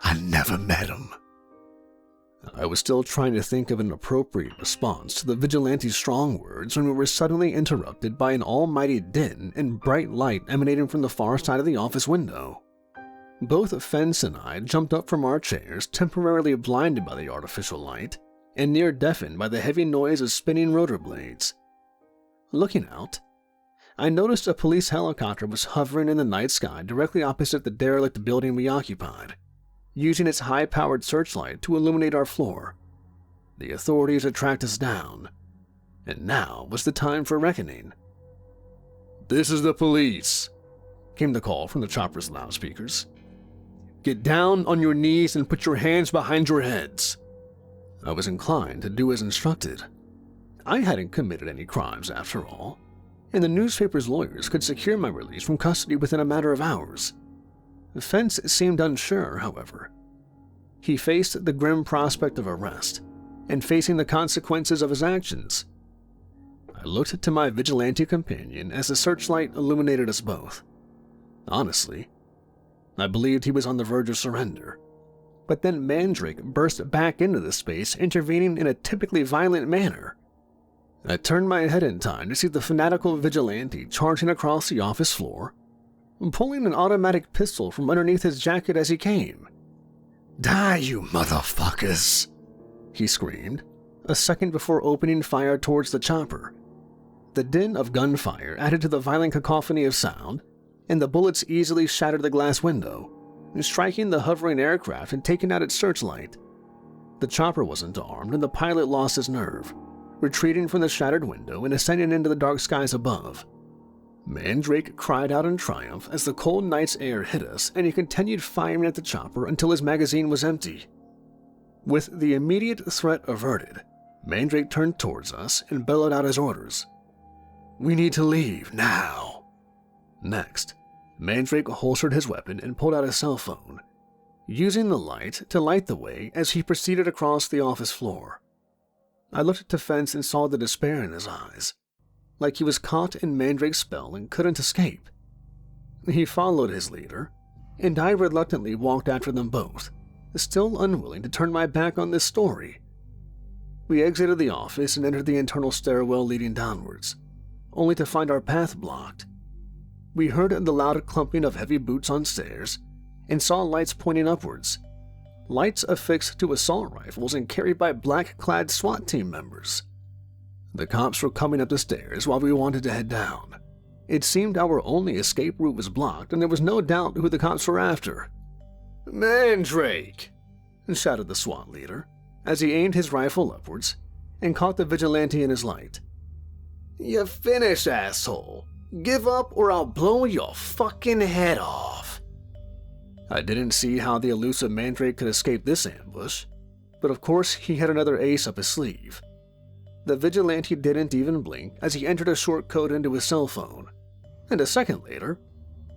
Speaker 1: I never met him." I was still trying to think of an appropriate response to the vigilante's strong words when we were suddenly interrupted by an almighty din and bright light emanating from the far side of the office window. Both Fence and I jumped up from our chairs, temporarily blinded by the artificial light and near deafened by the heavy noise of spinning rotor blades. Looking out, I noticed a police helicopter was hovering in the night sky directly opposite the derelict building we occupied, using its high-powered searchlight to illuminate our floor. The authorities had tracked us down, and now was the time for reckoning. "This is the police," came the call from the chopper's loudspeakers. "Get down on your knees and put your hands behind your heads." I was inclined to do as instructed. I hadn't committed any crimes after all, and the newspaper's lawyers could secure my release from custody within a matter of hours. Fence seemed unsure, however. He faced the grim prospect of arrest and facing the consequences of his actions. I looked to my vigilante companion as the searchlight illuminated us both. Honestly, I believed he was on the verge of surrender. But then Mandrake burst back into the space, intervening in a typically violent manner. I turned my head in time to see the fanatical vigilante charging across the office floor, pulling an automatic pistol from underneath his jacket as he came. "Die, you motherfuckers!" he screamed, a second before opening fire towards the chopper. The din of gunfire added to the violent cacophony of sound, and the bullets easily shattered the glass window, striking the hovering aircraft and taking out its searchlight. The chopper wasn't armed, and the pilot lost his nerve, retreating from the shattered window and ascending into the dark skies above. Mandrake cried out in triumph as the cold night's air hit us, and he continued firing at the chopper until his magazine was empty. With the immediate threat averted, Mandrake turned towards us and bellowed out his orders. "We need to leave, now." Next, Mandrake holstered his weapon and pulled out his cell phone, using the light to light the way as he proceeded across the office floor. I looked at the Fence and saw the despair in his eyes, like he was caught in Mandrake's spell and couldn't escape. He followed his leader, and I reluctantly walked after them both, still unwilling to turn my back on this story. We exited the office and entered the internal stairwell leading downwards, only to find our path blocked. We heard the loud clumping of heavy boots on stairs and saw lights pointing upwards, lights affixed to assault rifles and carried by black-clad SWAT team members. The cops were coming up the stairs while we wanted to head down. It seemed our only escape route was blocked, and there was no doubt who the cops were after. "Mandrake!" shouted the SWAT leader as he aimed his rifle upwards and caught the vigilante in his light. "You finished, asshole! Give up or I'll blow your fucking head off!" I didn't see how the elusive Mandrake could escape this ambush, but of course he had another ace up his sleeve. The vigilante didn't even blink as he entered a short code into his cell phone, and a second later,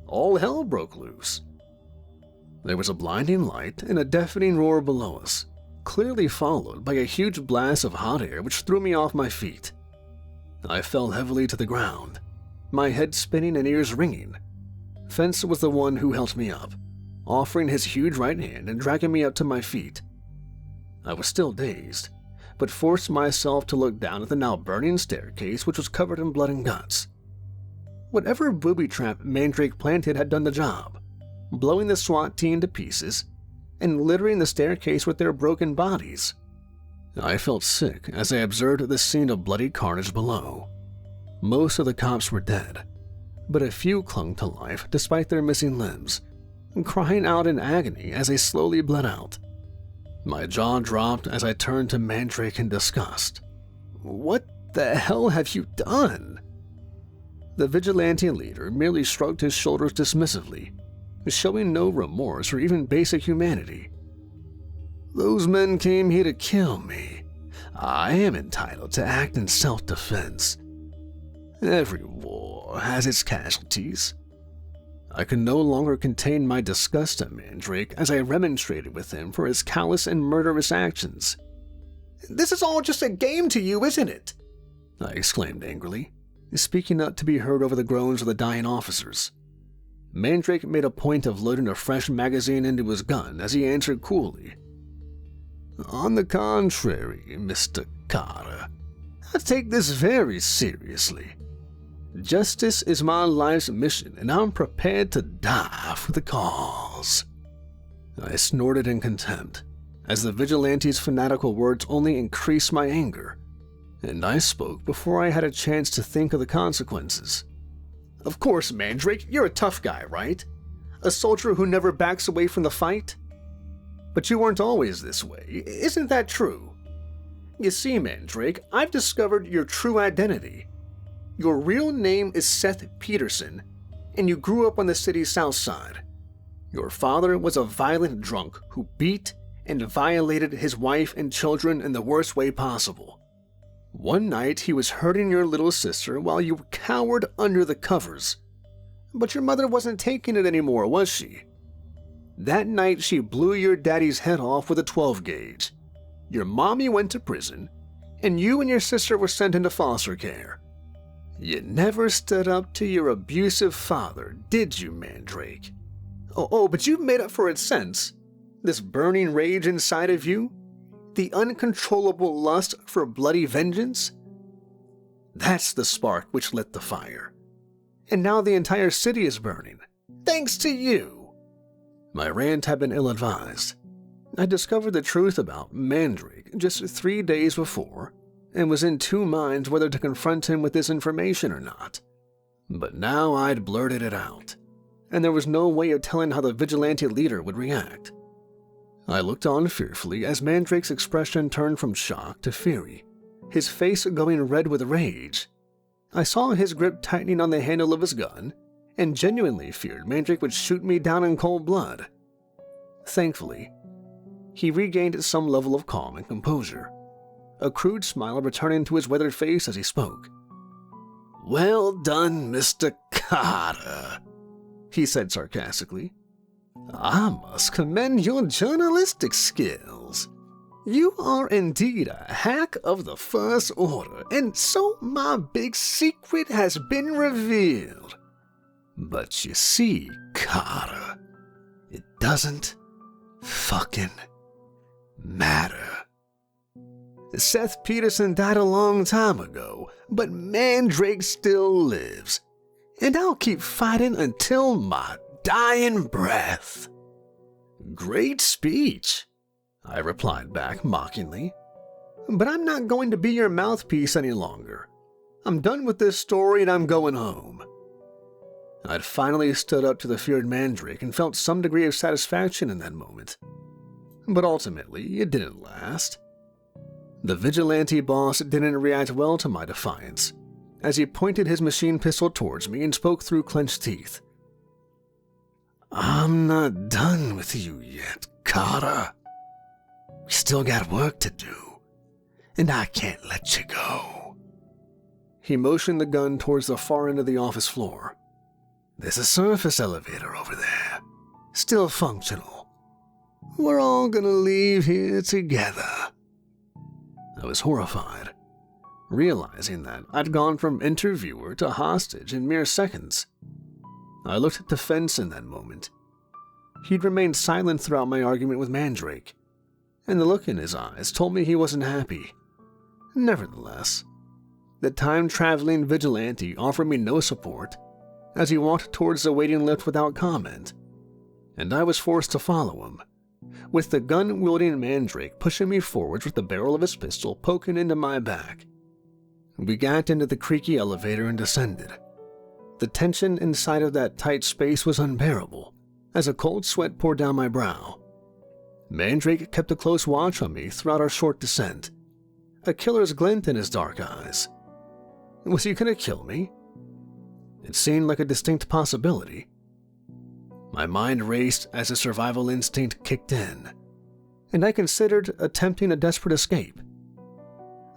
Speaker 1: all hell broke loose. There was a blinding light and a deafening roar below us, clearly followed by a huge blast of hot air which threw me off my feet. I fell heavily to the ground, my head spinning and ears ringing. Fence was the one who helped me up, offering his huge right hand and dragging me up to my feet. I was still dazed, but forced myself to look down at the now burning staircase which was covered in blood and guts. Whatever booby trap Mandrake planted had done the job, blowing the SWAT team to pieces and littering the staircase with their broken bodies. I felt sick as I observed the scene of bloody carnage below. Most of the cops were dead, but a few clung to life despite their missing limbs, crying out in agony as they slowly bled out. My jaw dropped as I turned to Mandrake in disgust. "What the hell have you done?" The vigilante leader merely shrugged his shoulders dismissively, showing no remorse or even basic humanity. "Those men came here to kill me. I am entitled to act in self-defense. Every war has its casualties." I could no longer contain my disgust at Mandrake as I remonstrated with him for his callous and murderous actions. "This is all just a game to you, isn't it? I exclaimed angrily, speaking up to be heard over the groans of the dying officers. Mandrake made a point of loading a fresh magazine into his gun as he answered coolly. On the contrary, Mr. Carter, I take this very seriously. Justice is my life's mission, and I'm prepared to die for the cause. I snorted in contempt, as the vigilante's fanatical words only increased my anger, and I spoke before I had a chance to think of the consequences. Of course, Mandrake, you're a tough guy, right? A soldier who never backs away from the fight? But you weren't always this way, isn't that true? You see, Mandrake, I've discovered your true identity. Your real name is Seth Peterson, and you grew up on the city's south side. Your father was a violent drunk who beat and violated his wife and children in the worst way possible. One night he was hurting your little sister while you cowered under the covers. But your mother wasn't taking it anymore, was she? That night she blew your daddy's head off with a 12-gauge. Your mommy went to prison, and you and your sister were sent into foster care. You never stood up to your abusive father, did you, Mandrake? Oh, but you've made up for it since. This burning rage inside of you? The uncontrollable lust for bloody vengeance? That's the spark which lit the fire. And now the entire city is burning. Thanks to you! My rant had been ill-advised. I discovered the truth about Mandrake just 3 days before, and was in two minds whether to confront him with this information or not. But now I'd blurted it out, and there was no way of telling how the vigilante leader would react. I looked on fearfully as Mandrake's expression turned from shock to fury, his face going red with rage. I saw his grip tightening on the handle of his gun, and genuinely feared Mandrake would shoot me down in cold blood. Thankfully, he regained some level of calm and composure, a crude smile returning to his weathered face as he spoke. "Well done, Mr. Carter," he said sarcastically. "I must commend your journalistic skills. You are indeed a hack of the first order, and so my big secret has been revealed. But you see, Carter, it doesn't fucking matter. Seth Peterson died a long time ago, but Mandrake still lives, and I'll keep fighting until my dying breath." "Great speech," I replied back mockingly. "But I'm not going to be your mouthpiece any longer. I'm done with this story and I'm going home." I'd finally stood up to the feared Mandrake and felt some degree of satisfaction in that moment. But ultimately, it didn't last. The vigilante boss didn't react well to my defiance, as he pointed his machine pistol towards me and spoke through clenched teeth. "I'm not done with you yet, Carter. We still got work to do, and I can't let you go." He motioned the gun towards the far end of the office floor. "There's a surface elevator over there, still functional. We're all gonna leave here together." I was horrified, realizing that I'd gone from interviewer to hostage in mere seconds. I looked at the fence in that moment. He'd remained silent throughout my argument with Mandrake, and the look in his eyes told me he wasn't happy. Nevertheless, the time-traveling vigilante offered me no support as he walked towards the waiting lift without comment, and I was forced to follow him, with the gun-wielding Mandrake pushing me forwards with the barrel of his pistol poking into my back. We got into the creaky elevator and descended. The tension inside of that tight space was unbearable, as a cold sweat poured down my brow. Mandrake kept a close watch on me throughout our short descent, a killer's glint in his dark eyes. Was he going to kill me? It seemed like a distinct possibility. My mind raced as a survival instinct kicked in, and I considered attempting a desperate escape.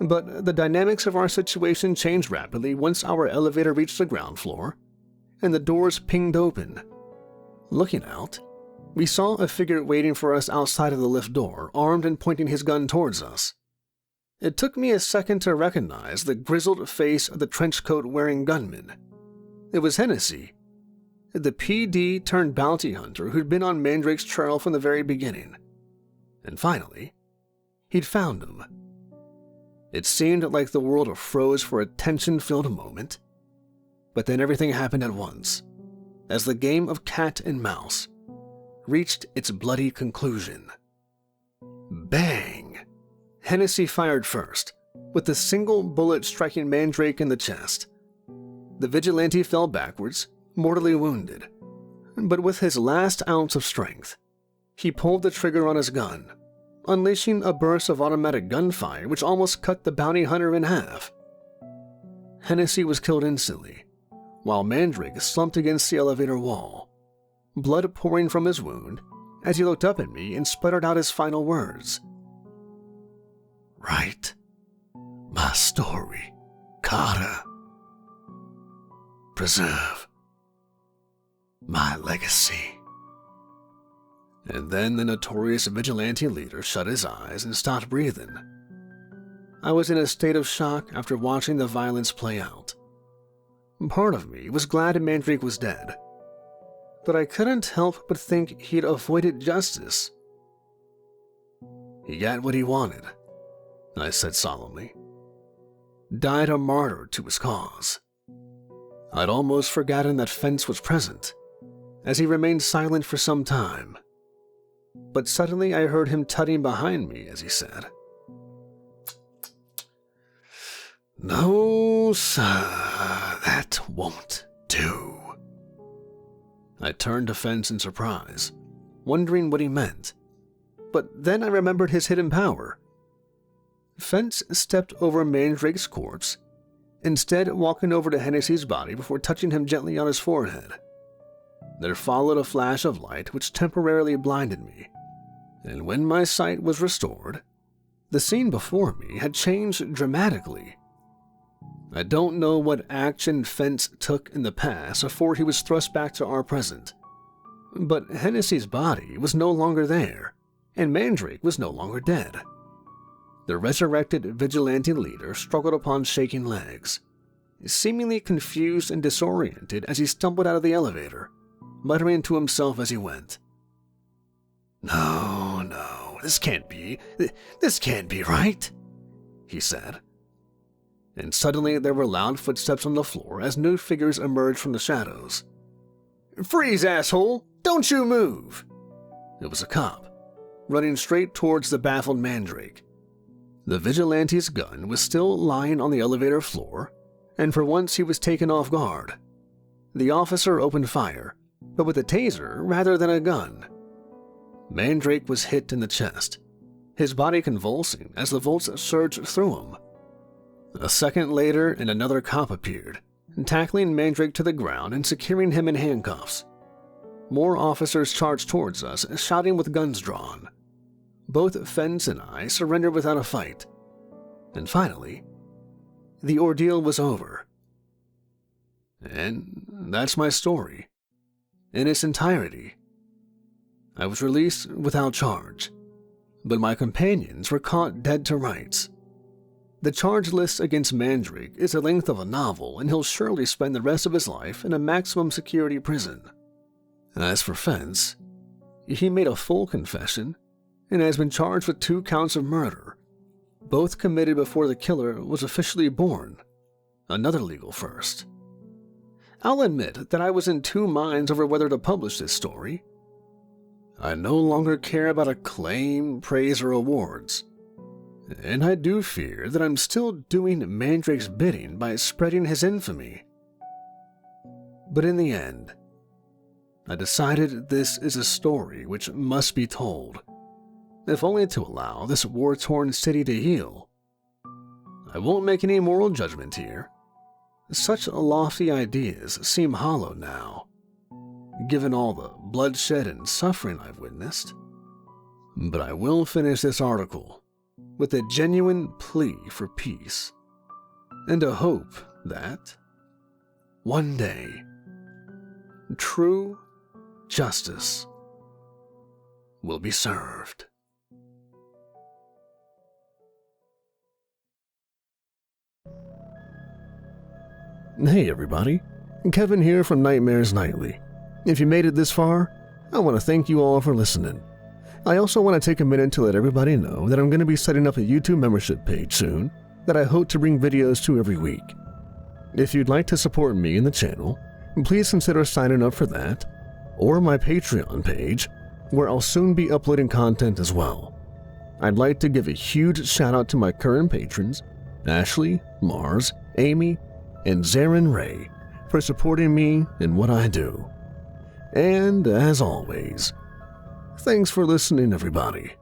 Speaker 1: But the dynamics of our situation changed rapidly once our elevator reached the ground floor, and the doors pinged open. Looking out, we saw a figure waiting for us outside of the lift door, armed and pointing his gun towards us. It took me a second to recognize the grizzled face of the trenchcoat-wearing gunman. It was Hennessy, the PD turned bounty hunter who'd been on Mandrake's trail from the very beginning. And finally, he'd found him. It seemed like the world froze for a tension-filled moment, but then everything happened at once, as the game of cat and mouse reached its bloody conclusion. Bang! Hennessy fired first, with a single bullet striking Mandrake in the chest. The vigilante fell backwards, mortally wounded, but with his last ounce of strength, he pulled the trigger on his gun, unleashing a burst of automatic gunfire which almost cut the bounty hunter in half. Hennessy was killed instantly, while Mandrake slumped against the elevator wall, blood pouring from his wound as he looked up at me and sputtered out his final words. "Write my story, Carter. Preserve my legacy." And then the notorious vigilante leader shut his eyes and stopped breathing. I was in a state of shock after watching the violence play out. Part of me was glad Mandrake was dead, but I couldn't help but think he'd avoided justice. "He got what he wanted," I said solemnly. "Died a martyr to his cause." I'd almost forgotten that Fence was present, as he remained silent for some time. But suddenly I heard him tutting behind me as he said, "No, sir, that won't do." I turned to Fence in surprise, wondering what he meant. But then I remembered his hidden power. Fence stepped over Mandrake's corpse, instead walking over to Hennessy's body before touching him gently on his forehead. There followed a flash of light which temporarily blinded me, and when my sight was restored, the scene before me had changed dramatically. I don't know what action Fence took in the past before he was thrust back to our present, but Hennessy's body was no longer there, and Mandrake was no longer dead. The resurrected vigilante leader struggled upon shaking legs, seemingly confused and disoriented as he stumbled out of the elevator, muttering to himself as he went, No, this can't be right," he said. And suddenly there were loud footsteps on the floor as new figures emerged from the shadows. "Freeze, asshole! Don't you move!" It was a cop, running straight towards the baffled Mandrake. The vigilante's gun was still lying on the elevator floor, and for once he was taken off guard. The officer opened fire, but with a taser rather than a gun. Mandrake was hit in the chest, his body convulsing as the volts surged through him. A second later, and another cop appeared, tackling Mandrake to the ground and securing him in handcuffs. More officers charged towards us, shouting with guns drawn. Both Fence and I surrendered without a fight. And finally, the ordeal was over. And that's my story, in its entirety. I was released without charge, but my companions were caught dead to rights. The charge list against Mandrake is the length of a novel, and he'll surely spend the rest of his life in a maximum security prison. As for Fence, he made a full confession and has been charged with 2 counts of murder, both committed before the killer was officially born, another legal first. I'll admit that I was in 2 minds over whether to publish this story. I no longer care about acclaim, praise, or awards, and I do fear that I'm still doing Mandrake's bidding by spreading his infamy. But in the end, I decided this is a story which must be told, if only to allow this war-torn city to heal. I won't make any moral judgment here. Such lofty ideas seem hollow now, given all the bloodshed and suffering I've witnessed. But I will finish this article with a genuine plea for peace, and a hope that, one day, true justice will be served. Hey everybody, Kevin here from Nightmares Nightly. If you made it this far, I want to thank you all for listening. I also want to take a minute to let everybody know that I'm going to be setting up a YouTube membership page soon that I hope to bring videos to every week. If you'd like to support me and the channel, please consider signing up for that, or my Patreon page, where I'll soon be uploading content as well. I'd like to give a huge shout out to my current patrons, Ashley, Mars, Amy, and Zarin Ray, for supporting me in what I do. And as always, thanks for listening, everybody.